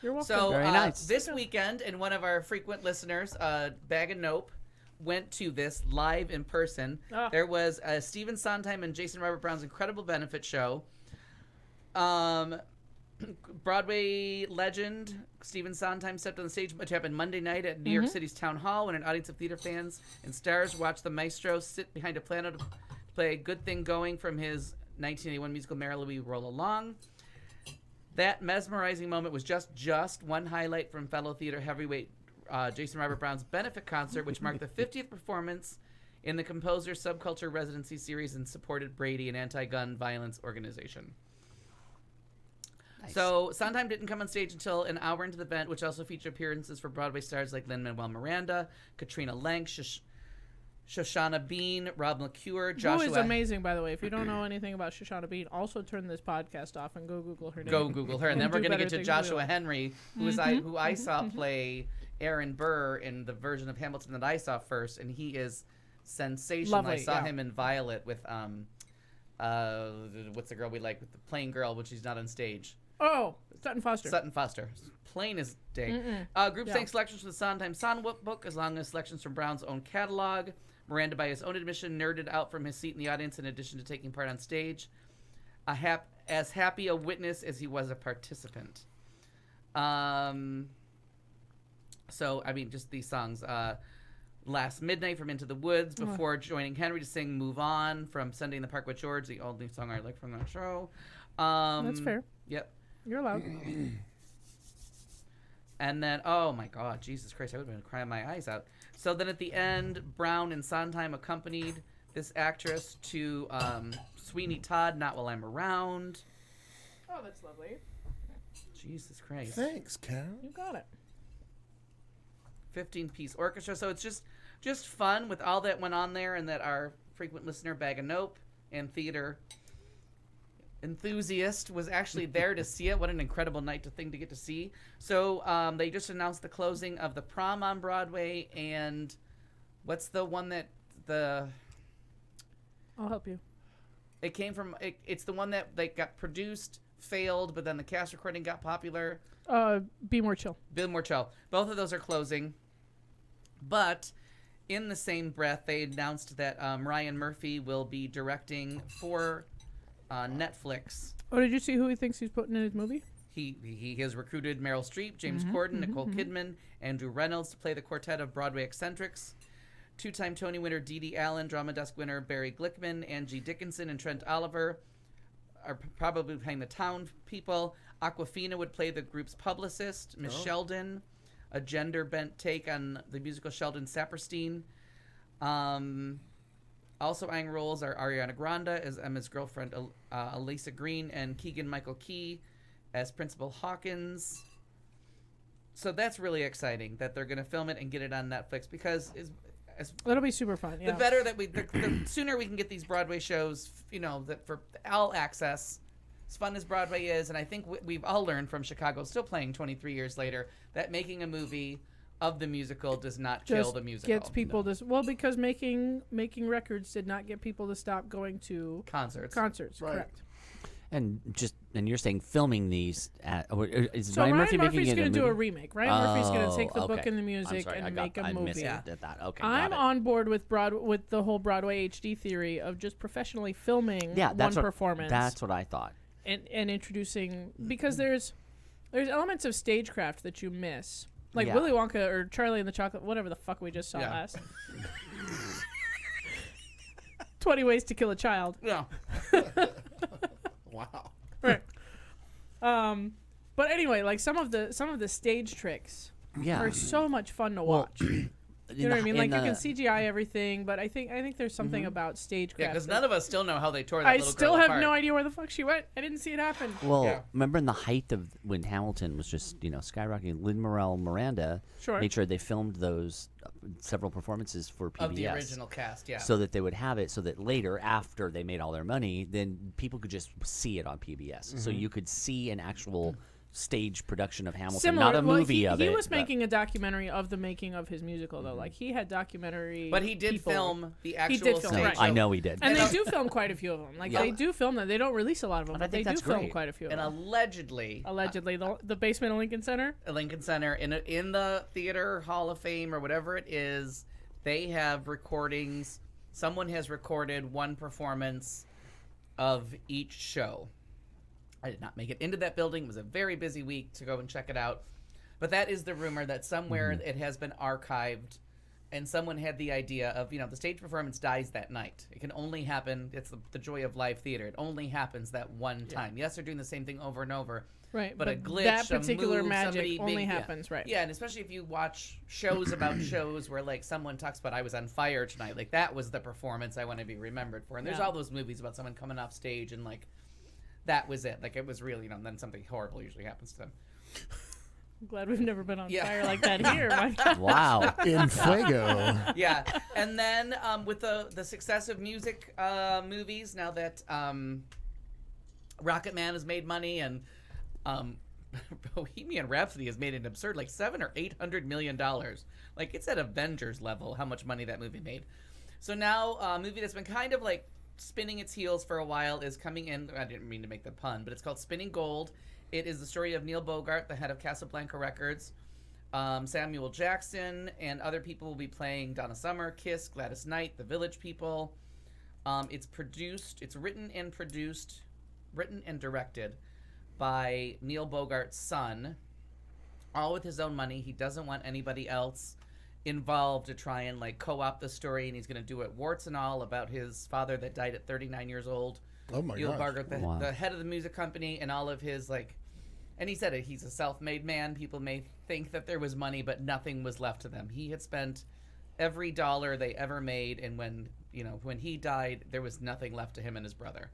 You're welcome. So Very nice. this weekend, and one of our frequent listeners, Bag and Nope, went to this live in person. Ah. There was Stephen Sondheim and Jason Robert Brown's incredible benefit show. Broadway legend Stephen Sondheim stepped on the stage, which happened Monday night at New York City's Town Hall, when an audience of theater fans and stars watched the maestro sit behind a piano to play Good Thing Going from his 1981 musical Merrily We Roll Along. That mesmerizing moment was just one highlight from fellow theater heavyweight Jason Robert Brown's benefit concert, which marked the 50th performance in the composer's subculture residency series and supported Brady, an anti-gun violence organization. Nice. So Sondheim didn't come on stage until an hour into the event, which also featured appearances for Broadway stars like Lin-Manuel Miranda, Katrina Lenk, Shoshana Bean, Rob McClure, Joshua. Who is amazing, by the way. If you don't know anything about Shoshana Bean, also turn this podcast off and go Google her name. Go Google her, and then we're do going to better get to things Joshua with Henry, who I saw play Aaron Burr in the version of Hamilton that I saw first, and he is sensational. I Lovely, saw yeah. him in Violet with what's the girl we like with the plain girl when she's not on stage? Oh, Sutton Foster. Sutton Foster. Plain as day. Group sang selections from the Sondheim Songbook, as long as selections from Brown's own catalog. Miranda, by his own admission, nerded out from his seat in the audience in addition to taking part on stage. As happy a witness as he was a participant. So, I mean, just these songs. Last Midnight from Into the Woods, before joining Henry to sing Move On from Sunday in the Park with George, the only song I like from that show. That's fair. Yep. You're allowed. And then, oh my God, Jesus Christ, I would have been crying my eyes out. So then at the end, Brown and Sondheim accompanied this actress to Sweeney Todd, Not While I'm Around. Oh, that's lovely. Jesus Christ. Thanks, Karen. You got it. 15-piece orchestra. So it's just fun with all that went on there, and that our frequent listener, Bag of Nope, and theater enthusiast was actually there to see it. What an incredible thing to get to see. So they just announced the closing of The Prom on Broadway, and what's the one that I'll help you. It came from. It's the one that got produced, failed, but then the cast recording got popular. Be More Chill. Be More Chill. Both of those are closing. But in the same breath, they announced that Ryan Murphy will be directing for Netflix. Oh, did you see who he thinks he's putting in his movie? He has recruited Meryl Streep, James Corden, Nicole Kidman, Andrew Reynolds to play the quartet of Broadway eccentrics. Two-time Tony winner Dee Dee Allen, Drama Desk winner Barry Glickman, Angie Dickinson, and Trent Oliver are probably playing the town people. Awkwafina would play the group's publicist, Miss Sheldon, a gender-bent take on the musical Sheldon Saperstein. Also eyeing roles are Ariana Grande as Emma's girlfriend, Elisa Green, and Keegan-Michael Key as Principal Hawkins. So that's really exciting that they're going to film it and get it on Netflix, because that'll be super fun. Yeah. The better that the sooner we can get these Broadway shows, that for all access, as fun as Broadway is, and I think we've all learned from Chicago, still playing 23 years later, that making a movie of the musical does not kill the musical. Gets people because making records did not get people to stop going to concerts. Right. Correct. And you're saying filming these is so Ryan Murphy's making going it to do a remake. Ryan Murphy's going to take the book okay. and the music and make a I movie. missed that. Okay, I'm got it. on board with the whole Broadway HD theory of just professionally filming one performance. That's what I thought. And introducing, because there's elements of stagecraft that you miss. Like Yeah. Willy Wonka or Charlie and the Chocolate, whatever the fuck we just saw last. 20 Ways to Kill a Child. Yeah. Wow. Right. But anyway, like some of the stage tricks are so much fun to watch. You know what I mean? Like you can CGI everything, but I think there's something about stagecraft. Yeah, because none of us still know how they tore that I little still girl have apart. no idea where the fuck she went. I didn't see it happen. Well, remember in the height of when Hamilton was just skyrocketing, Lin-Manuel Miranda made sure they filmed those several performances for PBS of the original cast, so that they would have it, so that later, after they made all their money, then people could just see it on PBS. So you could see an actual stage production of Hamilton, not a movie of it. He was making a documentary of the making of his musical, though. Like he had documentary. But he did people. film the actual He did film, stage right. show. I know he did. And they do film quite a few of them. Like Yeah. they do film them. They don't release a lot of them, But I but they think do that's film great. quite a few of And them. allegedly, The basement of Lincoln Center. Lincoln Center in the Theater Hall of Fame or whatever it is, they have recordings. Someone has recorded one performance of each show. I did not make it into that building. It was a very busy week to go and check it out. But that is the rumor that somewhere it has been archived, and someone had the idea of, the stage performance dies that night. It can only happen. It's the joy of live theater. It only happens that one time. Yes, they're doing the same thing over and over. Right, But a glitch, that particular a move, magic somebody only big, happens, right? Yeah, and especially if you watch shows about shows where like someone talks about I was on fire tonight, like that was the performance I want to be remembered for. And there's all those movies about someone coming off stage and like that was it. Like it was real, and then something horrible usually happens to them. I'm glad we've never been on fire like that here. My God. Wow. In fuego. Yeah, and then with the success of music movies, now that Rocket Man has made money and Bohemian Rhapsody has made an absurd like $700 or $800 million. Like it's at Avengers level how much money that movie made. So now a movie that's been kind of like spinning its heels for a while is coming in. I didn't mean to make the pun, but it's called Spinning Gold. It is the story of Neil Bogart, the head of Casablanca Records. Samuel Jackson and other people will be playing Donna Summer, Kiss, Gladys Knight, The Village People. It's written and directed by Neil Bogart's son, all with his own money. He doesn't want anybody else involved to try and like co-opt the story, and he's going to do it warts and all about his father that died at 39 years old. Oh my Neil gosh. Bogart, Wow. the head of the music company, and all of his like, and he said it. He's a self-made man. People may think that there was money, but nothing was left to them. He had spent every dollar they ever made, and when he died, there was nothing left to him and his brother.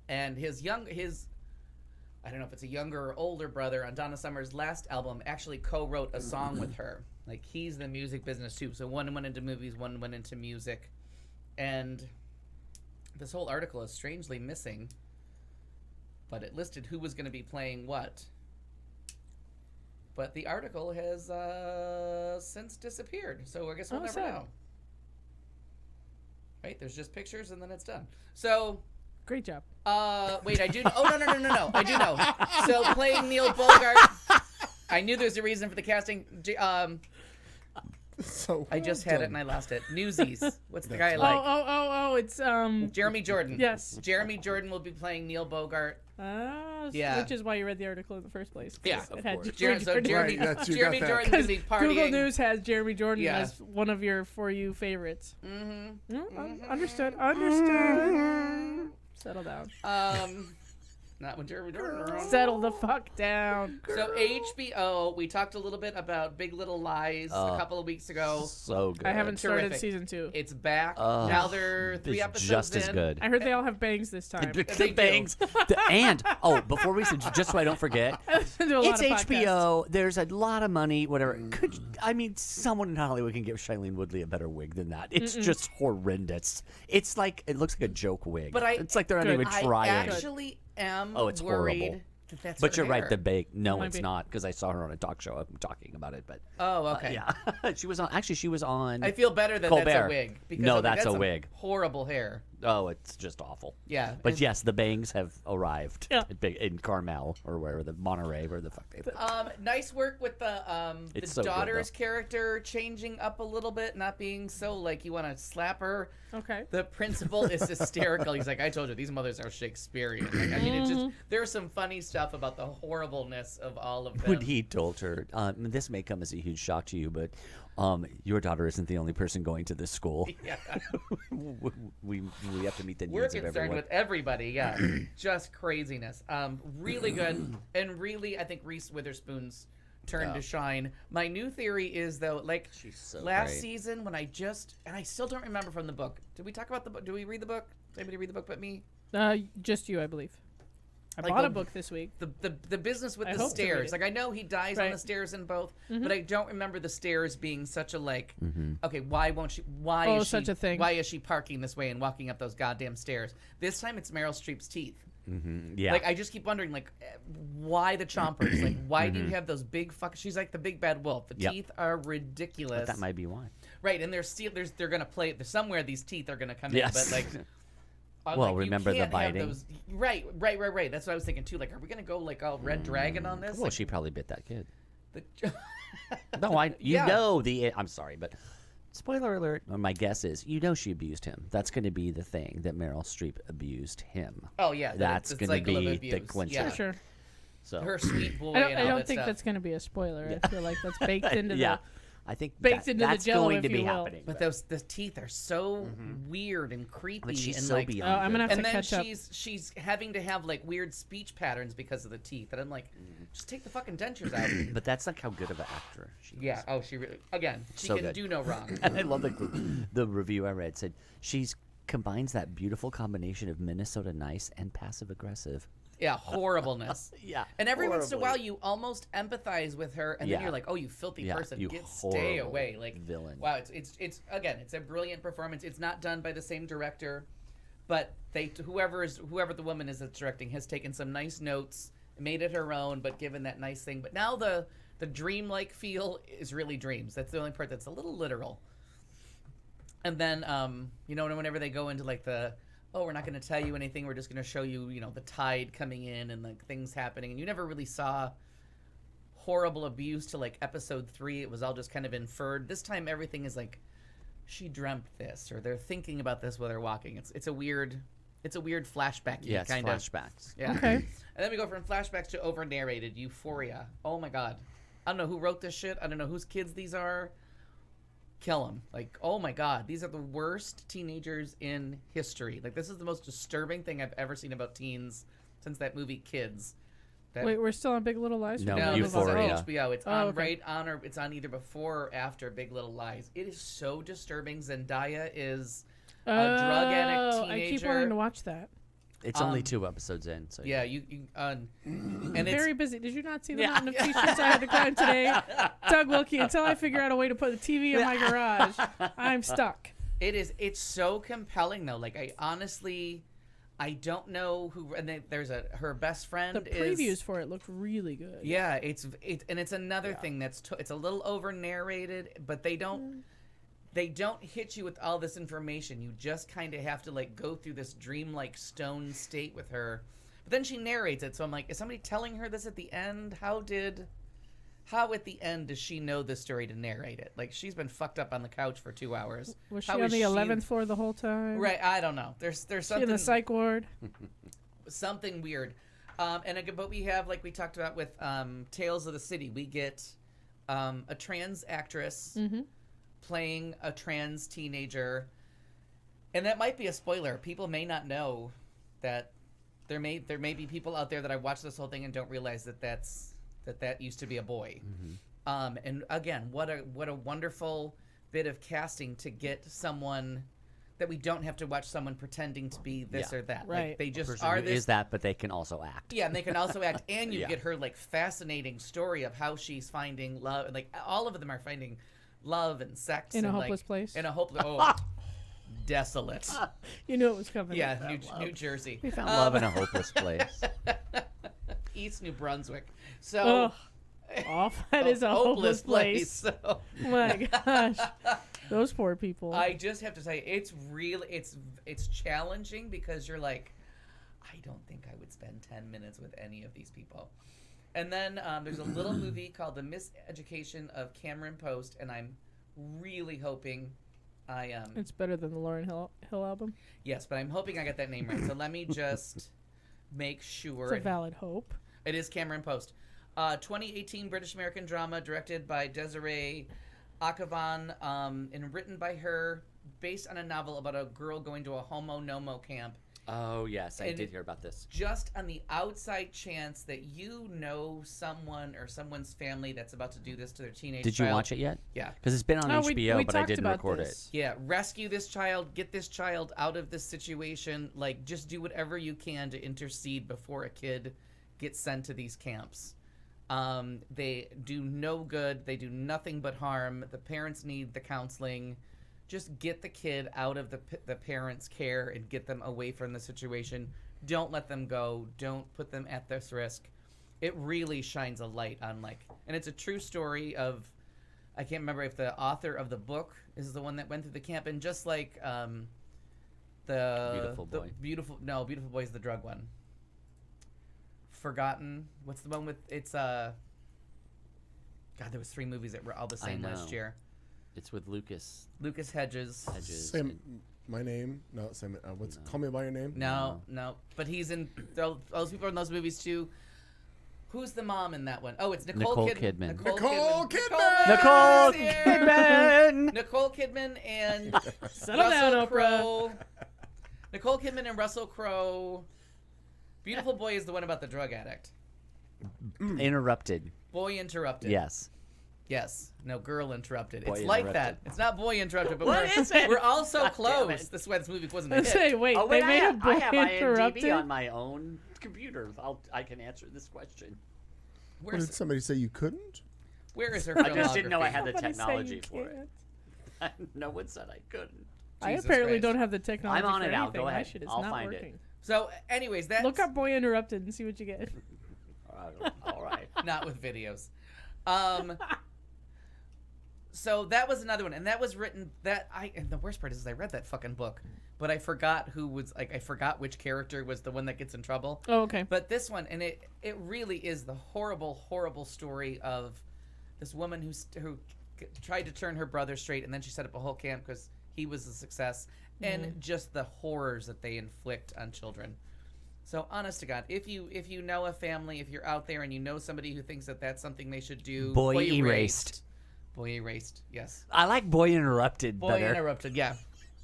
And his I don't know if it's a younger or older brother on Donna Summer's last album actually co-wrote a song with her. Like, he's the music business too. So one went into movies, one went into music. And this whole article is strangely missing, but it listed who was going to be playing what. But the article has since disappeared, so I guess we'll never know. Right? There's just pictures and then it's done. So... Great job. Wait, I do know. Oh, no. I do know. So playing Neil Bogart, I knew there's a reason for the casting. So I just had it and I lost it. Newsies. What's the guy I like? It's Jeremy Jordan. Yes. Jeremy Jordan will be playing Neil Bogart. Yeah. Which is why you read the article in the first place. Yeah, it had Jeremy Jordan to be partying. Google News has Jeremy Jordan as one of your For You favorites. Understood. Settle down. Not when Jeremy Jordan around. Settle the fuck down. So HBO, we talked a little bit about Big Little Lies a couple of weeks ago. So good. I haven't started season 2. It's back. Now they're 3 episodes just as in. good. I heard they all have bangs this time. The bangs. And before we just so I don't forget, it's HBO. There's a lot of money. Whatever. Someone in Hollywood can give Shailene Woodley a better wig than that. It's just horrendous. It's like it looks like a joke wig. But it's like they're not even trying. I actually am it's worried horrible. That's but her you're right. hair. The bake. No, Might it's be. not because I saw her on a talk show talking about it. But okay. yeah, she was on. Actually, she was on. I feel better that Colbert. that's a wig. Because No, I'm like, that's a some wig. Horrible hair. Oh, it's just awful. Yeah. But yes, the bangs have arrived Yeah. in Carmel or wherever the Monterey, where the fuck they live. Nice work with the It's so good, daughter's though. character changing up a little bit, not being so like you want to slap her. Okay. The principal is hysterical. He's like, I told you, these mothers are Shakespearean. Like, I mean, it's just there's some funny stuff about the horribleness of all of them. When he told her, this may come as a huge shock to you, but your daughter isn't the only person going to this school. Yeah. we have to meet the We're needs of concerned everyone. with everybody, yeah. Just craziness. Really good. And really, I think Reese Witherspoon's turn to shine. My new theory is, though, like She's so last great. season when I still don't remember from the book. Did we talk about the book? Did we read the book? Did anybody read the book but me? Just you, I believe. I Like bought the- a book this week. The business with I the hope to read stairs. it. Like, I know he dies on Right. the stairs in both, but I don't remember the stairs being such a okay, why won't she Oh, is she such a thing. why is she parking this way and walking up those goddamn stairs? This time it's Meryl Streep's teeth. Yeah. Like, I just keep wondering, like, why the chompers? Like, why do you have those big she's like the big bad wolf. The Yep. teeth are ridiculous. But that might be why. Right, and they're gonna play somewhere these teeth are gonna come Yes. in, but like Well, you remember the can't have biting? those- Right. That's what I was thinking too. Like, are we gonna go like all Red Dragon on this? Well, Like, she probably bit that kid. the- No, Yeah. know the. I'm sorry, but spoiler alert. My guess is she abused him. That's going to be the thing that Meryl Streep abused him. Oh yeah, That's the going to cycle of be abuse. the clincher. Yeah. For sure. So Her sweet boy. I don't, and I all don't that think stuff. that's going to be a spoiler. I feel like that's baked into yeah, the. I think baked into the that's jello, going if to be you will. happening. But the teeth are so weird and creepy. But she's and so like, beyond. Oh, I'm gonna have and to then catch up. she's having to have like weird speech patterns because of the teeth. And I'm like, just take the fucking dentures out. But that's like how good of an actor she is. Yeah. Oh, she really. Again, she So can good. do no wrong. And I love the review I read said she's combines that beautiful combination of Minnesota nice and passive aggressive. Yeah, horribleness. Yeah, And every once in a horribly. while, you almost empathize with her, and Yeah. then you're like, "Oh, you filthy Yeah, person! you Stay horrible away!" Like, villain. wow, it's again, it's a brilliant performance. It's not done by the same director, but whoever the woman is that's directing has taken some nice notes, made it her own, but given that nice thing. But now the dreamlike feel is really dreams. That's the only part that's a little literal. And then, whenever they go into like the oh, we're not going to tell you anything. We're just going to show you, you know, the tide coming in and like things happening. And you never really saw horrible abuse till like episode 3. It was all just kind of inferred. This time everything is like, she dreamt this, or they're thinking about this while they're walking. It's a weird flashback. Yes, kind flashbacks. Yeah. Okay. And then we go from flashbacks to over narrated Euphoria. Oh my God. I don't know who wrote this shit. I don't know whose kids these are. Kill them. Like, oh my God, these are the worst teenagers in history. Like, this is the most disturbing thing I've ever seen about teens since that movie Kids. Wait, we're still on Big Little Lies? No, No, Euphoria. this is on HBO. It's Oh, on okay. right on, or it's on either before or after Big Little Lies. It is so disturbing. Zendaya is a drug addict Oh, teenager. I keep wanting to watch that. It's only 2 episodes in. So Yeah, you and it's Very busy. Did you not see the mountain of t-shirts I had to climb today? Doug Wilkie, until I figure out a way to put a TV in my garage, I'm stuck. It's so compelling though. Like, I don't know who, and then there's her best friend. The previews for it looked really good. Yeah, it's another thing that's it's a little over narrated, but they don't hit you with all this information. You just kind of have to like go through this dreamlike stone state with her. But then she narrates it, so I'm like, is somebody telling her this at the end? How at the end does she know this story to narrate it? Like, she's been fucked up on the couch for 2 hours. Was she How on is the 11th floor the whole time? Right, I don't know. There's She something in the psych ward. something weird. But we have, like we talked about with Tales of the City, we get a trans actress playing a trans teenager, and that might be a spoiler. People may not know that there may be people out there that I watched this whole thing and don't realize that used to be a boy. And again, what a wonderful bit of casting to get someone that we don't have to watch someone pretending to be this or that. Right. Like, they just person are who this. is that, but they can also act. Yeah, and they can also act, and you Yeah. get her like fascinating story of how she's finding love. Like, all of them are finding love and sex In a and, hopeless like, place. In a hopeless, desolate. You knew it was coming. Yeah, New Jersey. We found love in a hopeless place. East New Brunswick. So. That is a hopeless place. So. Oh my gosh, those poor people. I just have to say, it's really it's challenging because you're like, I don't think I would spend 10 minutes with any of these people. And then there's a little movie called The Miseducation of Cameron Post, and I'm really hoping It's better than the Lauryn Hill album. Yes, but I'm hoping I got that name right. So let me just make sure. It's a valid hope. It is Cameron Post. 2018 British-American drama directed by Desiree Akhavan and written by her, based on a novel about a girl going to a homo-nomo camp. Oh, yes, I And did hear about this. Just on the outside chance that you know someone or someone's family that's about to do this to their teenage Did you child. watch it yet? Yeah. Because it's been on HBO, but I didn't record it. Yeah, rescue this child, get this child out of this situation. Like, just do whatever you can to intercede before a kid gets sent to these camps. They do no good. They do nothing but harm. The parents need the counseling. Just get the kid out of the parents' care and get them away from the situation. Don't let them go. Don't put them at this risk. It really shines a light on, like, and it's a true story of, I can't remember if the author of the book is the one that went through the camp, and just like Beautiful Boy. Beautiful Boy is the drug one. Forgotten. What's the one with God, there was 3 movies that were all the same last year. It's with Lucas Hedges. Same. My name? No, same. What's Call Me by Your Name? No. But he's in those people are in those movies too. Who's the mom in that one? Oh, it's Nicole Kidman. Nicole Kidman. Nicole Kidman and Settle down, Russell Oprah. Crowe. Nicole Kidman and Russell Crowe. Beautiful Boy is the one about the drug addict. Interrupted. Boy Interrupted. Yes. Yes. No, Girl Interrupted. Boy It's like Interrupted. that. It's not Boy Interrupted, but What is it? we're all so God damn close. it. This is why this movie wasn't a I hit. say, wait, Oh, they wait, made a Boy I have Interrupted. IMDb on my own computer. I can answer this question. What, did somebody say you couldn't? Where is her I just didn't know I filmography? had the Somebody say technology you for it. No one said I couldn't. I Jesus apparently Christ. don't have the technology I'm on for it, Al. anything. Go My ahead. shit is I'll not find it. working. So, anyways, that's Look up Boy Interrupted and see what you get. All right. not with videos. So that was another one, and that was written. And the worst part is I read that fucking book, but I forgot who was like. I forgot which character was the one that gets in trouble. Oh, okay. But this one, and it really is the horrible story of this woman who tried to turn her brother straight, and then she set up a whole camp because he was a success, and just the horrors that they inflict on children. So honest to God, if you know a family, if you're out there and you know somebody who thinks that that's something they should do, Boy Erased. Boy Erased, yes. I like Boy Interrupted Boy better. Interrupted, yeah.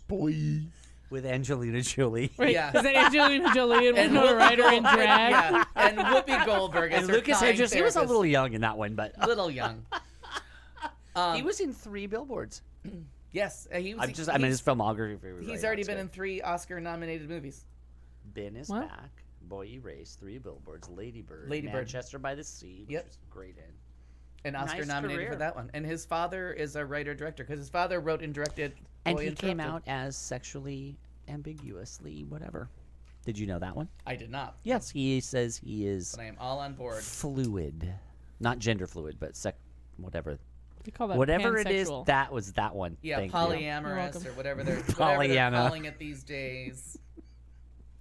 Boy. With Angelina Jolie. Right. Yeah. Is that Angelina Jolie and Winona Whoopi Ryder in Goldberg, drag? yeah. And Whoopi Goldberg. And as her Lucas kind Hedges, he was a therapist. little young in that one, but Little young. he was in 3 Billboards. Yes, he was. I mean, his filmography. He's already been in 3 Oscar-nominated movies. Ben is What? back. Boy Erased, 3 Billboards, Lady Bird, Lady Bird. Manchester by the Sea, which is great in. An Oscar Nice nominated for career. that one. And his father is a writer-director because his father wrote and directed And Boy he came Interrupted. out as sexually ambiguously whatever. Did you know that one? I did not. Yes, he says he is But I am all on board. fluid. Not gender fluid, but whatever. You call that Whatever it is, pansexual. that was that one. Yeah, Thank you. polyamorous welcome. or whatever they're Pollyanna. calling it these days.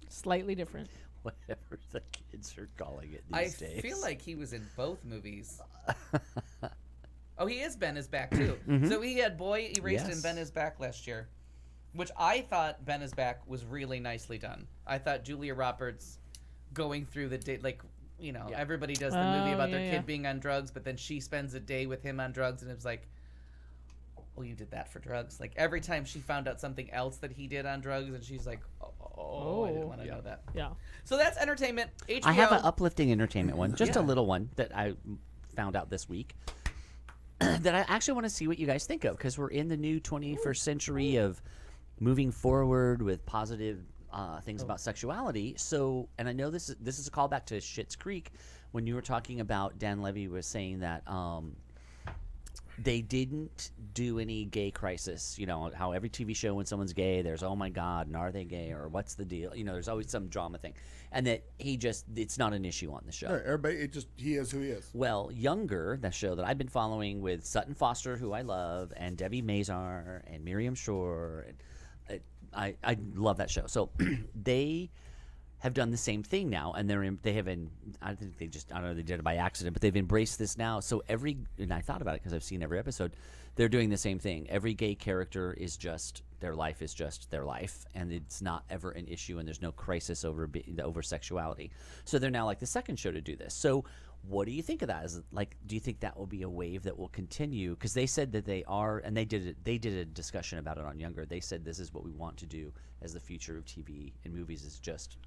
Slightly different. Whatever the kids are calling it I these days. feel like he was in both movies. Oh, he is Ben is Back too. So he had Boy Erased Yes. and Ben is Back last year, which I thought Ben is Back was really nicely done. I thought Julia Roberts going through the day, like, you know, everybody does the movie Oh, about their yeah, kid yeah. being on drugs, but then she spends a day with him on drugs, and it was like, oh, you did that for drugs. Like every time she found out something else that he did on drugs, and she's like, oh, I didn't want to know that. Yeah. So that's entertainment. HBO. I have an uplifting entertainment one, just a Yeah. little one that I found out this week that I actually want to see what you guys think of because we're in the new 21st century of moving forward with positive things about sexuality. So, and I know this is a callback to Schitt's Creek when you were talking about Dan Levy was saying that they didn't do any gay crisis. You know, how every TV show when someone's gay, there's, oh my God, and are they gay or what's the deal? You know, there's always some drama thing. And that it's not an issue on the show. Yeah, everybody, he is who he is. Well, Younger, that show that I've been following with Sutton Foster, who I love, and Debbie Mazar and Miriam Shore, and I love that show. So they have done the same thing now, and I think they don't know, they did it by accident, but they've embraced this now. So and I thought about it because I've seen every episode, they're doing the same thing. Every gay character is just, their life is just their life, and it's not ever an issue, and there's no crisis over sexuality. So they're now like the second show to do this. So what do you think of that? Do you think that will be a wave that will continue? Because they said that they are, and they did a discussion about it on Younger. They said this is what we want to do as the future of TV and movies is just,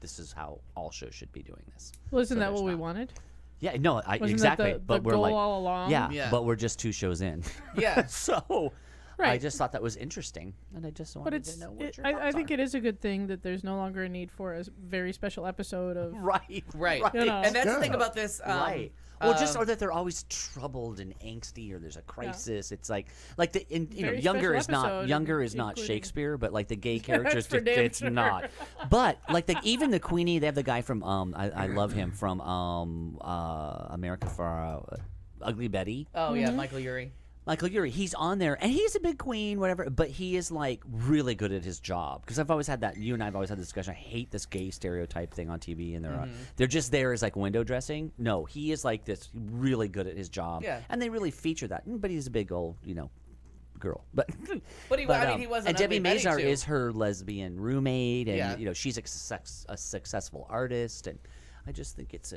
this is how all shows should be doing this. Well, isn't So that there's what we not- wanted? Yeah, no, Wasn't exactly. that the but we're goal like, all along? Yeah. but we're just 2 shows in. Yeah. So I Right. just thought that was interesting, and I just But wanted to know what your I thoughts think are. it is a good thing that there's no longer a need for a very special episode of Right. Right. You know. And that's the thing about this. Right. Well, or that they're always troubled and angsty, or there's a crisis. It's like Very Younger special is not episode, Younger is not including- Shakespeare, but like the gay characters, for damn it's sure. not. But like even the Queenie, they have the guy from I love him from America for Ugly Betty. Oh yeah, Michael Urie. Michael Urie, he's on there, and he's a big queen, whatever, but he is, like, really good at his job. Because I've always had that, you and I have always had this discussion, I hate this gay stereotype thing on TV, and they're just there as, like, window dressing. No, he is, like, this really good at his job. Yeah. And they really feature that. But he's a big old, girl. But But he was an and Debbie Ugly Betty, Mazar too. is her lesbian roommate, and, Yeah. she's a successful artist, and I just think it's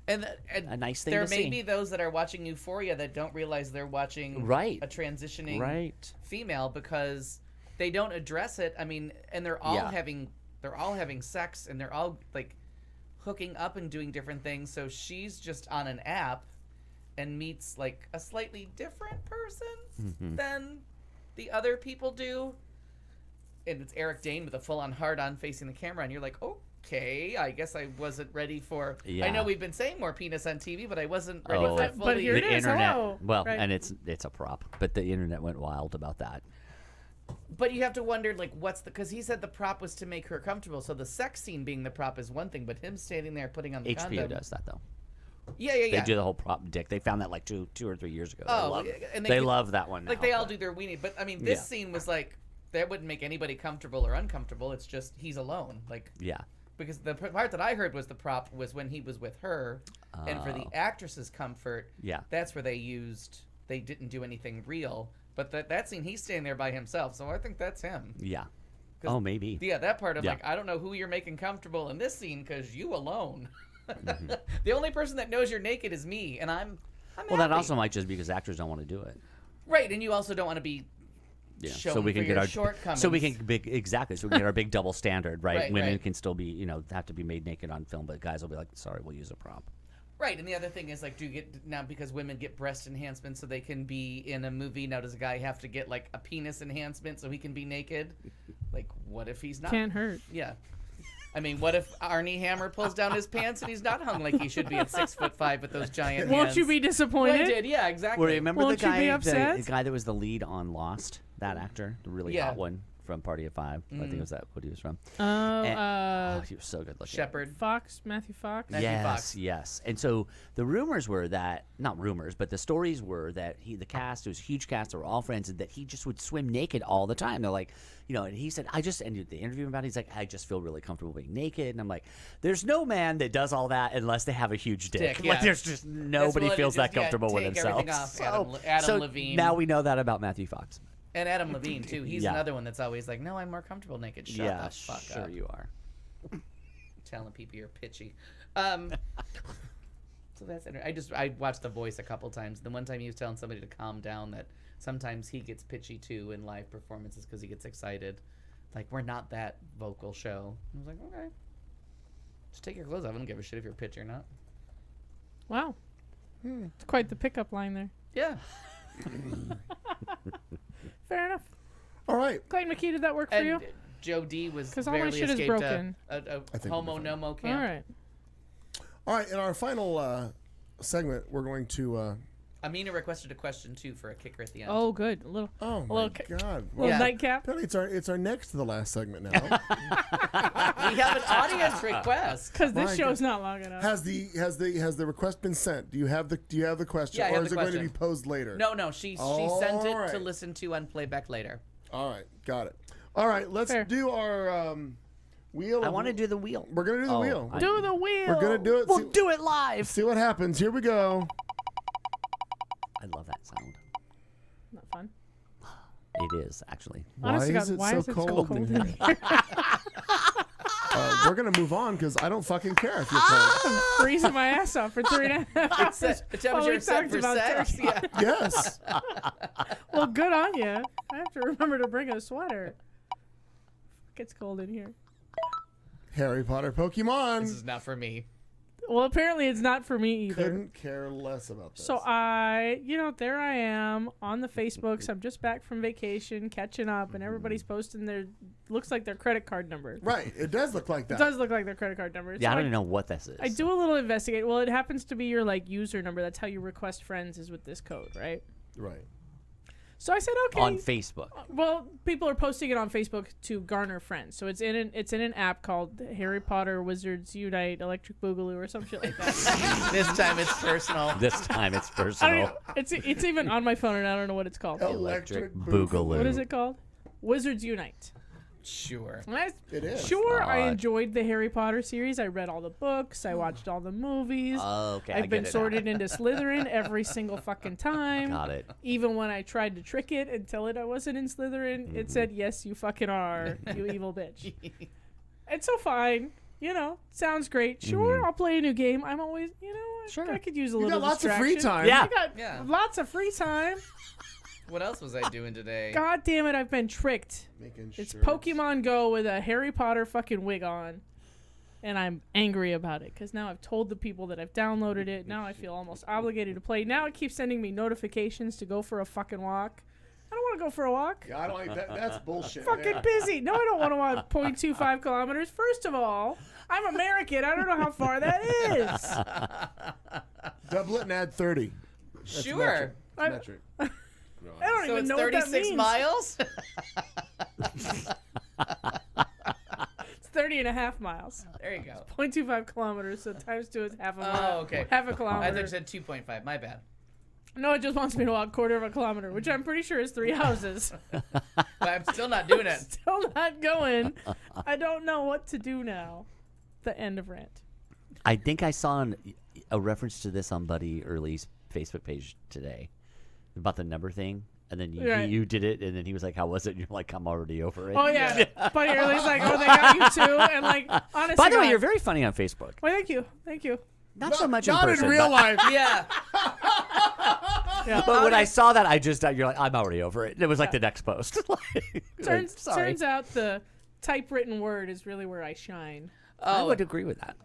And a nice thing there to may see. be those that are watching Euphoria that don't realize they're watching Right. a transitioning Right. female because they don't address it. I mean, and they're all Yeah. having sex and they're all like hooking up and doing different things. So she's just on an app and meets like a slightly different person than the other people do. And it's Eric Dane with a full-on hard-on facing the camera, and you're like, okay, I guess I wasn't ready for. Yeah. I know we've been saying more penis on TV, but I wasn't ready Oh. for it fully. But here it the is, internet. hello. Well, Right. and it's a prop, but the internet went wild about that. But you have to wonder, like, because he said the prop was to make her comfortable. So the sex scene being the prop is one thing, but him standing there putting on the HBO condom. does that though. Yeah, yeah, yeah. They do the whole prop dick. They found that like two or 3 years ago. Oh, they and they love that one. Like now, they all but- do their weenie, but I mean, this Yeah. scene was like that wouldn't make anybody comfortable or uncomfortable. It's just he's alone, like Yeah. because the part that I heard was the prop was when he was with her, and for the Oh. actress's comfort, Yeah. that's where they didn't do anything real. But that scene, he's standing there by himself, so I think that's him. Yeah. 'Cause- Oh, maybe. Yeah, that part of Yeah. like I don't know who you're making comfortable in this scene because you alone. Mm-hmm. The only person that knows you're naked is me, and I'm Well, that happy. also might just be because actors don't want to do it. Right, and you also don't want to be Yeah. showing So we can for get your our shortcomings. So we can exactly. So we can get our big double standard, right? Right, Women right. can still be, have to be made naked on film, but guys will be like, sorry, we'll use a prop. Right, and the other thing is like, do you get now because women get breast enhancement so they can be in a movie? Now does a guy have to get like a penis enhancement so he can be naked? Like, what if he's not? Can't hurt. Yeah. I mean, what if Arnie Hammer pulls down his pants and he's not hung like he should be at 6'5" with those giant Won't hands? you be disappointed? Well, I did, yeah, exactly. Well, remember Won't the you be guy, upset? the guy that was the lead on Lost? That actor, the really Yeah. hot one from Party of Five. I think it was that what he was from. Oh, And- he was so good looking. Shepard. Matthew Fox. Yes. And so the rumors were that, not rumors, but the stories were that the cast, it was a huge cast, they were all friends, and that he just would swim naked all the time. They're like, and he said, and the interview about it, he's like, I just feel really comfortable being naked. And I'm like, there's no man that does all that unless they have a huge dick. Yeah. Like, there's just nobody feels that comfortable with take himself. everything off, Adam So Levine. now we know that about Matthew Fox. And Adam Levine too. He's Yeah. another one that's always like, "No, I'm more comfortable naked." Shut Yeah, the fuck sure up. you are. Telling people you're pitchy. So that's I watched The Voice a couple times. The one time he was telling somebody to calm down that sometimes he gets pitchy too in live performances because he gets excited. Like, we're not that vocal show. I was like, okay, just take your clothes off. I don't give a shit if you're pitchy or not. Wow. It's quite the pickup line there. Yeah. Fair enough. All right. Clayton McKee, did that work for And you? Joe D was 'Cause all my barely shit is escaped broken. I a think homo we'll be fine. nomo camp. All right. All right. In our final segment, we're going to. Amina requested a question too for a kicker at the end. Oh, good. A little. Oh a my little God! Little Yeah. nightcap. Apparently it's our next to the last segment now. We have an audience request. Because this My show's God. not long enough. Has the request been sent? Do you have the question, Yeah, I or have is the it going to question. be posed later? No, she sent it All to right. listen to on playback later. All right, got it. All right, let's Fair. do our wheel. I want to do the wheel. We're gonna do the Oh, wheel. Do the wheel. We're gonna do it. We'll do it live. See what happens. Here we go. I love that sound. Not fun. It is, actually. Honest to Why God, is it why so is it cold so in cold? here? We're gonna move on because I don't fucking care if you're cold. I'm freezing my ass off for 3.5 hours. The temperature is set for sex. turkey. Yeah. Yes. Well, good on you. I have to remember to bring a sweater. It's cold in here. Harry Potter, Pokemon. This is not for me. Well, apparently it's not for me either. Couldn't care less about this. So there I am on the Facebooks. I'm just back from vacation, catching up, and everybody's posting looks like their credit card number. Right, it does look like It that. does look like their credit card number. Yeah, So I don't even know what this is. I do a little investigate. Well, it happens to be your user number. That's how you request friends is with this code, right? Right. So I said, okay. On Facebook. Well, people are posting it on Facebook to garner friends. So it's in an app called Harry Potter Wizards Unite Electric Boogaloo or some shit like that. This time it's personal. This time it's I personal. don't, it's even on my phone and I don't know what it's called. Electric Boogaloo. What is it called? Wizards Unite. Sure. It is. Sure, I Fuck. enjoyed the Harry Potter series. I read all the books. I watched all the movies. Okay, I I've been get it. sorted into Slytherin every single fucking time. Got it. Even when I tried to trick it and tell it I wasn't in Slytherin, it said, "Yes, you fucking are, you evil bitch." And so fine. Sounds great. Sure, I'll play a new game. I'm always, I could use a You little got lots of free distraction. time. Yeah. I got Yeah. lots of free time. What else was I doing today? God damn it, I've been tricked. Making It's sure Pokemon Go with a Harry Potter fucking wig on. And I'm angry about it because now I've told the people that I've downloaded it. Now I feel almost obligated to play. Now it keeps sending me notifications to go for a fucking walk. I don't want to go for a walk. Yeah, I don't like that. That's bullshit. Fucking yeah. busy. No, I don't want to walk 0.25 kilometers. First of all, I'm American. I don't know how far that is. Double it and add 30. That's Sure. Metric. Metric. I don't So even it's know what that 36 means. miles? It's 30 and a half miles. There you go. 0.25 kilometers, so times 2 is half a mile. Oh, okay. Half a I kilometer. think you said 2.5. My bad. No, it just wants me to walk quarter of a kilometer, which I'm pretty sure is 3 houses. But I'm still not doing it. Still not going. I don't know what to do now. The end of rant. I think I saw a reference to this on Buddy Early's Facebook page today about the number thing. And then you did it, and then he was like, how was it? And you're like, I'm already over it. Oh, yeah. Buddy Early's like, oh, they got you too. And like, honestly. By the way, you're very funny on Facebook. Well, thank you. Thank you. Not so much Not in person. in real life. Yeah. But when I saw that, you're like, I'm already over it. It was like the next post. Turns out the typewritten word is really where I shine. I would agree with that.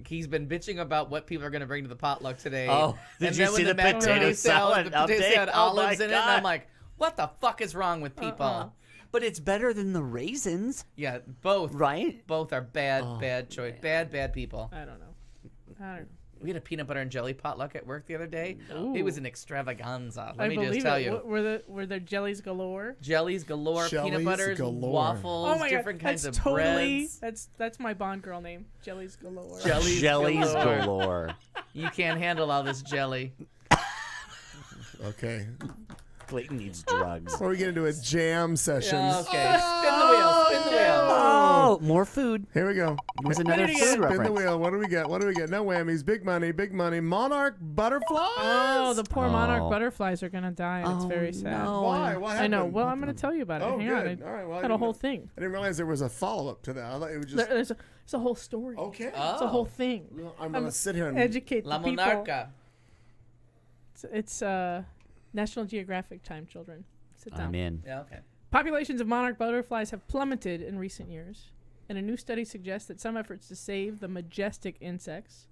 He's been bitching about what people are going to bring to the potluck today. Oh, did and you then see when the potato salad the potato update? salad Oh olives my in it, and I'm God. like, what the fuck is wrong with people? But it's better than the raisins. Yeah, both. Right? Both are bad choice. Bad people. I don't know. We had a peanut butter and jelly potluck at work the other day. Ooh. It was an extravaganza. I Let me believe just tell it. you. Were there jellies galore? Jellies galore, peanut Jellies butters, galore. waffles, Oh my different God. kinds That's of totally, breads. That's my Bond girl name. Jellies galore. Jellies galore. galore. You can't handle all this jelly. Okay. Clayton needs drugs. What are we going to do? A jam session. Okay. Spin the wheel. Spin the wheel. Oh, more food. Here we go. There's another food Spin reference. the wheel. What do we get? What do we get? No whammies. Big money. Big money. Monarch butterflies. Oh, the poor monarch Oh. butterflies are gonna die, and it's very sad. no. Why? What happened? I know. Well, I'm gonna tell you about it. Oh, Hang good. on. I All right. Well, I had a didn't whole know- thing. I didn't realize there was a follow-up to that. I thought it was just... There's a whole story. Okay. It's a whole thing. I'm going to sit here and... Educate La the people. Monarca. It's National Geographic time, children. Sit down. I'm in. Yeah, okay. Populations of monarch butterflies have plummeted in recent years, and a new study suggests that some efforts to save the majestic insects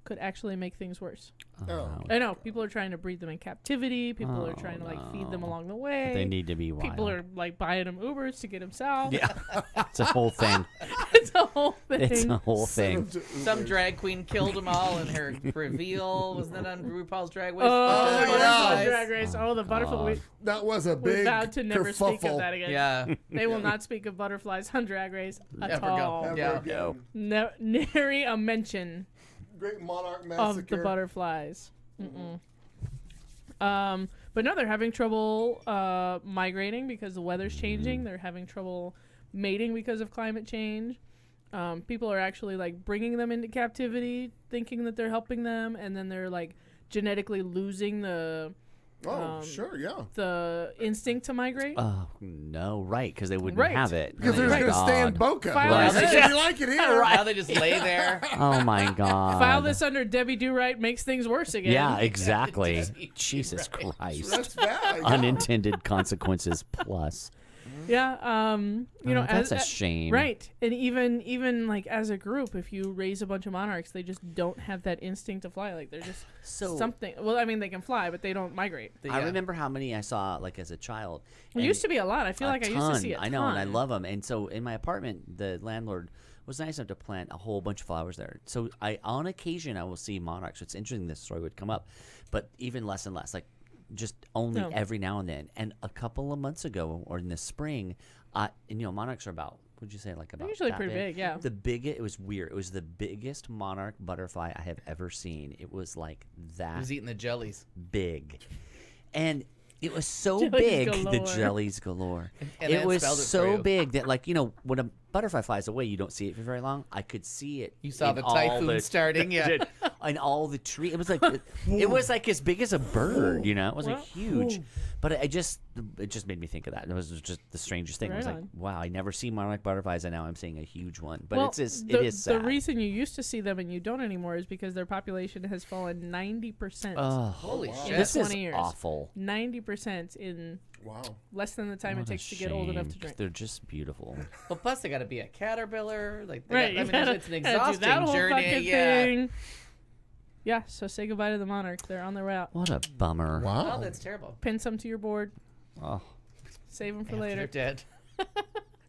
could actually make things worse. Oh. I know people are trying to breed them in captivity. People are trying to feed them along the way. They need to be wild. People are buying them Ubers to get them south. Yeah. It's a whole thing. It's a whole thing. It's a whole thing. Some drag queen killed them all in her reveal. Wasn't that on RuPaul's Drag Race? Oh, The yeah. butterflies? Drag Race. Oh, the butterfly. That was a We big vowed to never speak kerfuffle. of that again. Yeah. They will not speak of butterflies on Drag Race at Never all. go. Yeah. Go. No, nary a mention Great monarch of massacre. the butterflies. But no, they're having trouble migrating because the weather's changing. They're having trouble mating because of climate change. People are actually bringing them into captivity, thinking that they're helping them, and then they're genetically losing the sure, yeah. the instinct to migrate. Oh, no. Right, because they wouldn't Right. have it. Because Oh they're my going to stay in God. Boca. File Right. this- Hey, you like it here. Now they just lay there. Oh, my God. File this under Debbie Do Right makes things worse again. Yeah, exactly. Jesus Christ. That's bad. Yeah. Unintended consequences plus. Yeah, you know, that's a shame. right? And even as a group, if you raise a bunch of monarchs, they just don't have that instinct to fly. They're just something. Well, I mean, they can fly, but they don't migrate. I remember how many I saw as a child. It used to be a lot. I feel like I used to see a ton. I know, and I love them. And so in my apartment, the landlord was nice enough to plant a whole bunch of flowers there. So on occasion, I will see monarchs. It's interesting this story would come up, but even less and less. Just only every now and then. And a couple of months ago, or in the spring, monarchs are about, what'd you say, about They're usually that pretty big, yeah. It was weird. It was the biggest monarch butterfly I have ever seen. It was like that. He was eating the jellies. Big. And it was so Jellies big, galore. the jellies galore. And it Ann was spelled it for so you. big that, when a butterfly flies away, you don't see it for very long. I could see it. You saw in the all typhoon starting, yeah. And all the trees. It was it was as big as a bird, It was huge. But it just made me think of that. It was just the strangest thing. I was Right like, on. wow, I never see monarch butterflies, and now I'm seeing a huge one. But Well, it is the sad. reason you used to see them and you don't anymore is because their population has fallen 90%. Holy in shit. This is 20 years. awful. 90% in less than the time What it a takes to get old enough to shame, 'cause drink. They're just beautiful. Well, plus they got to be a caterpillar. They Right, you gotta- it's an gotta do exhausting that whole journey. fucking Yeah. thing. Yeah, so say goodbye to the monarch. They're on their way out. What a bummer. Oh, that's terrible. Pin some to your board. Oh. Save them for After later. they're dead.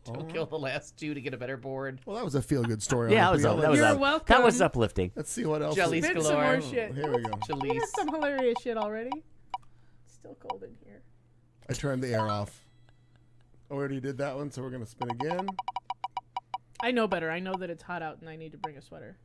Don't kill the last two to get a better board. Well, that was a feel-good story. Yeah, that was You're welcome. that was uplifting. Let's see what else. Jellies Spit some galore. more shit. Here we go. We Jellies. got some hilarious shit already. It's still cold in here. I turned the air off. I already did that one, so we're gonna spin again. I know better. I know that it's hot out and I need to bring a sweater.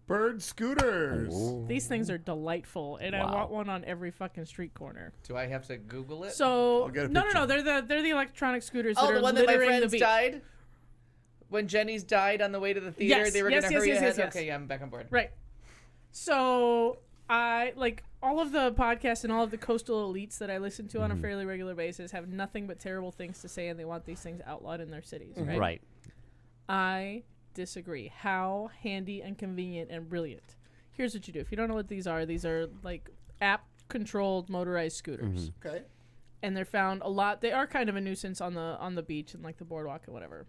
Bird scooters. These things are delightful, and I Wow. want one on every fucking street corner. Do I have to Google it? So I'll get a no, picture. they're the electronic scooters that Oh, are the one that my littering the friends beach. died? When Jenny's died on the way to the theater, Yes, they were yes, going to yes, hurry yes, ahead? yes, yes. Okay, yeah, I'm back on board. Right. So I like all of the podcasts and all of the coastal elites that I listen to on a fairly regular basis have nothing but terrible things to say, and they want these things outlawed in their cities. Right. Right. I disagree. How handy and convenient and brilliant. Here's what you do. If you don't know what these are like app-controlled motorized scooters. Okay. And they're found a lot. They are kind of a nuisance on the beach and like the boardwalk and whatever.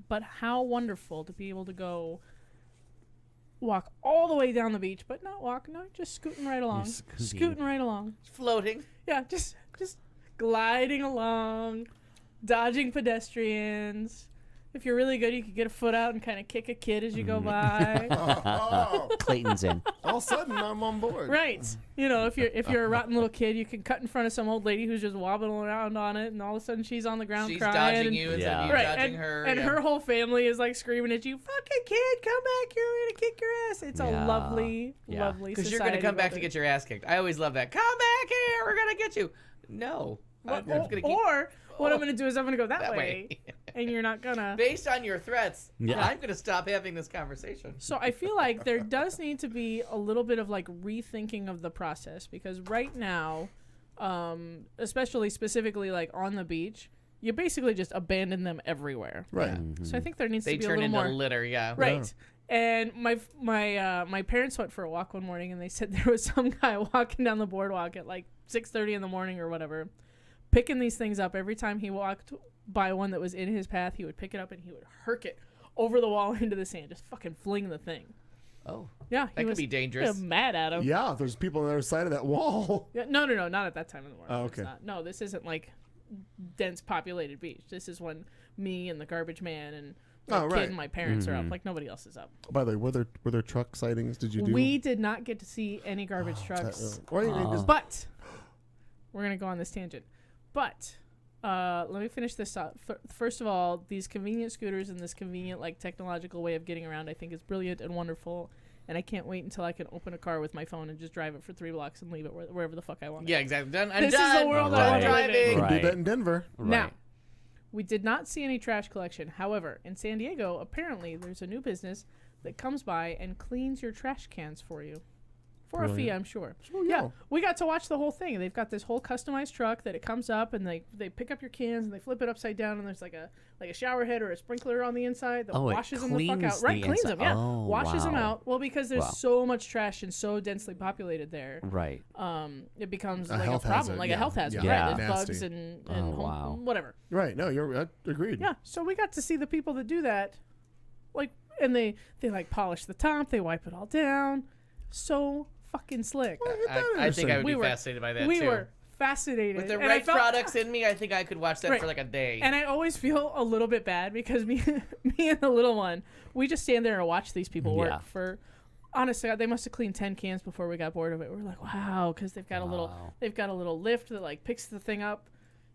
But how wonderful to be able to go walk all the way down the beach, but not walk, no, just scooting right along. Scooting right along. Floating. Yeah, just gliding along, dodging pedestrians. If you're really good, you could get a foot out and kind of kick a kid as you go by. Clayton's in. All of a sudden, I'm on board. Right. You know, if you're a rotten little kid, you can cut in front of some old lady who's just wobbling around on it, and all of a sudden she's on the ground She's crying. dodging you instead of you dodging her. And her whole family is like screaming at you, "Fucking kid, come back here! We're gonna kick your ass!" It's a lovely, lovely. Because you're gonna come back to get your ass kicked. I always love that. Come back here! We're gonna get you. No. I'm just gonna keep... Or what I'm gonna do is I'm gonna go that way, and you're not gonna. Based on your threats, Yeah. I'm gonna stop having this conversation. So I feel like there does need to be a little bit of like rethinking of the process, because right now, especially specifically like on the beach, you basically just abandon them everywhere. Right. So I think there needs They to be a turn little into more litter, yeah. Right. And my parents went for a walk one morning, and they said there was some guy walking down the boardwalk at like 6:30 in the morning or whatever, picking these things up. Every time he walked by one that was in his path, he would pick it up and he would herk it over the wall into the sand, just fucking fling the thing. Oh. Yeah, That could be dangerous. Mad at him. Yeah, if there's people on the other side of that wall. Yeah, no, not at that time of the morning. Oh, It's okay. not. No, this isn't like dense populated beach. This is when me and the garbage man and the Oh, kid right. and my parents are up. Like nobody else is up. By the way, were there truck sightings? Did you do? We did not get to see any garbage trucks. But we're gonna go on this tangent. But let me finish this up. First of all, these convenient scooters and this convenient like technological way of getting around, I think is brilliant and wonderful. And I can't wait until I can open a car with my phone and just drive it for 3 blocks and leave it wherever the fuck I want. Yeah, exactly. Done. I'm This done. is the world I want to live in. You can do that in Denver. Now, we did not see any trash collection. However, in San Diego, apparently there's a new business that comes by and cleans your trash cans for you. For a fee, Brilliant. I'm sure. Oh, Yeah, we got to watch the whole thing. They've got this whole customized truck that it comes up and they pick up your cans and they flip it upside down, and there's like a shower head or a sprinkler on the inside that Oh, it washes them the fuck cleans out. Right, the cleans inside. them. Yeah, Oh, washes them wow. out. Well, because there's Wow. so much trash and so densely populated there. Right. It becomes A like a health problem, hazard, like yeah. a health hazard. Yeah. Right, there's Nasty. bugs and Oh, home, wow. whatever. Right. No, you're agreed. Yeah, so we got to see the people that do that, like, and they like polish the top, they wipe it all down, so fucking slick. I think I would We be were- fascinated by that we too. were fascinated. With the And I right felt- products in me, I think I could watch that Right. for like a day. And I always feel a little bit bad because me and the little one, we just stand there and watch these people work Yeah. for. Honestly, they must have cleaned 10 cans before we got bored of it. We're like, wow, because they've got a little lift that like picks the thing up,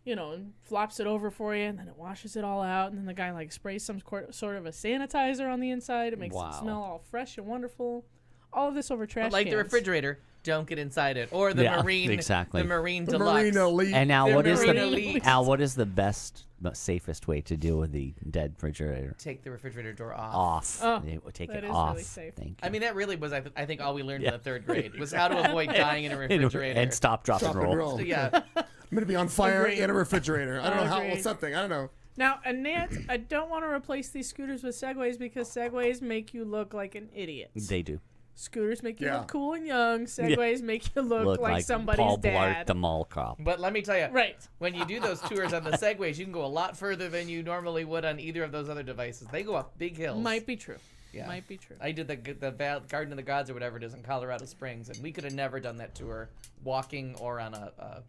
you know, and flops it over for you, and then it washes it all out, and then the guy like sprays some sort of a sanitizer on the inside. It makes Wow. it smell all fresh and wonderful. All of this over trash But like cans. the refrigerator, don't get inside it. Or the Yeah, marine, exactly. the marine The deluxe. Marine Elite. And now, The what is Marine the Elite. Al? What is the best, safest way to deal with the dead refrigerator? Take the refrigerator door off. Off. Oh, They would take that it is off. really safe. Thank you. I mean, that really was, I think, all we learned Yeah. in the 3rd grade was how to avoid dying in a refrigerator. and stop, drop, Stop and and roll. roll. So, yeah. I'm gonna be on fire Agreed. in a refrigerator. I don't know how. Well, Agreed. something. I don't know. Now, Annette, I don't want to replace these scooters with Segways because Segways make you look like an idiot. They do. Scooters make you Yeah. look cool and young. Segways make you look like somebody's Paul dad. Blart, the mall cop. But let me tell you, Right. when you do those tours on the Segways, you can go a lot further than you normally would on either of those other devices. They go up big hills. Might be true. Yeah. Might be true. I did the Garden of the Gods or whatever it is in Colorado Springs, and we could have never done that tour walking or on a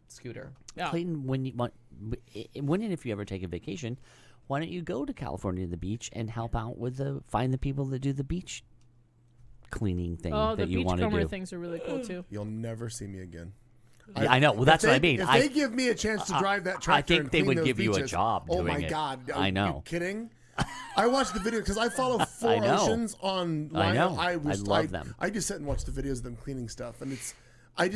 scooter. Yeah. Clayton, when and if you ever take a vacation, why don't you go to California to the beach and help out with find the people that do the beach cleaning thing Oh, the that you want to beachcomber do? things are really cool too. You'll never see me again. Yeah, I know. Well, that's what I mean. If they give me a chance to drive that tractor, I think and they clean would those give you a beaches, job Oh doing my it. God! I know. Are you kidding? I watched the video because I follow Four I know. Oceans online. I know. I love them. I just sit and watch the videos of them cleaning stuff, and it's. I'm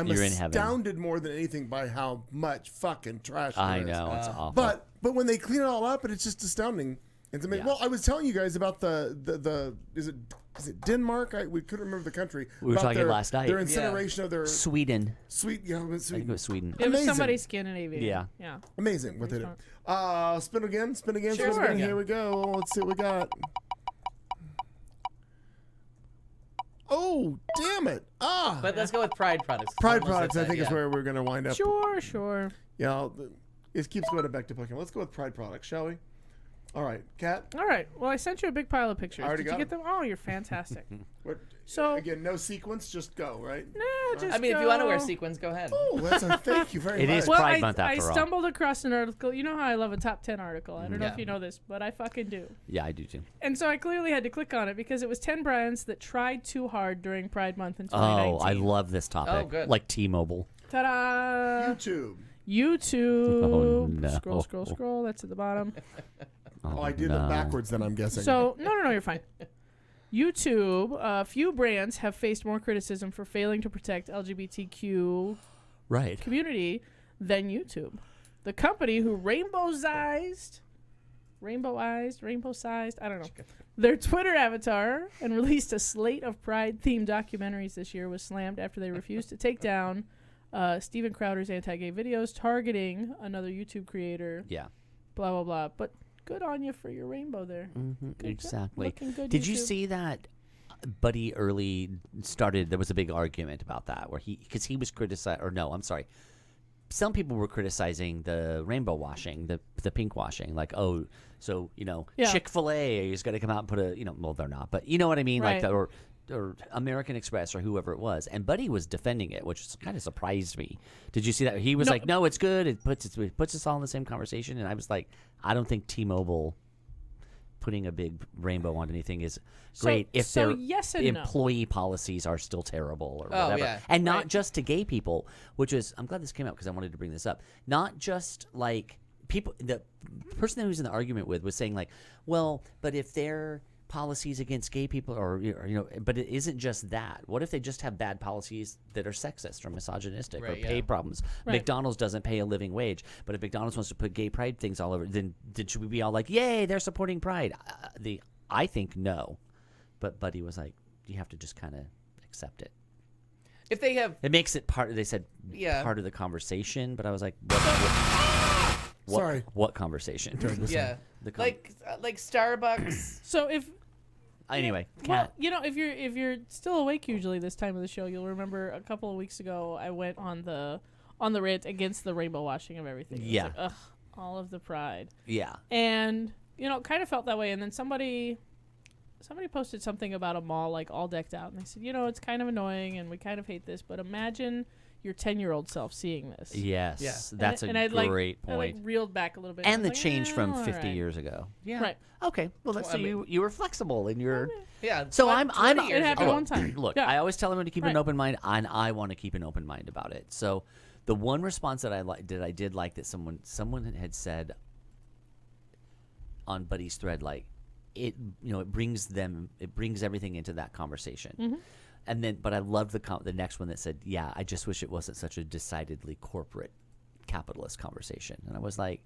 You're in heaven. astounded more than anything by how much fucking trash there I is. know. It's awful. But when they clean it all up, and it's just astounding. It's amazing. Yeah. Well, I was telling you guys about the is it Denmark? We couldn't remember the country. We were About talking their, last night. Their incineration of their Sweden. Yeah, I think it was Sweden. It was Amazing. somebody Scandinavian. Yeah. Yeah. Amazing what they do. Spin again. Sure. Spin again. Here we go. Let's see what we got. Oh, damn it. But let's go with Pride products. Pride Almost products, at I that, think, is yeah. where we're going to wind up. Sure. Yeah, it keeps going back to Pokemon. Let's go with Pride products, shall we? All right, Kat. All right. Well, I sent you a big pile of pictures. I already Did you got get them? Oh, you're fantastic. What, So again, no sequence, just go, right? Nah, just I mean, if you want to wear go. sequins, go ahead. Oh, thank you very It much. is Well, Pride Month I after all. stumbled across an article. You know how I love a top 10 article. I don't know Yeah. if you know this, but I fucking do. Yeah, I do too. And so I clearly had to click on it because it was 10 brands that tried too hard during Pride Month in Oh, 2019. I love this topic. Oh, good. Like T-Mobile. Ta-da! YouTube. Oh, no. Scroll. That's at the bottom. Oh, I did it backwards then, I'm guessing. So, no, you're fine. YouTube, few brands have faced more criticism for failing to protect LGBTQ Right. community than YouTube. The company who rainbow-sized, I don't know, their Twitter avatar and released a slate of Pride-themed documentaries this year was slammed after they refused to take down Steven Crowder's anti-gay videos targeting another YouTube creator. Yeah. Blah, blah, blah. But good on you for your rainbow there. Good job. Exactly. Looking good, Did you YouTube. see that Buddy Early started, there was a big argument about that where because he was criticized, or no, I'm sorry. Some people were criticizing the rainbow washing, the pink washing, like, oh, so, Yeah. Chick-fil-A is going to come out and put a, well, they're not, but you know what I mean? Right. Like, or American Express or whoever it was. And Buddy was defending it, which kind of surprised me. Did you see that? He was like, no, it's good. It puts us all in the same conversation. And I was like, I don't think T-Mobile putting a big rainbow on anything is great if so their yes and no. employee policies are still terrible or Oh, whatever. yeah. And not Right. just to gay people, which is, I'm glad this came out because I wanted to bring this up. Not just like people, the person who was in the argument with was saying like, well, but if they're policies against gay people or but it isn't just that. What if they just have bad policies that are sexist or misogynistic or Right, pay yeah. problems? Right. McDonald's doesn't pay a living wage, but if McDonald's wants to put gay pride things all over, then should we be all like, yay, they're supporting pride? I think no. But Buddy was like, you have to just kind of accept it. If they have, It makes it part. They said Yeah. part of the conversation, but I was like, Sorry. what conversation? yeah, The like Starbucks. So if Anyway, well, Kat. if you're still awake usually this time of the show, you'll remember a couple of weeks ago I went on the rant against the rainbow washing of everything. It was Yeah. like, ugh, all of the pride. Yeah. And kind of felt that way. And then somebody posted something about a mall like all decked out, and they said, it's kind of annoying, and we kind of hate this, but imagine your 10-year-old self seeing this. Yes, Yeah. that's and a I, great I point. reeled back a little bit. And I the was change like, from all 50 right. years ago. Yeah. Right. Okay. Well, that's Well, I so mean- you were flexible in your. Yeah. So 20 I'm. years It happened ago. one time. Look, Yeah. I always tell everyone to keep an Right. open mind, and I want to keep an open mind about it. So, the one response that I did like that someone had said on Buddy's thread, like it brings everything into that conversation. Mm-hmm. And then, but I loved the next one that said, "Yeah, I just wish it wasn't such a decidedly corporate capitalist conversation." And I was like,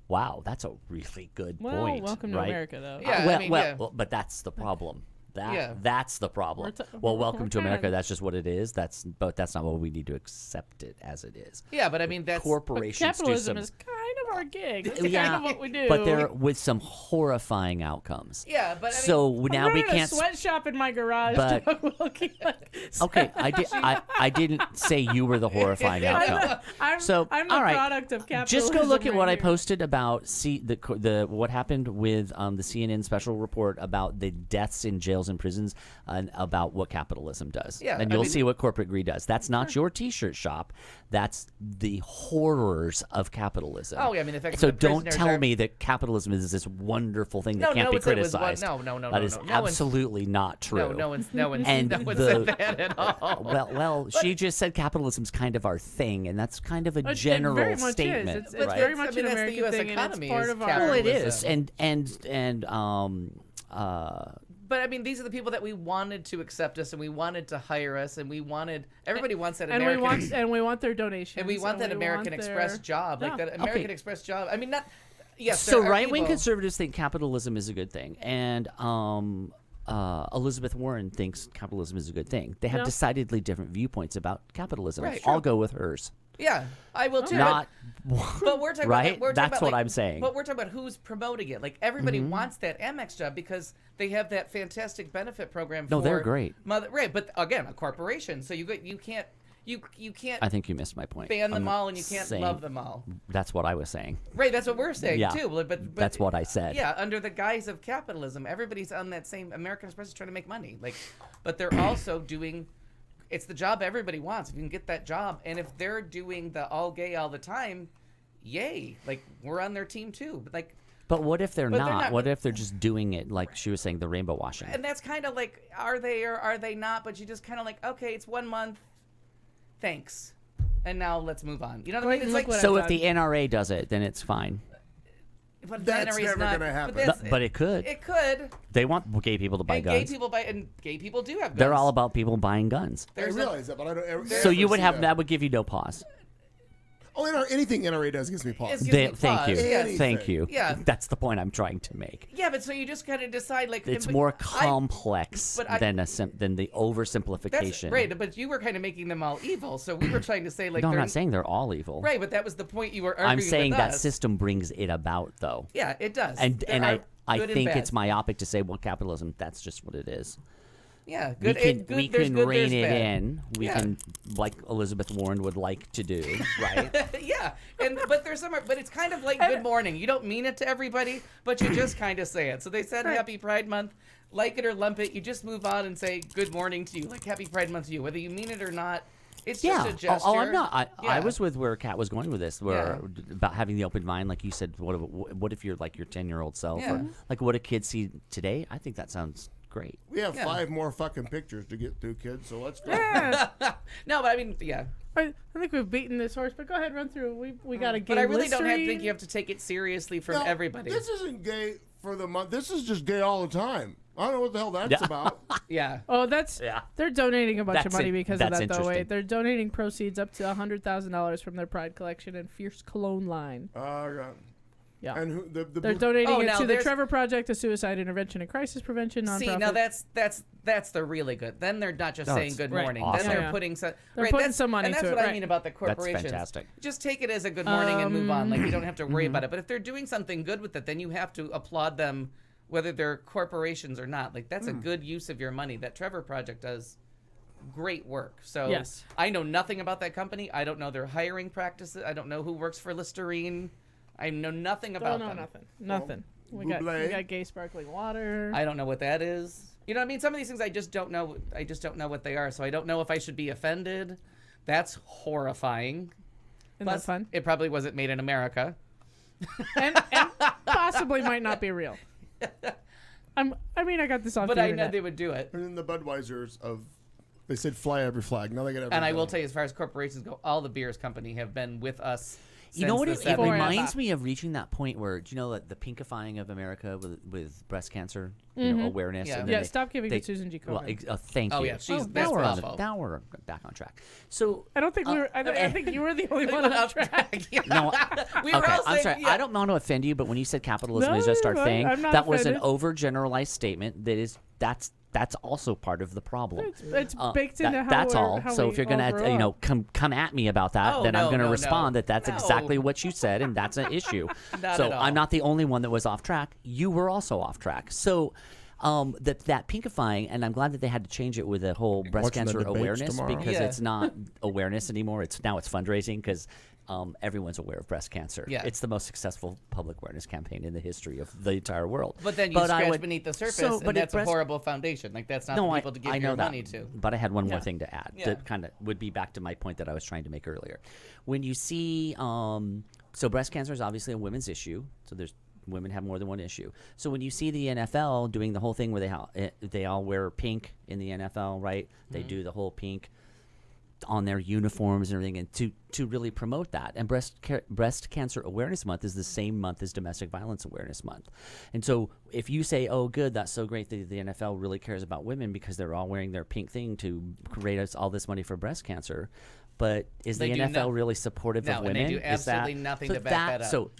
"Wow, that's a really good Well, point." welcome to right? America, though. Yeah, Well, but that's the problem. Yeah. That's the problem. We're Welcome to trying America. to- That's just what it is. That's not what we need to accept it as it is. Yeah, but I mean that's But Corporations do capitalism some. is kind of our gig. That's Yeah, kind of what we do. but they're with some horrifying outcomes. yeah, but I mean, So I'm now we running can't. a sweatshop in my garage. but- looking like Okay, I didn't say you were the horrifying outcome. I'm So, the all right. product of capitalism. Just go look at what right I here. posted about the what happened with the CNN special report about the deaths in jails and prisons and about what capitalism does. Yeah, and I you'll mean- see what corporate greed does. That's not your T-shirt shop. That's the horrors of capitalism. Oh I mean, the fact So that the don't prisoners tell are- me that capitalism is this wonderful thing that No, can't no be one said it was criticized. no, no, no, That no, is no. No one's- absolutely not true. No one And no one the- said that at all. Well, she just said capitalism's kind of our thing, and that's kind of a general it very much statement. Is. It's right? very much I mean, an that's the American US thing, and economy it's part is of our. Well, it capitalism. is, and But I mean, these are the people that we wanted to accept us, and we wanted to hire us, and we wanted. Everybody wants that and American. we want their donations. And we want that American Express their, job, like Yeah. that American Okay. Express job. I mean, not. Yes. so there are right-wing people- conservatives think capitalism is a good thing, and Elizabeth Warren thinks capitalism is a good thing. They have Yeah. decidedly different viewpoints about capitalism. Right. I'll go with hers. Yeah, I will too. Not, But we're talking right? about we're talking That's about, what like, I'm saying. But we're talking about who's promoting it. Like everybody Mhm. wants that Amex job because they have that fantastic benefit program. No, for they're great. Right, but again, a corporation, so you can't you can't I think you missed my point. ban them I'm all and you can't saying- love them all. That's what I was saying. Right, that's what we're saying Yeah, too. But that's what I said. Yeah, under the guise of capitalism, everybody's on that same. American Express is trying to make money. Like, but they're also doing. It's the job everybody wants. If you can get that job, and if they're doing the all gay all the time, yay! Like we're on their team too. But like, But what if they're But they're not? not- What if they're just doing it like she was saying, the rainbow washing? and that's kind of like, are they or are they not? But you just kind of like, okay, it's 1 month. Thanks, and now let's move on. You know what I mean? It's like So if the NRA does it, then it's fine. but That's NRA is never not- gonna happen. But it could. It could. They want gay people to buy And guns. gay people do have guns. They're all about people buying guns. I realize that, but I don't ever. So you ever would see have that would give you no pause. Oh, anything NRA does gives me pause. Thank you. Anything. Thank you. Yeah. That's the point I'm trying to make. Yeah, but so you just kind of decide like It's but more I- complex but I- than than the That's oversimplification. right, but you were kind of making them all evil. So we were trying to say like No, I'm they're not saying they're all evil. right, but that was the point you were arguing I'm saying with that us. system brings it about, though. Yeah, it does. And There and are I good and think bad. it's myopic to say, well, capitalism, that's just what it is. Yeah, We good. can good we there's can good, rein there's it bad. in. We Yeah. can, like Elizabeth Warren would like to do, right? Yeah, but there's some, but it's kind of like good morning. You don't mean it to everybody, but you just kind of say it. So they said Happy Pride Month, like it or lump it. You just move on and say good morning to you, like Happy Pride Month to you, whether you mean it or not. It's Yeah. just a gesture. Oh, I'm not. I Yeah. was with where Kat was going with this, where about having the open mind, like you said. What if you're like your 10-year-old self, Yeah. or like what a kid see today? I think that sounds great. We have Yeah. 5 more fucking pictures to get through, kids. So let's go. No, but I mean, yeah. I think we've beaten this horse, but go ahead, run through. We got a gay But I really don't Listerine. think you have to take it seriously from No, everybody. This isn't gay for the month. This is just gay all the time. I don't know what the hell that's Yeah. about. Yeah. Oh, that's they're donating a bunch of That's money it. because That's of that. Though, interesting. wait, they're donating proceeds up to $100,000 from their Pride collection and Fierce Cologne line. God. Yeah, And who, the they're donating Oh, it now to the there's- Trevor Project, a suicide intervention and crisis prevention nonprofit. See, now that's the really good. Then they're not just No, saying it's good right. morning. awesome. Then they're Yeah. putting some. They're right, putting that's- some money and that's to what it, I right. mean about the That's corporations. fantastic. Just take it as a good morning and move on. Like you don't have to worry about it. But if they're doing something good with it, then you have to applaud them, whether they're corporations or not. Like that's a good use of your money. That Trevor Project does great work. So Yes. I know nothing about that company. I don't know their hiring practices. I don't know who works for Listerine. I know nothing about Don't know them. nothing. We got Buble. gay sparkling water. I don't know what that is. You know what I mean? Some of these things I just don't know. I just don't know what they are. So I don't know if I should be offended. That's horrifying. Isn't Plus, that fun? it probably wasn't made in America. and possibly might not be real. I mean, I got this off But the I know internet. they would do it. And then the Budweisers of, they said fly every flag. Now they got every And I will gun. tell you, as far as corporations go, all the beers company have been with us. You know what? since It the 70s. reminds me of reaching that point where, do you know, the pinkifying of America with breast cancer, you know, awareness. Yeah. And then Yeah, stop giving to Susan G. Well, Komen. thank Oh, you. yeah, she's- now that's we're awful. now we're back on track. So I don't think we were. I think you were the only one on track. no, We were okay, all I'm saying, sorry. yeah. I don't want to offend you, but when you said capitalism No, is just our you're thing, fine. I'm not that was an offended. overgeneralized statement. That's also part of the problem. It's baked into how that's we're- all. how So we if you're all gonna grew up. come at me about that, Oh, then I'm no, gonna no, respond no. that that's No. exactly what you said, and that's an issue. Not So at all. I'm not the only one that was off track. You were also off track. So. That pinkifying, and I'm glad that they had to change it with the whole breast Watching the cancer debates awareness tomorrow. because Yeah. it's not awareness anymore. It's fundraising because everyone's aware of breast cancer. Yeah. It's the most successful public awareness campaign in the history of the entire world. But then you scratch beneath the surface, and that's a breast- horrible foundation. Like, that's not No, the people to give I know your that, money to. But I had one more Yeah. thing to add Yeah. that kind of would be back to my point that I was trying to make earlier. When you see, so breast cancer is obviously a women's issue. So women have more than one issue. So when you see the NFL doing the whole thing where they all wear pink in the NFL, right? They do the whole pink on their uniforms and everything, and to really promote that. And breast cancer awareness month is the same month as domestic violence awareness month. And so if you say, oh good, that's so great that the NFL really cares about women because they're all wearing their pink thing to raise us all this money for breast cancer, but is They the do NFL really supportive No, of and women? they do absolutely Is that, nothing so to back that up. So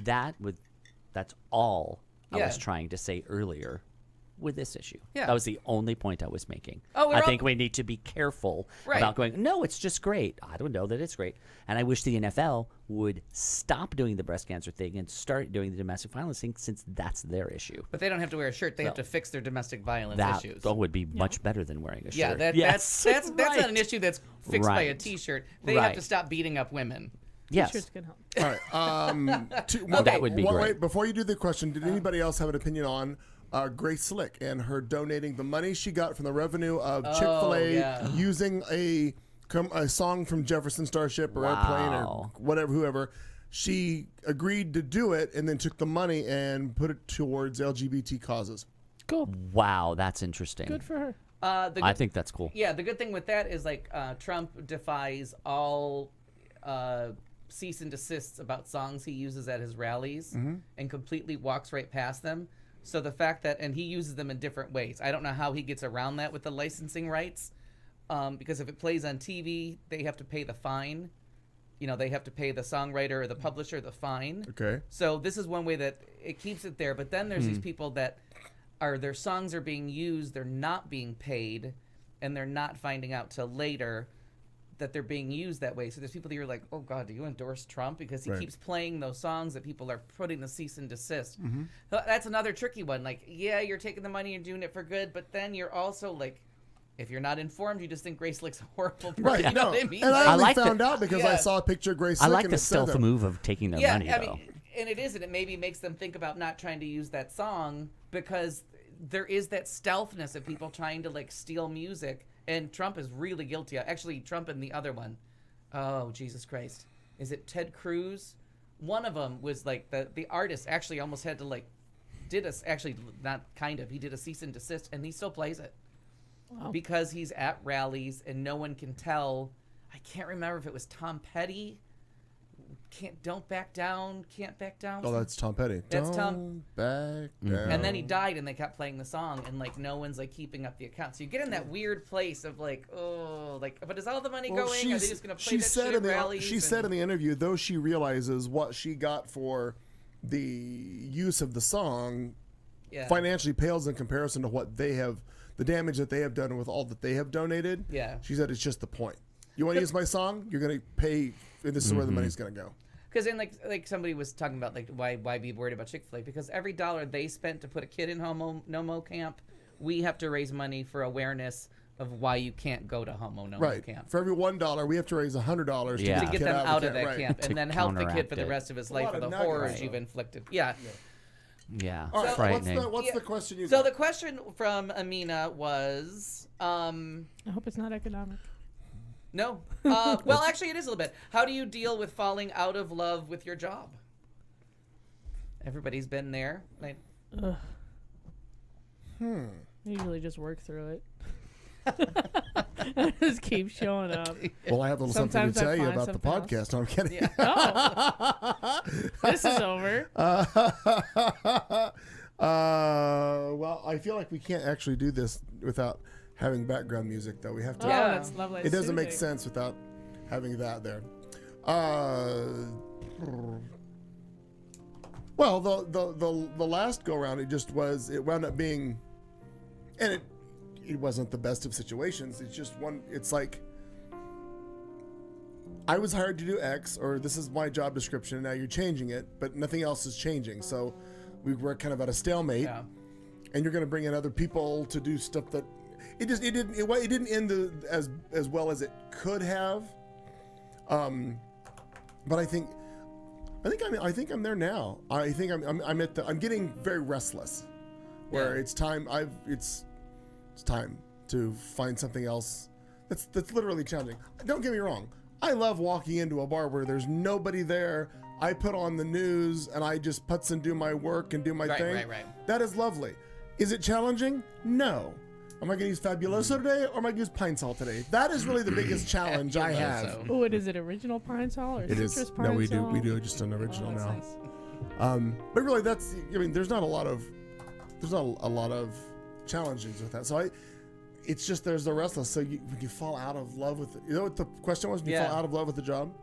that's all I Yeah. was trying to say earlier with this issue. Yeah. That was the only point I was making. Oh, I think we need to be careful Right. about going, no, it's just great. I don't know that it's great. And I wish the NFL would stop doing the breast cancer thing and start doing the domestic violence thing since that's their issue. But they don't have to wear a shirt. They have to fix their domestic violence That issues. would be much better than wearing a shirt. Yeah, Yes. that's Right. not an issue that's fixed by a Right. T-shirt. They have to Right. stop beating up women. Yes. T-shirts can help. All right. That would be great. Wait, before you do the question, did anybody else have an opinion on Grace Slick and her donating the money she got from the revenue of Chick-fil-A yeah. using a song from Jefferson Starship or Airplane or whatever, whoever. She agreed to do it and then took the money and put it towards LGBT causes. Cool. Wow, that's interesting. Good for her. I think that's cool. Yeah, the good thing with that is like Trump defies all cease and desists about songs he uses at his rallies and completely walks right past them. So the fact that, and he uses them in different ways. I don't know how he gets around that with the licensing rights, because if it plays on TV, they have to pay the fine. You know, they have to pay the songwriter or the publisher the fine. Okay. So this is one way that it keeps it there. But then there's these people that their songs are being used, they're not being paid, and they're not finding out till later that they're being used that way. So there's people that you're like, oh God, do you endorse Trump? Because he keeps playing those songs that people are putting the cease and desist. So that's another tricky one. Like, yeah, you're taking the money and doing it for good, but then you're also like, if you're not informed, you just think Grace Slick's a horrible person. Right, You know no. what I mean? And I only like found that- out because I saw a picture of Grace I Slick like and the it said stealth that. move of taking their money, I though. mean, and it is, and it maybe makes them think about not trying to use that song because there is that stealthness of people trying to like steal music, and Trump is really guilty. Actually, Trump and the other one, oh Jesus Christ, is it Ted Cruz? One of them was like the artist actually almost had to like he did a cease and desist, and he still plays it. Wow. Because he's at rallies and no one can tell. I can't remember if it was Tom Petty. Don't back down. Can't back down. Oh, that's Tom Petty. That's Don't Tom. back down. And then he died, and they kept playing the song, and like no one's like keeping up the account. So you get in that weird place of like, oh, like, but is all the money Well, going? Are they just gonna play she that said shit in at the rallies? she said in the interview, though she realizes what she got for the use of the song Yeah. financially pales in comparison to what they have, the damage that they have done with all that they have donated. Yeah. She said it's just the point. You want to use my song? You're going to pay, and this is where the money's going to go. Because then, like somebody was talking about, like, why be worried about Chick-fil-A? Because every dollar they spent to put a kid in no-mo camp, we have to raise money for awareness of why you can't go to no-mo Right. camp. For every $1, we have to raise $100 Yeah. to To get get them out of the that right. camp, To and then help the kid counteract for the it. rest of his A life lot for of the nuggets. horrors Right. you've inflicted. Yeah. Yeah, All right, frightening. what's the question you So got? the question from Amina was, I hope it's not economic. no. Well, actually, it is a little bit. How do you deal with falling out of love with your job? Everybody's been there. Like, I usually just work through it. I just keep showing up. Well, I have a little something to Sometimes I tell you find about the something else. podcast. No, I'm kidding. Oh, this is over. Well, I feel like we can't actually do this without having background music, though. We have to. Oh, that's lovely. It doesn't make Soothing. sense without having that there. Well, the last go round, it wound up being, and it wasn't the best of situations. It's just one. It's like I was hired to do X, or this is my job description, and now you're changing it, but nothing else is changing. So we were kind of at a stalemate, yeah. and you're going to bring in other people to do stuff that it didn't end as well as it could have. But I think I think I'm there now. I think I'm getting very restless, where it's time. It's time to find something else. That's literally challenging. Don't get me wrong. I love walking into a bar where there's nobody there. I put on the news and I just putz and do my work and do my thing. Right. That is lovely. Is it challenging? No. Am I going to use Fabuloso today or am I going to use Pine Sol today? That is really the biggest challenge I have. Oh, is it original Pine Sol or It is. citrus Pine No, we Sol? do just an original now. Nice. But really, there's not a lot of challenges with that. So it's just there's the restless. So when you fall out of love with it, you know what the question was? When you fall out of love with the job?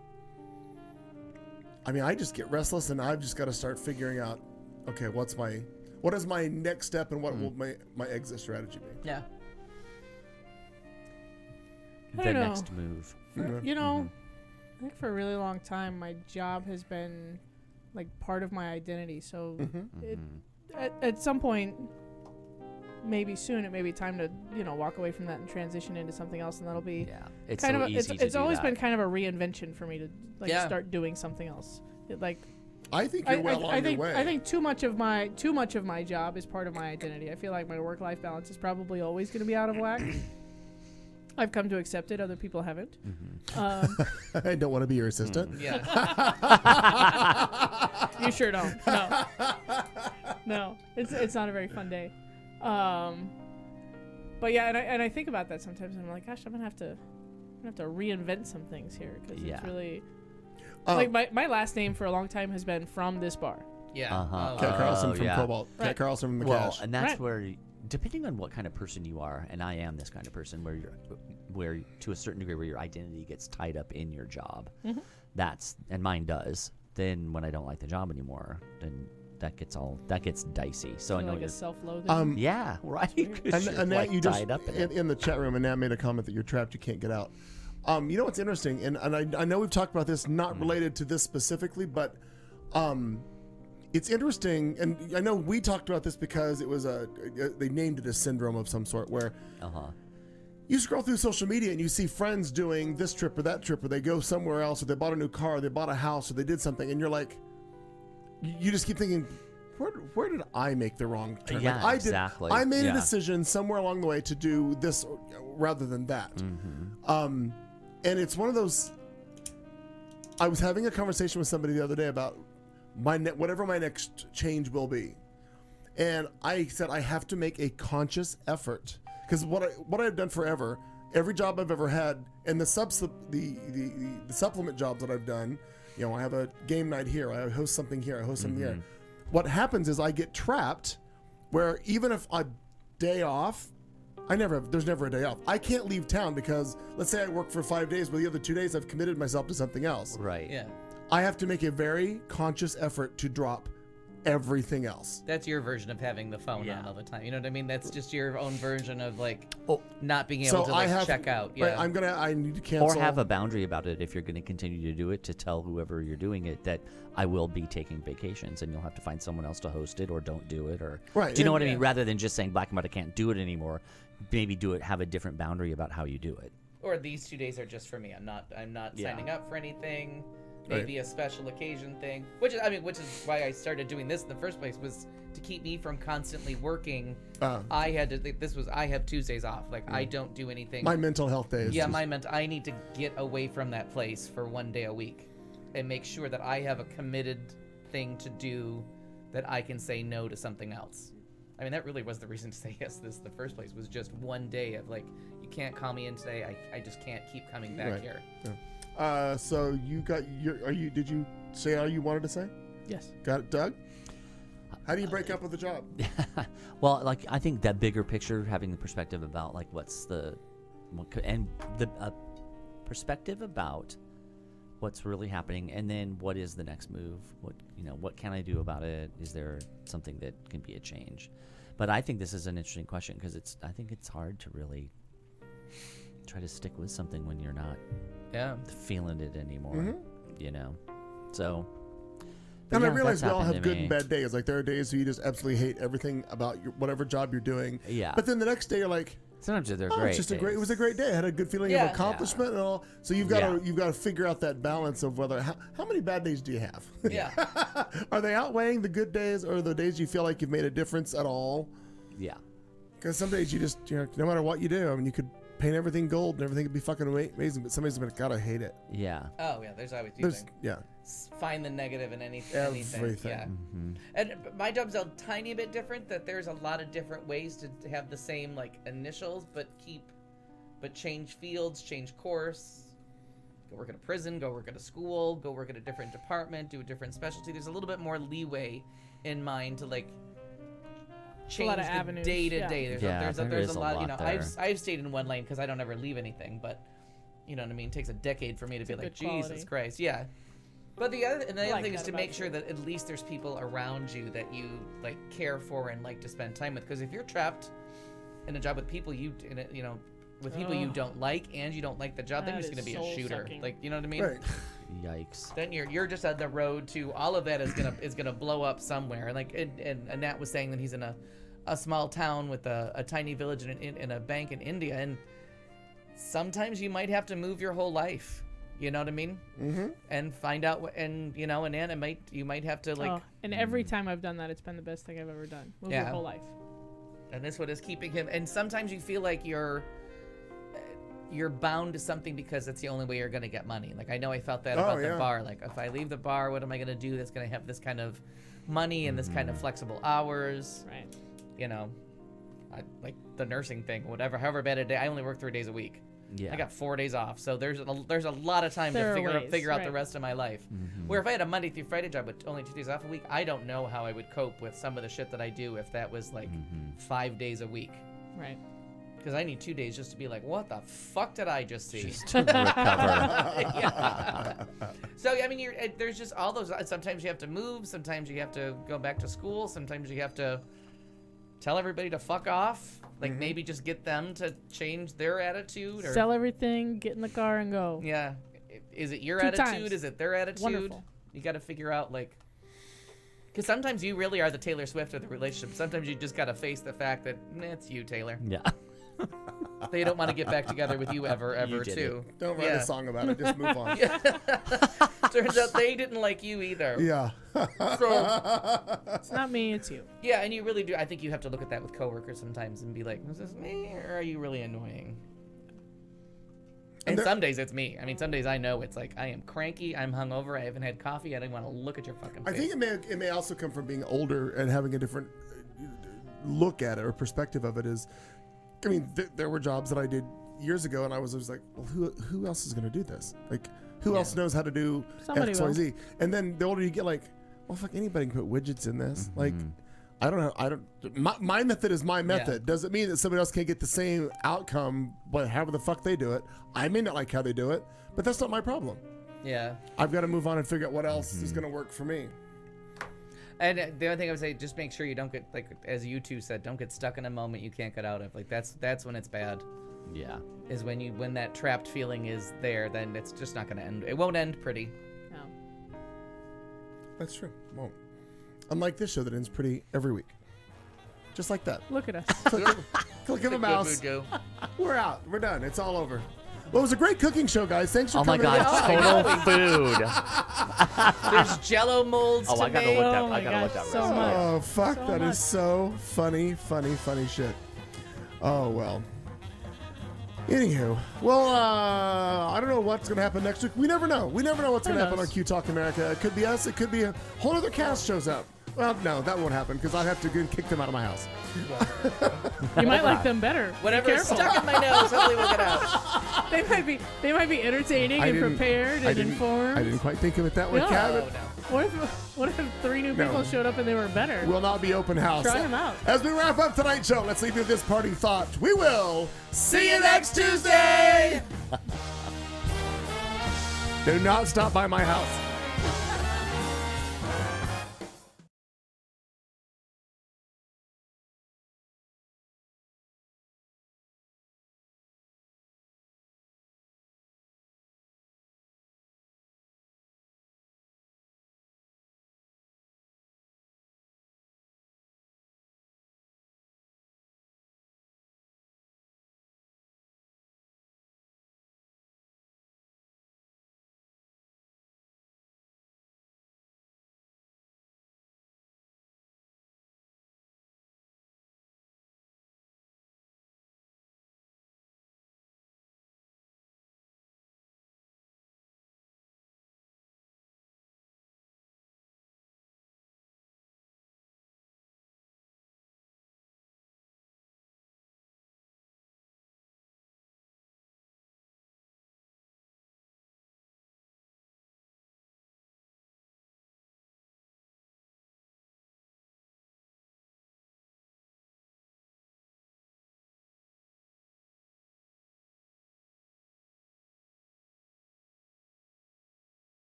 I mean, I just get restless, and I've just got to start figuring out, okay, what is my next step, and what will my exit strategy be? Yeah. The next move. You know, I think for a really long time, my job has been like part of my identity. So at some point, maybe soon, it may be time to walk away from that and transition into something else, and that'll be It's kind so of easy to it's do always that. been kind of a reinvention for me to start doing something else. I think you're well on your way. I think too much of my job is part of my identity. I feel like my work-life balance is probably always going to be out of whack. I've come to accept it. Other people haven't. I don't want to be your assistant. Yeah. You sure don't. No. It's not a very fun day. But yeah, and I think about that sometimes, and I'm like, gosh, I'm gonna have to reinvent some things here because it's really like my last name for a long time has been from this bar. Yeah. Cat Carlson from yeah. Cobalt. Right. Cat Carlson from the Well, Cash. and that's where, depending on what kind of person you are, and I am this kind of person, where to a certain degree where your identity gets tied up in your job, and mine does. Then when I don't like the job anymore, then that gets dicey. So I know like you're a self-loathing. yeah, right. And Nat, like you just tied up in the chat room, and Nat made a comment that you're trapped, you can't get out. You know what's interesting, and I know we've talked about this, not related to this specifically, but it's interesting, and I know we talked about this because it was they named it a syndrome of some sort, where you scroll through social media and you see friends doing this trip or that trip, or they go somewhere else, or they bought a new car, or they bought a house, or they did something, and you're like, you just keep thinking, where did I make the wrong turn? Yeah, like, exactly. I made a decision somewhere along the way to do this rather than that. And it's one of those. I was having a conversation with somebody the other day about whatever my next change will be, and I said I have to make a conscious effort, because what I've done forever, every job I've ever had, and the supplement jobs that I've done. I have a game night here, I host something here, I host something here. What happens is I get trapped where even if I day off, there's never a day off. I can't leave town because let's say I work for 5 days, but the other 2 days I've committed myself to something else. Right. Yeah. I have to make a very conscious effort to drop everything else. That's your version of having the phone on all the time. You know what I mean? That's just your own version of not being able to check out. Yeah. Right, I need to cancel. Or have a boundary about it if you're going to continue to do it, to tell whoever you're doing it that I will be taking vacations and you'll have to find someone else to host it, or don't do it, or right. Do you know what I mean? Rather than just saying black and white, I can't do it anymore. Maybe have a different boundary about how you do it. Or these 2 days are just for me. I'm not signing up for anything. Maybe a special occasion thing, which is why I started doing this in the first place, was to keep me from constantly working. I have Tuesdays off. I don't do anything. My mental health day is I need to get away from that place for 1 day a week and make sure that I have a committed thing to do, that I can say no to something else. I mean, that really was the reason to say yes to this in the first place, was just 1 day of you can't call me in today. I just can't keep coming back here. Yeah. So you got did you say all you wanted to say? Yes. Got it, Doug? How do you break up with the job? Well, I think that bigger picture, having the perspective about perspective about what's really happening, and then what is the next move? What can I do about it? Is there something that can be a change? But I think this is an interesting question, because I think it's hard to really try to stick with something when you're not feeling it anymore. So. And I realize we all have good and bad days. There are days where you just absolutely hate everything about whatever job you're doing. Yeah. But then the next day you're like, Sometimes they're Oh, great. it's just a great. It was a great day. I had a good feeling Yeah. of accomplishment and all. So you've got to figure out that balance of whether how many bad days do you have? Yeah. Are they outweighing the good days or the days you feel like you've made a difference at all? Yeah. Because some days you just no matter what you do, I mean, you could paint everything gold and everything could be fucking amazing, but somebody's gotta hate it. Yeah. Oh yeah, there's always find the negative in anything. Everything. Yeah. And my job's a tiny bit different. That there's a lot of different ways to have the same like initials, but change fields, change course. Go work at a prison. Go work at a school. Go work at a different department. Do a different specialty. There's a little bit more leeway in mine to like change lot of the avenues, day to yeah. day. There's a lot. You know, there. I've stayed in one lane because I don't ever leave anything, but you know what I mean. It takes a decade for me to be like, good quality. Jesus Christ, yeah. But the other like thing is that to about make you. sure that at least there's people around you that you like care for and like to spend time with. Because if you're trapped in a job with people you don't like and you don't like the job, then That you're just gonna be is a shooter. soul-sucking. Like, you know what I mean? Right. Yikes. Then you're just on the road to all of that is gonna blow up somewhere. Like and Nat was saying that he's in a small town with a tiny village in a bank in India, and sometimes you might have to move your whole life. You know what I mean? Mm-hmm. And find out you might have to like. And every time I've done that, it's been the best thing I've ever done. Move your whole life. And that's what is keeping him. And sometimes you feel like you're bound to something because it's the only way you're going to get money. Like I know I felt that about the bar. Like if I leave the bar, what am I going to do that's going to have this kind of money and this kind of flexible hours? Right. You know, like the nursing thing, whatever. However bad a day, I only work 3 days a week. Yeah. I got 4 days off, so there's a lot of time to figure out the rest of my life. Mm-hmm. Where if I had a Monday through Friday job with only 2 days off a week, I don't know how I would cope with some of the shit that I do if that was like 5 days a week. Right. Because I need 2 days just to be like, what the fuck did I just see? Just to recover. Yeah. So I mean, there's just all those. Sometimes you have to move. Sometimes you have to go back to school. Sometimes you have to tell everybody to fuck off. Like maybe just get them to change their attitude. Or, Sell everything, get in the car, and go. yeah. Is it your 2 attitude? times. Is it their attitude? Wonderful. You got to figure out like. Because sometimes you really are the Taylor Swift of the relationship. Sometimes you just got to face the fact that it's you, Taylor. Yeah. They don't want to get back together with you ever, You did too. Don't write a song about it. Just move on. Turns out they didn't like you either. Yeah. So, It's not me, it's you. yeah, and you really do. I think you have to look at that with coworkers sometimes and be like, is this me or are you really annoying? And some days it's me. I mean, some days I know it's like I am cranky, I'm hungover, I haven't had coffee, I don't want to look at your fucking I face. think it may also come from being older and having a different look at it or perspective of it. Is, I mean, there were jobs that I did years ago, and I was like, well, who else is going to do this? Like, who else knows how to do Somebody X, Y, Z? And then the older you get, like, well, fuck, anybody can put widgets in this. Like, I don't know. My method is my method. Doesn't mean that somebody else can't get the same outcome, but however the fuck they do it. I may not like how they do it, but that's not my problem. Yeah. I've got to move on and figure out what else is going to work for me. And the other thing I would say, just make sure you don't get, like, as you two said, don't get stuck in a moment you can't get out of. Like, that's when it's bad. Yeah. Is when that trapped feeling is there, then it's just not going to end. It won't end pretty. No. That's true. Won't. Unlike this show that ends pretty every week. Just like that. Look at us. Click of a mouse. Good mood, We're out. We're done. It's all over. Well, it was a great cooking show, guys. Thanks for Oh my coming. God, total food. There's Jello molds Oh, to I gotta make. look that. Oh my I gotta look gosh, that. so recipe. much. Oh, fuck. So That much. is so funny shit. Oh, well. Anywho, well, I don't know what's going to happen next week. We never know. We never know what's going to happen on Q Talk America. It could be us. It could be a whole other cast shows up. Well, no, that won't happen because I'd have to go and kick them out of my house. You might like them better. Be Whatever is careful. stuck in my nose, hopefully we'll get out. They might be entertaining and prepared and informed. I didn't quite think of it that way, No. Cabot. What if 3 new people showed up and they were better? Will not be open house. Try 'em out. As we wrap up tonight's show, let's leave you with this parting thought. We will see you next Tuesday. Do not stop by my house.